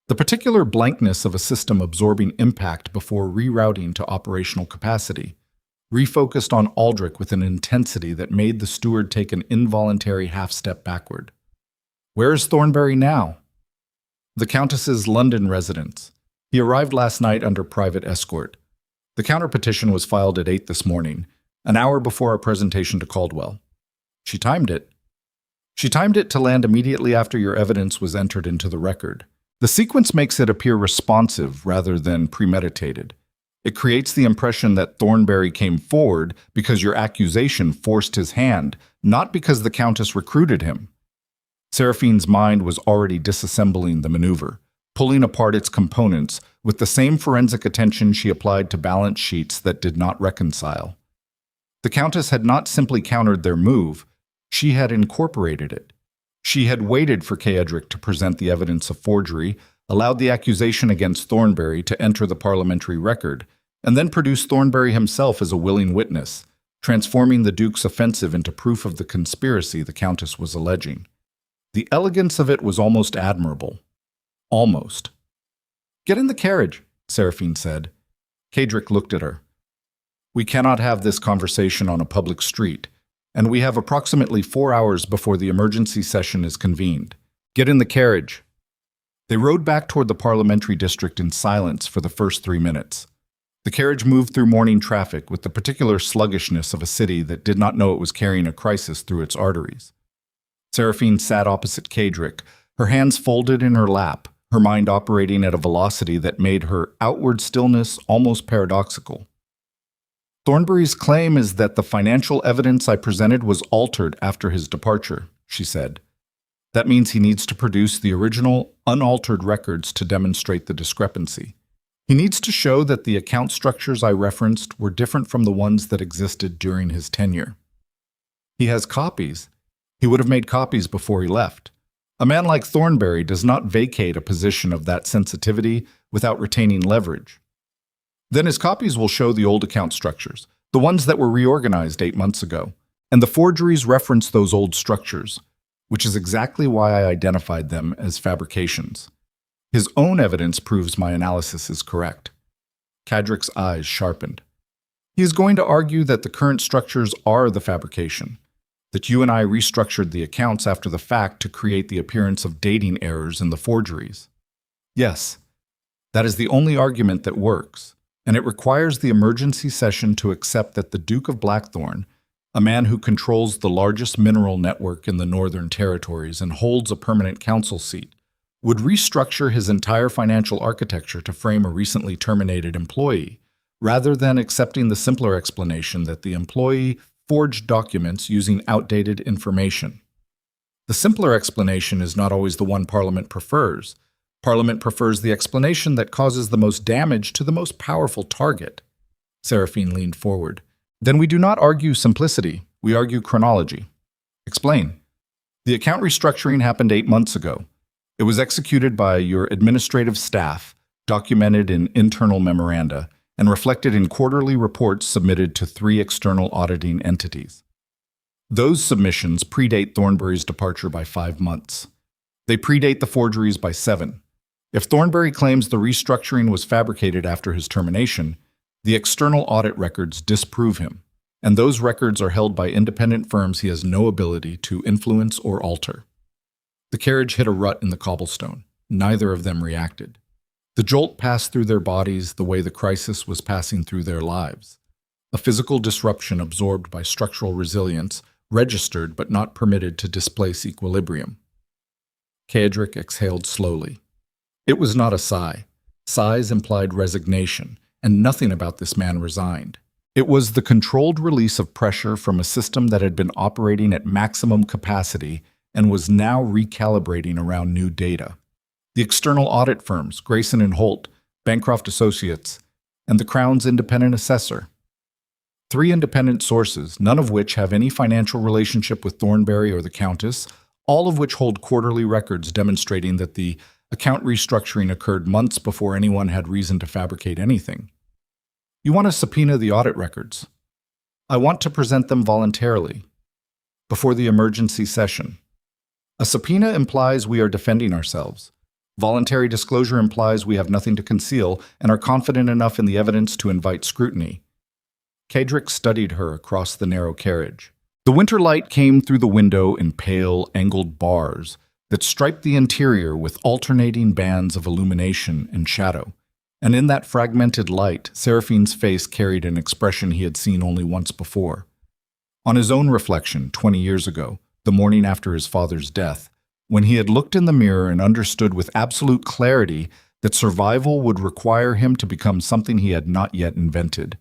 [SPEAKER 1] the particular blankness of a system absorbing impact before rerouting to operational capacity, refocused on Aldrich with an intensity that made the steward take an involuntary half-step backward. Where is Thornbury now? The Countess's London residence. He arrived last night under private escort. The counterpetition was filed at 8 this morning, an hour before our presentation to Caldwell. She timed it. She timed it to land immediately after your evidence was entered into the record. The sequence makes it appear responsive rather than premeditated. It creates the impression that Thornbury came forward because your accusation forced his hand, not because the Countess recruited him. Seraphine's mind was already disassembling the maneuver, pulling apart its components with the same forensic attention she applied to balance sheets that did not reconcile. The Countess had not simply countered their move, she had incorporated it. She had waited for Kaedric to present the evidence of forgery, allowed the accusation against Thornbury to enter the parliamentary record, and then produced Thornbury himself as a willing witness, transforming the Duke's offensive into proof of the conspiracy the Countess was alleging. The elegance of it was almost admirable. Almost. "Get in the carriage," Seraphine said. Kaedric looked at her. "We cannot have this conversation on a public street, and we have approximately 4 hours before the emergency session is convened. Get in the carriage." They rode back toward the parliamentary district in silence for the first 3 minutes. The carriage moved through morning traffic with the particular sluggishness of a city that did not know it was carrying a crisis through its arteries. Seraphine sat opposite Kaedric, her hands folded in her lap, her mind operating at a velocity that made her outward stillness almost paradoxical. Thornbury's claim is that the financial evidence I presented was altered after his departure, she said. That means he needs to produce the original, unaltered records to demonstrate the discrepancy. He needs to show that the account structures I referenced were different from the ones that existed during his tenure. He has copies. He would have made copies before he left. A man like Thornbury does not vacate a position of that sensitivity without retaining leverage. Then his copies will show the old account structures, the ones that were reorganized 8 months ago, and the forgeries reference those old structures, which is exactly why I identified them as fabrications. His own evidence proves my analysis is correct. Cadrick's eyes sharpened. He is going to argue that the current structures are the fabrication, that you and I restructured the accounts after the fact to create the appearance of dating errors in the forgeries. Yes, that is the only argument that works, and it requires the emergency session to accept that the Duke of Blackthorn, a man who controls the largest mineral network in the Northern Territories and holds a permanent council seat, would restructure his entire financial architecture to frame a recently terminated employee, rather than accepting the simpler explanation that the employee forged documents using outdated information. The simpler explanation is not always the one Parliament prefers. Parliament prefers the explanation that causes the most damage to the most powerful target. Seraphine leaned forward. Then we do not argue simplicity, we argue chronology. Explain. The account restructuring happened 8 months ago. It was executed by your administrative staff, documented in internal memoranda, and reflected in quarterly reports submitted to 3 external auditing entities. Those submissions predate Thornbury's departure by 5 months. They predate the forgeries by 7. If Thornbury claims the restructuring was fabricated after his termination, the external audit records disprove him, and those records are held by independent firms he has no ability to influence or alter. The carriage hit a rut in the cobblestone. Neither of them reacted. The jolt passed through their bodies the way the crisis was passing through their lives. A physical disruption absorbed by structural resilience, registered but not permitted to displace equilibrium. Cadrick exhaled slowly. It was not a sigh. Sighs implied resignation, and nothing about this man resigned. It was the controlled release of pressure from a system that had been operating at maximum capacity and was now recalibrating around new data. The external audit firms, Grayson and Holt, Bancroft Associates, and the Crown's independent assessor. 3 independent sources, none of which have any financial relationship with Thornbury or the Countess, all of which hold quarterly records demonstrating that the account restructuring occurred months before anyone had reason to fabricate anything. You want to subpoena the audit records. I want to present them voluntarily, before the emergency session. A subpoena implies we are defending ourselves. Voluntary disclosure implies we have nothing to conceal and are confident enough in the evidence to invite scrutiny. Cadrick studied her across the narrow carriage. The winter light came through the window in pale, angled bars that striped the interior with alternating bands of illumination and shadow. And in that fragmented light, Seraphine's face carried an expression he had seen only once before. On his own reflection, 20 years ago, the morning after his father's death, when he had looked in the mirror and understood with absolute clarity that survival would require him to become something he had not yet invented.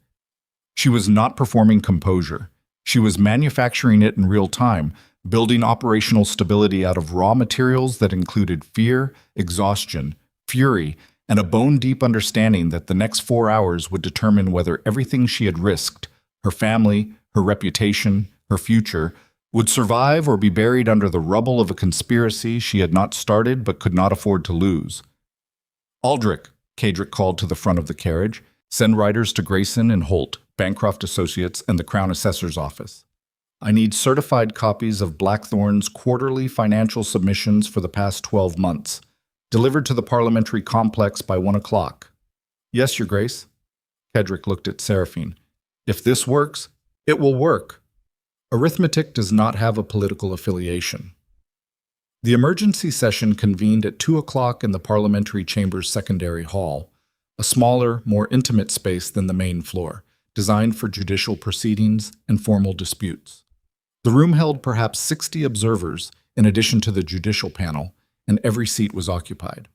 [SPEAKER 1] She was not performing composure. She was manufacturing it in real time, building operational stability out of raw materials that included fear, exhaustion, fury, and a bone-deep understanding that the next 4 hours would determine whether everything she had risked, her family, her reputation, her future, would survive or be buried under the rubble of a conspiracy she had not started but could not afford to lose. Aldrich, Cadrick called to the front of the carriage, send riders to Grayson and Holt, Bancroft Associates, and the Crown Assessor's Office. I need certified copies of Blackthorn's quarterly financial submissions for the past 12 months, delivered to the parliamentary complex by 1 o'clock. Yes, Your Grace. Cadrick looked at Seraphine. If this works, it will work. Arithmetic does not have a political affiliation. The emergency session convened at 2 o'clock in the Parliamentary Chamber's secondary hall, a smaller, more intimate space than the main floor, designed for judicial proceedings and formal disputes. The room held perhaps 60 observers, in addition to the judicial panel, and every seat was occupied.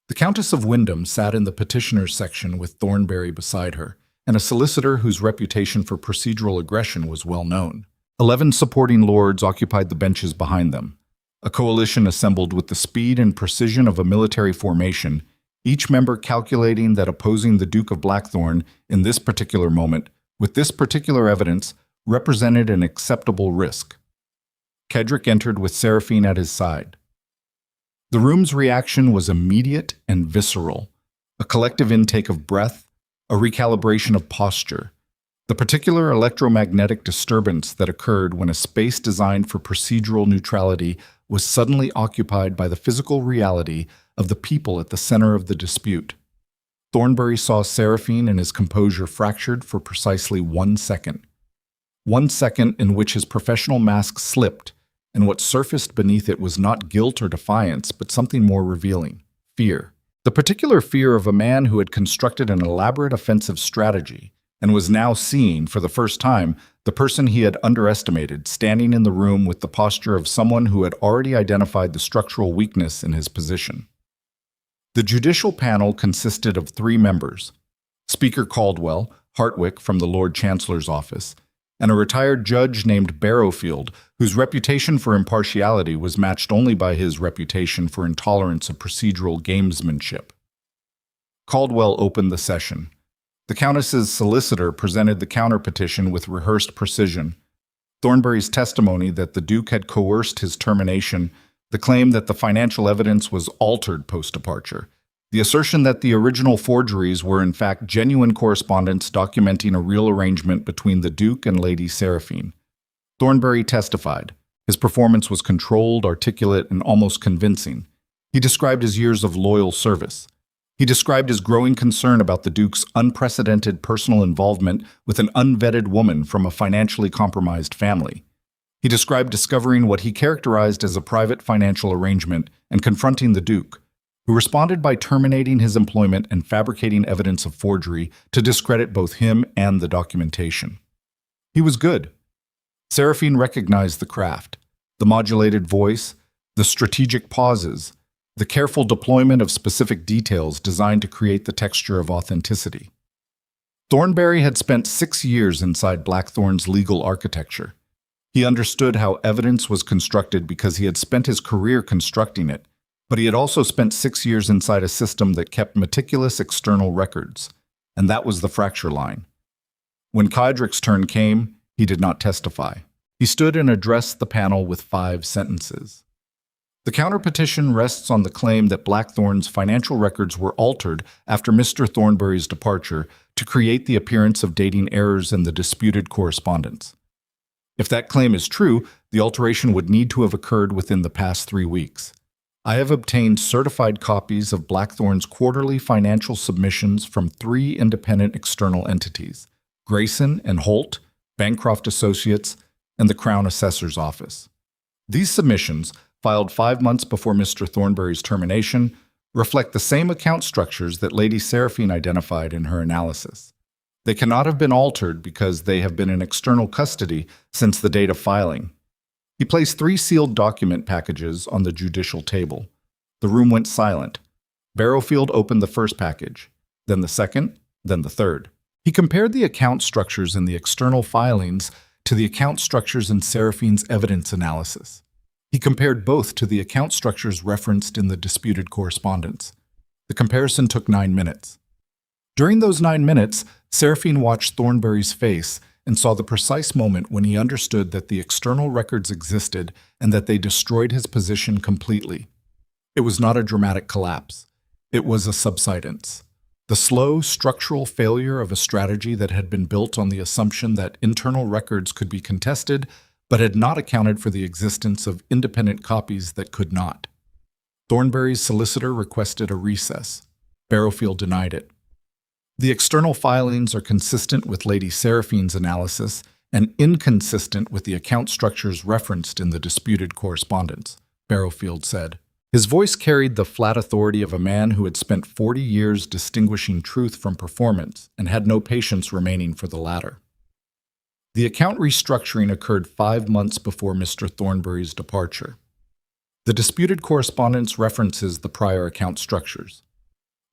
[SPEAKER 1] The Countess of Wyndham sat in the petitioners' section with Thornbury beside her, and a solicitor whose reputation for procedural aggression was well known. 11 supporting lords occupied the benches behind them. A coalition assembled with the speed and precision of a military formation, each member calculating that opposing the Duke of Blackthorn in this particular moment, with this particular evidence, represented an acceptable risk. Kedrick entered with Seraphine at his side. The room's reaction was immediate and visceral, a collective intake of breath, a recalibration of posture, the particular electromagnetic disturbance that occurred when a space designed for procedural neutrality was suddenly occupied by the physical reality of the people at the center of the dispute. Thornbury saw Seraphine and his composure fractured for precisely 1 second. 1 second in which his professional mask slipped, and what surfaced beneath it was not guilt or defiance, but something more revealing: fear. The particular fear of a man who had constructed an elaborate offensive strategy and was now seeing, for the first time, the person he had underestimated standing in the room with the posture of someone who had already identified the structural weakness in his position. The judicial panel consisted of 3 members: Speaker Caldwell, Hartwick from the Lord Chancellor's office, and a retired judge named Barrowfield, whose reputation for impartiality was matched only by his reputation for intolerance of procedural gamesmanship. Caldwell opened the session. The Countess's solicitor presented the counterpetition with rehearsed precision. Thornbury's testimony that the Duke had coerced his termination, the claim that the financial evidence was altered post-departure, the assertion that the original forgeries were in fact genuine correspondence documenting a real arrangement between the Duke and Lady Seraphine. Thornbury testified. His performance was controlled, articulate, and almost convincing. He described his years of loyal service. He described his growing concern about the Duke's unprecedented personal involvement with an unvetted woman from a financially compromised family. He described discovering what he characterized as a private financial arrangement and confronting the Duke, who responded by terminating his employment and fabricating evidence of forgery to discredit both him and the documentation. He was good. Seraphine recognized the craft, the modulated voice, the strategic pauses, the careful deployment of specific details designed to create the texture of authenticity. Thornbury had spent 6 years inside Blackthorn's legal architecture. He understood how evidence was constructed because he had spent his career constructing it, but he had also spent 6 years inside a system that kept meticulous external records, and that was the fracture line. When Kedrick's turn came, he did not testify. He stood and addressed the panel with 5 sentences. The counterpetition rests on the claim that Blackthorn's financial records were altered after Mr. Thornbury's departure to create the appearance of dating errors in the disputed correspondence. If that claim is true, the alteration would need to have occurred within the past 3 weeks. I have obtained certified copies of Blackthorn's quarterly financial submissions from 3 independent external entities: Grayson and Holt, Bancroft Associates, and the Crown Assessor's Office. These submissions, filed 5 months before Mr. Thornbury's termination, reflect the same account structures that Lady Seraphine identified in her analysis. They cannot have been altered because they have been in external custody since the date of filing. He placed 3 sealed document packages on the judicial table. The room went silent. Barrowfield opened the first package, then the second, then the third. He compared the account structures in the external filings to the account structures in Seraphine's evidence analysis. He compared both to the account structures referenced in the disputed correspondence. The comparison took 9 minutes. During those 9 minutes, Seraphine watched Thornbury's face and saw the precise moment when he understood that the external records existed and that they destroyed his position completely. It was not a dramatic collapse. It was a subsidence. The slow, structural failure of a strategy that had been built on the assumption that internal records could be contested, but had not accounted for the existence of independent copies that could not. Thornbury's solicitor requested a recess. Barrowfield denied it. The external filings are consistent with Lady Seraphine's analysis and inconsistent with the account structures referenced in the disputed correspondence, Barrowfield said. His voice carried the flat authority of a man who had spent 40 years distinguishing truth from performance and had no patience remaining for the latter. The account restructuring occurred 5 months before Mr. Thornbury's departure. The disputed correspondence references the prior account structures.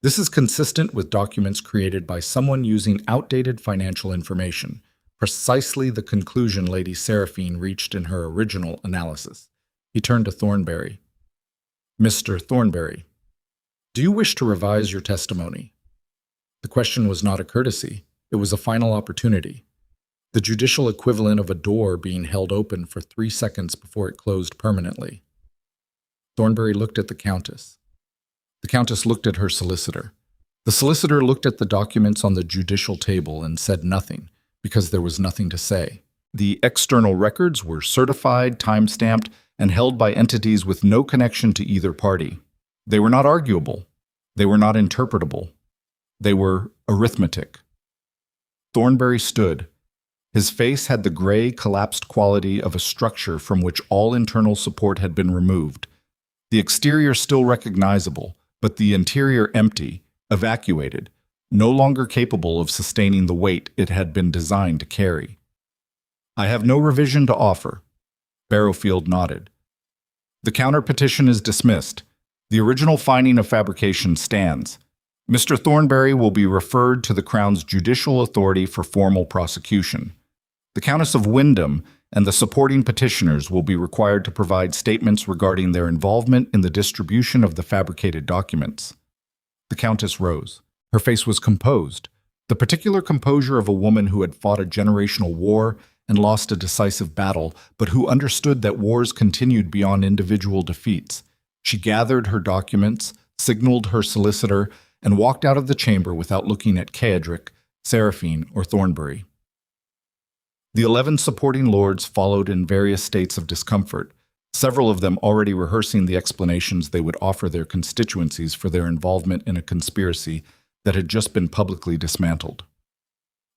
[SPEAKER 1] This is consistent with documents created by someone using outdated financial information, precisely the conclusion Lady Seraphine reached in her original analysis. He turned to Thornberry. Mr. Thornberry, do you wish to revise your testimony? The question was not a courtesy. It was a final opportunity. The judicial equivalent of a door being held open for 3 seconds before it closed permanently. Thornberry looked at the Countess. The Countess looked at her solicitor. The solicitor looked at the documents on the judicial table and said nothing, because there was nothing to say. The external records were certified, time-stamped, and held by entities with no connection to either party. They were not arguable. They were not interpretable. They were arithmetic. Thornberry stood. His face had the gray, collapsed quality of a structure from which all internal support had been removed. The exterior still recognizable, but the interior empty, evacuated, no longer capable of sustaining the weight it had been designed to carry. I have no revision to offer. Barrowfield nodded. The counter-petition is dismissed. The original finding of fabrication stands. Mr. Thornberry will be referred to the Crown's judicial authority for formal prosecution. The Countess of Wyndham and the supporting petitioners will be required to provide statements regarding their involvement in the distribution of the fabricated documents. The Countess rose. Her face was composed, the particular composure of a woman who had fought a generational war and lost a decisive battle, but who understood that wars continued beyond individual defeats. She gathered her documents, signaled her solicitor, and walked out of the chamber without looking at Ceadric, Seraphine, or Thornberry. The 11 supporting lords followed in various states of discomfort, several of them already rehearsing the explanations they would offer their constituencies for their involvement in a conspiracy that had just been publicly dismantled.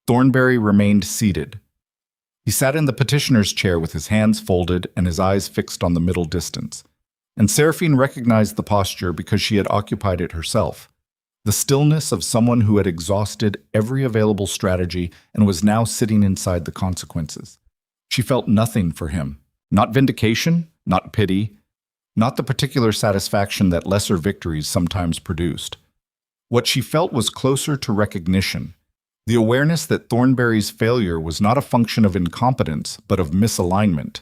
[SPEAKER 1] Thornberry remained seated. He sat in the petitioner's chair with his hands folded and his eyes fixed on the middle distance, and Seraphine recognized the posture because she had occupied it herself. The stillness of someone who had exhausted every available strategy and was now sitting inside the consequences. She felt nothing for him, not vindication, not pity, not the particular satisfaction that lesser victories sometimes produced. What she felt was closer to recognition, the awareness that Thornberry's failure was not a function of incompetence, but of misalignment.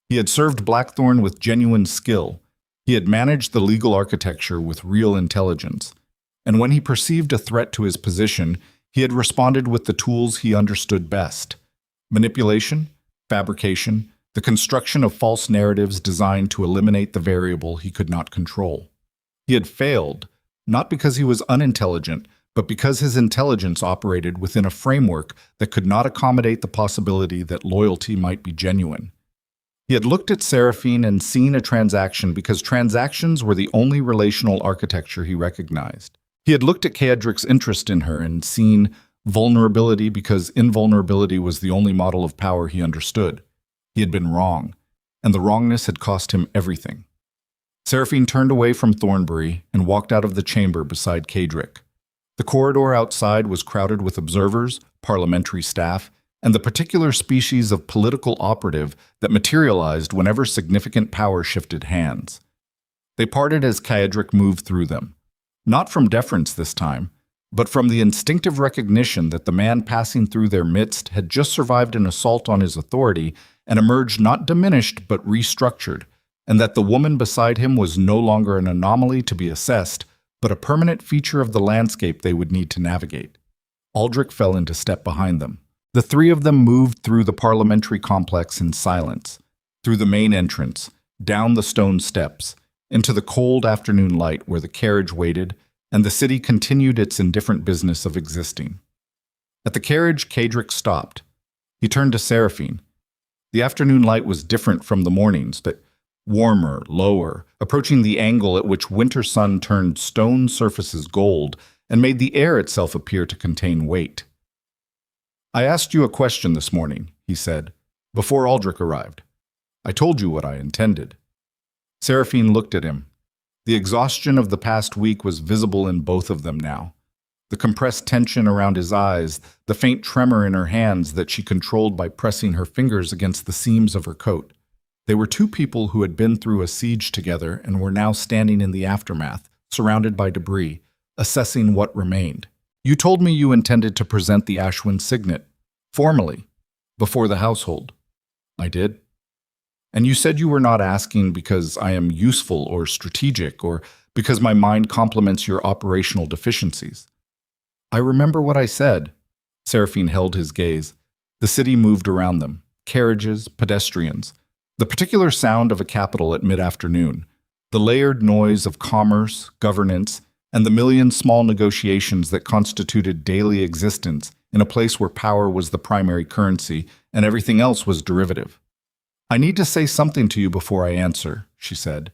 [SPEAKER 1] He had served Blackthorn with genuine skill. He had managed the legal architecture with real intelligence. And when he perceived a threat to his position, he had responded with the tools he understood best: manipulation, fabrication, the construction of false narratives designed to eliminate the variable he could not control. He had failed, not because he was unintelligent, but because his intelligence operated within a framework that could not accommodate the possibility that loyalty might be genuine. He had looked at Seraphine and seen a transaction because transactions were the only relational architecture he recognized. He had looked at Ceadric's interest in her and seen vulnerability because invulnerability was the only model of power he understood. He had been wrong, and the wrongness had cost him everything. Seraphine turned away from Thornberry and walked out of the chamber beside Ceadric. The corridor outside was crowded with observers, parliamentary staff, and the particular species of political operative that materialized whenever significant power shifted hands. They parted as Ceadric moved through them. Not from deference this time, but from the instinctive recognition that the man passing through their midst had just survived an assault on his authority and emerged not diminished but restructured, and that the woman beside him was no longer an anomaly to be assessed, but a permanent feature of the landscape they would need to navigate. Aldrich fell into step behind them. The three of them moved through the parliamentary complex in silence, through the main entrance, down the stone steps, into the cold afternoon light where the carriage waited, and the city continued its indifferent business of existing. At the carriage, Ceadric stopped. He turned to Seraphine. The afternoon light was different from the morning's, but warmer, lower, approaching the angle at which winter sun turned stone surfaces gold and made the air itself appear to contain weight. "I asked you a question this morning," he said, "before Aldrich arrived. I told you what I intended." Seraphine looked at him. The exhaustion of the past week was visible in both of them now. The compressed tension around his eyes, the faint tremor in her hands that she controlled by pressing her fingers against the seams of her coat. They were two people who had been through a siege together and were now standing in the aftermath, surrounded by debris, assessing what remained. You told me you intended to present the Ashwin signet, formally, before the household. I did. And you said you were not asking because I am useful or strategic or because my mind complements your operational deficiencies. I remember what I said. Seraphine held his gaze. The city moved around them. Carriages, pedestrians. The particular sound of a capital at mid-afternoon. The layered noise of commerce, governance, and the million small negotiations that constituted daily existence in a place where power was the primary currency and everything else was derivative. I need to say something to you before I answer, she said.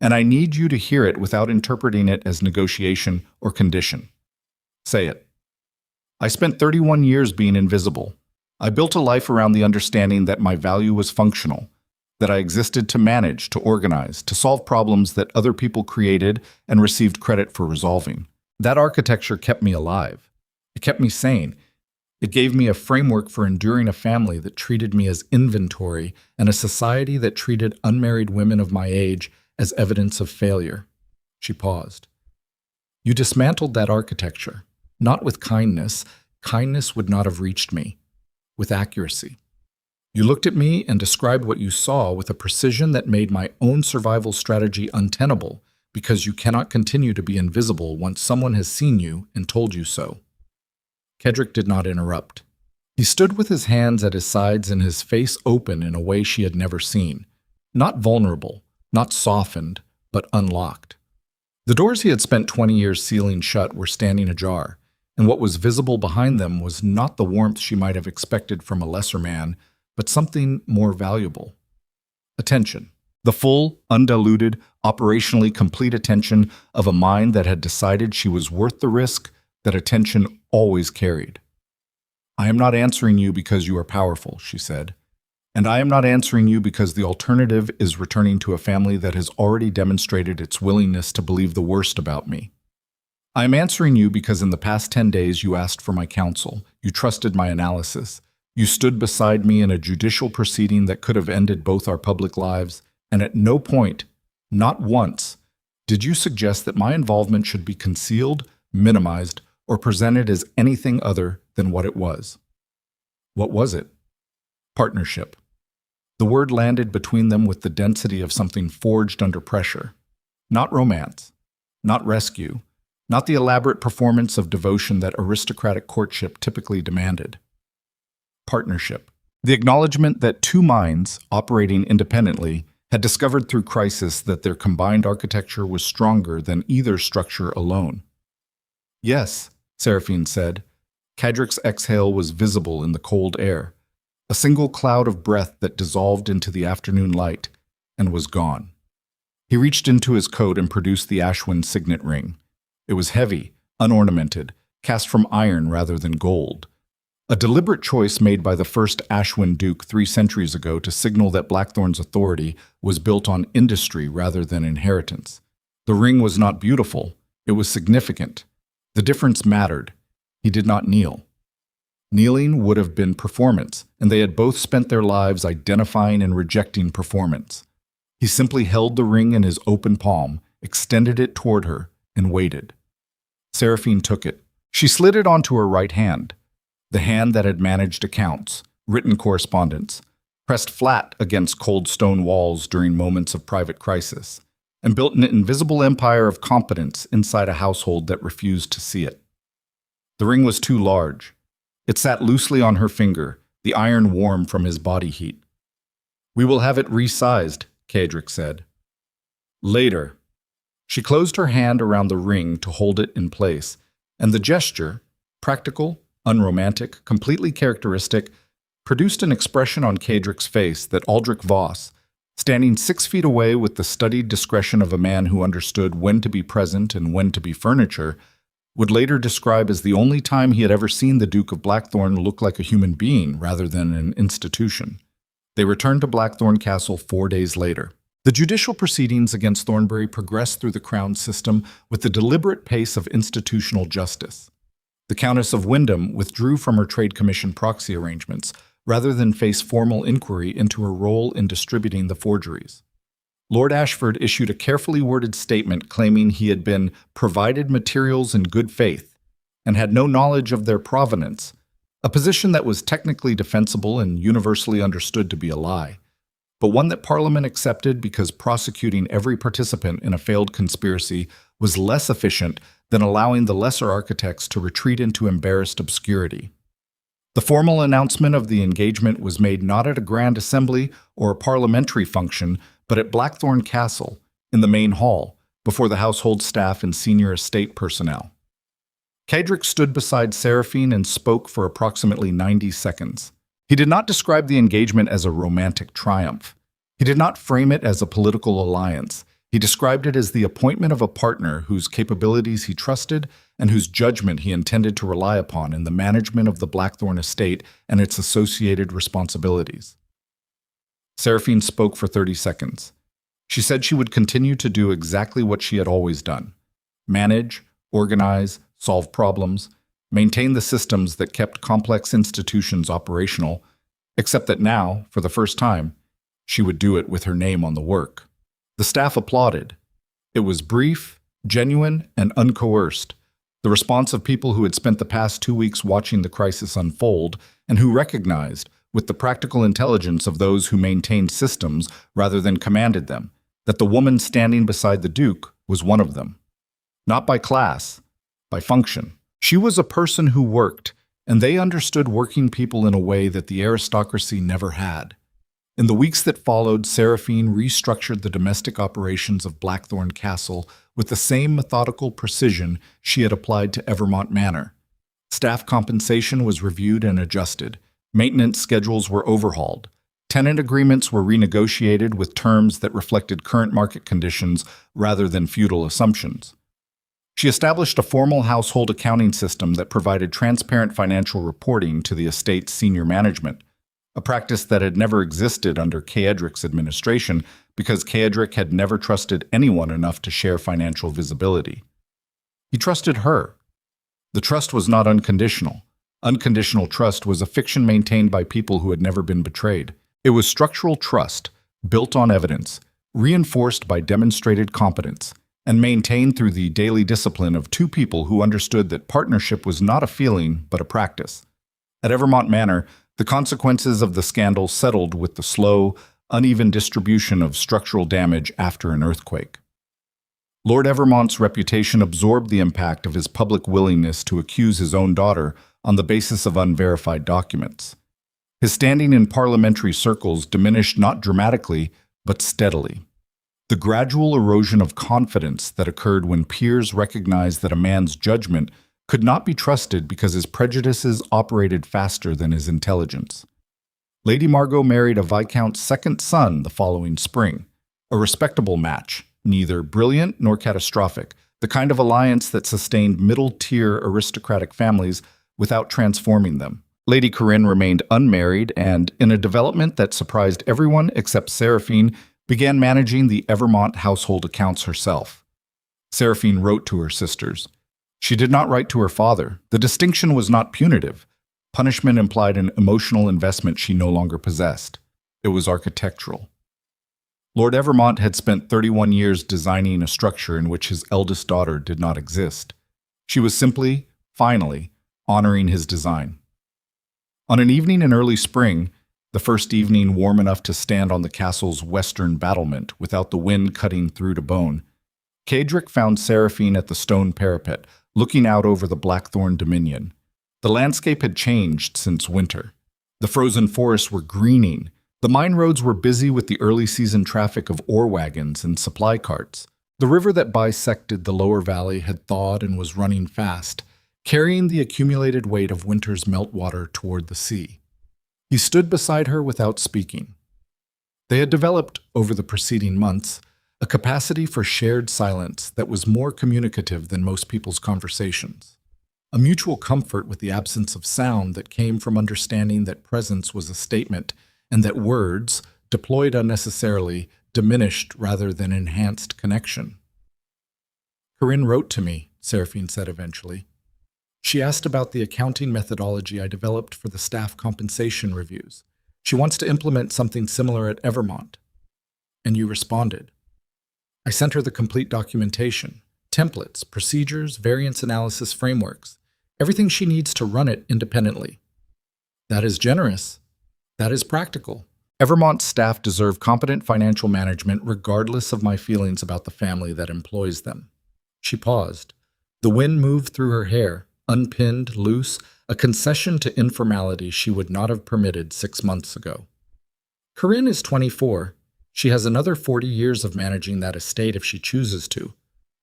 [SPEAKER 1] And I need you to hear it without interpreting it as negotiation or condition. Say it. I spent 31 years being invisible. I built a life around the understanding that my value was functional, that I existed to manage, to organize, to solve problems that other people created and received credit for resolving. That architecture kept me alive. It kept me sane. It gave me a framework for enduring a family that treated me as inventory and a society that treated unmarried women of my age as evidence of failure. She paused. You dismantled that architecture, not with kindness. Kindness would not have reached me. With accuracy. You looked at me and described what you saw with a precision that made my own survival strategy untenable because you cannot continue to be invisible once someone has seen you and told you so. Kedrick did not interrupt. He stood with his hands at his sides and his face open in a way she had never seen. Not vulnerable, not softened, but unlocked. The doors he had spent 20 years sealing shut were standing ajar, and what was visible behind them was not the warmth she might have expected from a lesser man, but something more valuable. Attention. The full, undiluted, operationally complete attention of a mind that had decided she was worth the risk that attention always carried. I am not answering you because you are powerful, she said. And I am not answering you because the alternative is returning to a family that has already demonstrated its willingness to believe the worst about me. I am answering you because in the past 10 days you asked for my counsel, you trusted my analysis, you stood beside me in a judicial proceeding that could have ended both our public lives, and at no point, not once, did you suggest that my involvement should be concealed, minimized, or presented as anything other than what it was. What was it? Partnership. The word landed between them with the density of something forged under pressure. Not romance, not rescue, not the elaborate performance of devotion that aristocratic courtship typically demanded. Partnership. The acknowledgement that two minds, operating independently, had discovered through crisis that their combined architecture was stronger than either structure alone. Yes, Seraphine said. Kedrick's exhale was visible in the cold air, a single cloud of breath that dissolved into the afternoon light and was gone. He reached into his coat and produced the Ashwin signet ring. It was heavy, unornamented, cast from iron rather than gold. A deliberate choice made by the first Ashwin Duke 3 centuries ago to signal that Blackthorn's authority was built on industry rather than inheritance. The ring was not beautiful, it was significant. The difference mattered. He did not kneel. Kneeling would have been performance, and they had both spent their lives identifying and rejecting performance. He simply held the ring in his open palm, extended it toward her, and waited. Seraphine took it. She slid it onto her right hand, the hand that had managed accounts, written correspondence, pressed flat against cold stone walls during moments of private crisis, and built an invisible empire of competence inside a household that refused to see it. The ring was too large. It sat loosely on her finger, the iron warm from his body heat. We will have it resized, Kedrick said. Later. She closed her hand around the ring to hold it in place, and the gesture, practical, unromantic, completely characteristic, produced an expression on Kedrick's face that Aldrich Voss, standing 6 feet away with the studied discretion of a man who understood when to be present and when to be furniture, would later describe as the only time he had ever seen the Duke of Blackthorn look like a human being rather than an institution. They returned to Blackthorn Castle 4 days later. The judicial proceedings against Thornbury progressed through the Crown system with the deliberate pace of institutional justice. The Countess of Wyndham withdrew from her Trade Commission proxy arrangements, rather than face formal inquiry into her role in distributing the forgeries. Lord Ashford issued a carefully worded statement claiming he had been provided materials in good faith and had no knowledge of their provenance, a position that was technically defensible and universally understood to be a lie, but one that Parliament accepted because prosecuting every participant in a failed conspiracy was less efficient than allowing the lesser architects to retreat into embarrassed obscurity. The formal announcement of the engagement was made not at a grand assembly or a parliamentary function, but at Blackthorn Castle, in the main hall, before the household staff and senior estate personnel. Cedric stood beside Seraphine and spoke for approximately 90 seconds. He did not describe the engagement as a romantic triumph. He did not frame it as a political alliance. He described it as the appointment of a partner whose capabilities he trusted and whose judgment he intended to rely upon in the management of the Blackthorn estate and its associated responsibilities. Seraphine spoke for 30 seconds. She said she would continue to do exactly what she had always done: manage, organize, solve problems, maintain the systems that kept complex institutions operational, except that now, for the first time, she would do it with her name on the work. The staff applauded. It was brief, genuine, and uncoerced, the response of people who had spent the past 2 weeks watching the crisis unfold and who recognized, with the practical intelligence of those who maintained systems rather than commanded them, that the woman standing beside the Duke was one of them. Not by class, by function. She was a person who worked, and they understood working people in a way that the aristocracy never had. In the weeks that followed, Seraphine restructured the domestic operations of Blackthorn Castle with the same methodical precision she had applied to Evermont Manor. Staff compensation was reviewed and adjusted. Maintenance schedules were overhauled. Tenant agreements were renegotiated with terms that reflected current market conditions rather than feudal assumptions. She established a formal household accounting system that provided transparent financial reporting to the estate's senior management, a practice that had never existed under Cedric's administration because Cedric had never trusted anyone enough to share financial visibility. He trusted her. The trust was not unconditional. Unconditional trust was a fiction maintained by people who had never been betrayed. It was structural trust, built on evidence, reinforced by demonstrated competence, and maintained through the daily discipline of two people who understood that partnership was not a feeling but a practice. At Evermont Manor, the consequences of the scandal settled with the slow, uneven distribution of structural damage after an earthquake. Lord Evermont's reputation absorbed the impact of his public willingness to accuse his own daughter on the basis of unverified documents. His standing in parliamentary circles diminished not dramatically, but steadily. The gradual erosion of confidence that occurred when peers recognized that a man's judgment could not be trusted because his prejudices operated faster than his intelligence. Lady Margot married a Viscount's second son the following spring, a respectable match, neither brilliant nor catastrophic, the kind of alliance that sustained middle-tier aristocratic families without transforming them. Lady Corinne remained unmarried and, in a development that surprised everyone except Seraphine, began managing the Evermont household accounts herself. Seraphine wrote to her sisters. She did not write to her father. The distinction was not punitive. Punishment implied an emotional investment she no longer possessed. It was architectural. Lord Evermont had spent 31 years designing a structure in which his eldest daughter did not exist. She was simply, finally, honoring his design. On an evening in early spring, the first evening warm enough to stand on the castle's western battlement without the wind cutting through to bone, Cedric found Seraphine at the stone parapet, looking out over the Blackthorn Dominion. The landscape had changed since winter. The frozen forests were greening. The mine roads were busy with the early season traffic of ore wagons and supply carts. The river that bisected the lower valley had thawed and was running fast, carrying the accumulated weight of winter's meltwater toward the sea. He stood beside her without speaking. They had developed, over the preceding months, a capacity for shared silence that was more communicative than most people's conversations. A mutual comfort with the absence of sound that came from understanding that presence was a statement and that words, deployed unnecessarily, diminished rather than enhanced connection. "Corinne wrote to me," Seraphine said eventually. She asked about the accounting methodology I developed for the staff compensation reviews. She wants to implement something similar at Evermont. And you responded. I sent her the complete documentation, templates, procedures, variance analysis frameworks, everything she needs to run it independently. That is generous. That is practical. Evermont's staff deserve competent financial management regardless of my feelings about the family that employs them. She paused. The wind moved through her hair, unpinned, loose, a concession to informality she would not have permitted 6 months ago. Corinne is 24. She has another 40 years of managing that estate if she chooses to.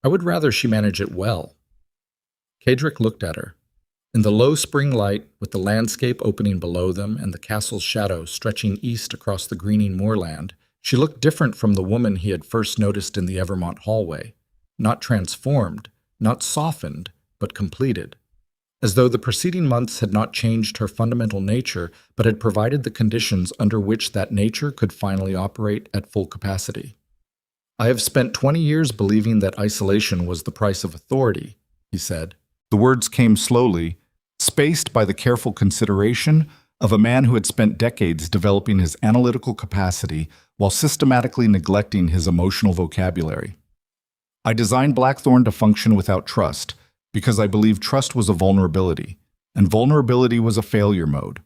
[SPEAKER 1] I would rather she manage it well. Kedrick looked at her. In the low spring light, with the landscape opening below them and the castle's shadow stretching east across the greening moorland, she looked different from the woman he had first noticed in the Evermont hallway. Not transformed, not softened, but completed. As though the preceding months had not changed her fundamental nature, but had provided the conditions under which that nature could finally operate at full capacity. I have spent 20 years believing that isolation was the price of authority, he said. The words came slowly, spaced by the careful consideration of a man who had spent decades developing his analytical capacity while systematically neglecting his emotional vocabulary. I designed Blackthorn to function without trust, because I believed trust was a vulnerability, and vulnerability was a failure mode.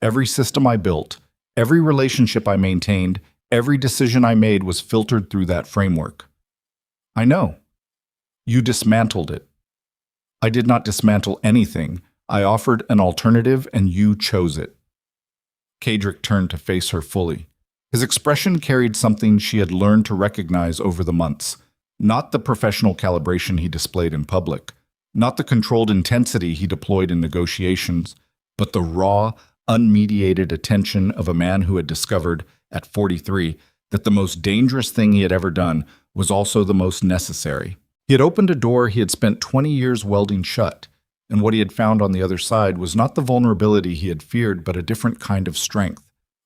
[SPEAKER 1] Every system I built, every relationship I maintained, every decision I made was filtered through that framework. I know. You dismantled it. I did not dismantle anything. I offered an alternative, and you chose it. Kedrick turned to face her fully. His expression carried something she had learned to recognize over the months, not the professional calibration he displayed in public, not the controlled intensity he deployed in negotiations, but the raw, unmediated attention of a man who had discovered, at 43, that the most dangerous thing he had ever done was also the most necessary. He had opened a door he had spent 20 years welding shut, and what he had found on the other side was not the vulnerability he had feared, but a different kind of strength.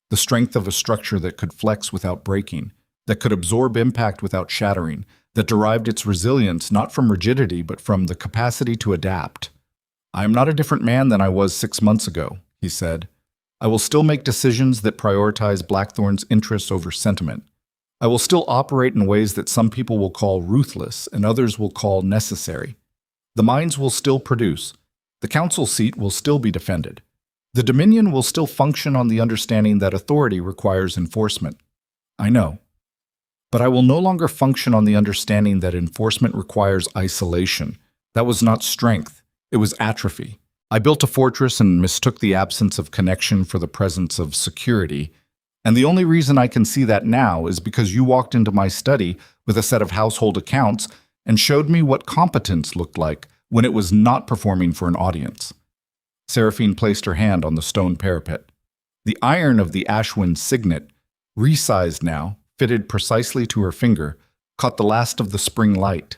[SPEAKER 1] The strength of a structure that could flex without breaking, that could absorb impact without shattering, that derived its resilience not from rigidity, but from the capacity to adapt. I am not a different man than I was 6 months ago, he said. I will still make decisions that prioritize Blackthorn's interests over sentiment. I will still operate in ways that some people will call ruthless and others will call necessary. The mines will still produce. The council seat will still be defended. The Dominion will still function on the understanding that authority requires enforcement. I know. But I will no longer function on the understanding that enforcement requires isolation. That was not strength. It was atrophy. I built a fortress and mistook the absence of connection for the presence of security. And the only reason I can see that now is because you walked into my study with a set of household accounts and showed me what competence looked like when it was not performing for an audience. Seraphine placed her hand on the stone parapet. The iron of the Ashwin signet, resized now, fitted precisely to her finger, caught the last of the spring light.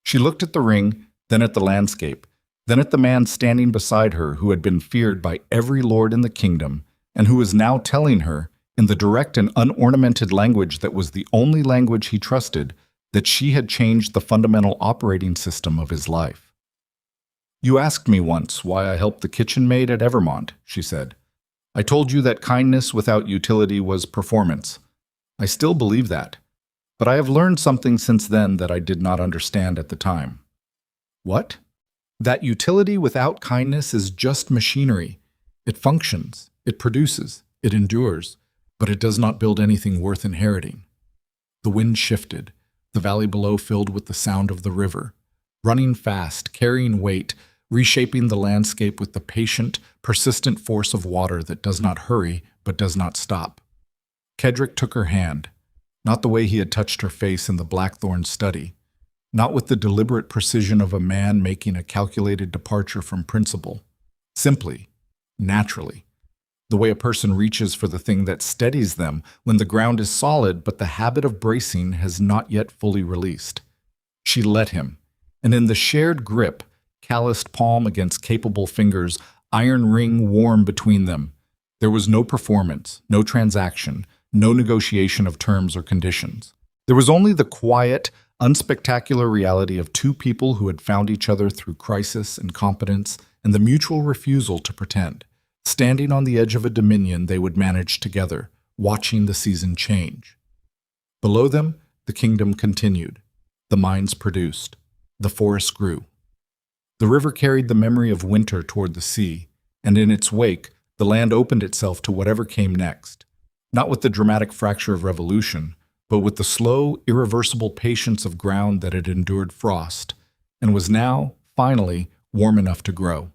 [SPEAKER 1] She looked at the ring, then at the landscape, then at the man standing beside her who had been feared by every lord in the kingdom, and who was now telling her, in the direct and unornamented language that was the only language he trusted, that she had changed the fundamental operating system of his life. You asked me once why I helped the kitchen maid at Evermont, she said. I told you that kindness without utility was performance. I still believe that, but I have learned something since then that I did not understand at the time. What? That utility without kindness is just machinery. It functions, it produces, it endures, but it does not build anything worth inheriting. The wind shifted, the valley below filled with the sound of the river, running fast, carrying weight, reshaping the landscape with the patient, persistent force of water that does not hurry but does not stop. Kedrick took her hand, not the way he had touched her face in the Blackthorn study, not with the deliberate precision of a man making a calculated departure from principle, simply, naturally, the way a person reaches for the thing that steadies them when the ground is solid but the habit of bracing has not yet fully released. She let him, and in the shared grip, calloused palm against capable fingers, iron ring warm between them, there was no performance, no transaction, no negotiation of terms or conditions. There was only the quiet, unspectacular reality of two people who had found each other through crisis and competence and the mutual refusal to pretend. Standing on the edge of a dominion they would manage together, watching the season change. Below them, the kingdom continued. The mines produced. The forest grew. The river carried the memory of winter toward the sea, and in its wake, the land opened itself to whatever came next. Not with the dramatic fracture of revolution, but with the slow, irreversible patience of ground that had endured frost, and was now, finally, warm enough to grow.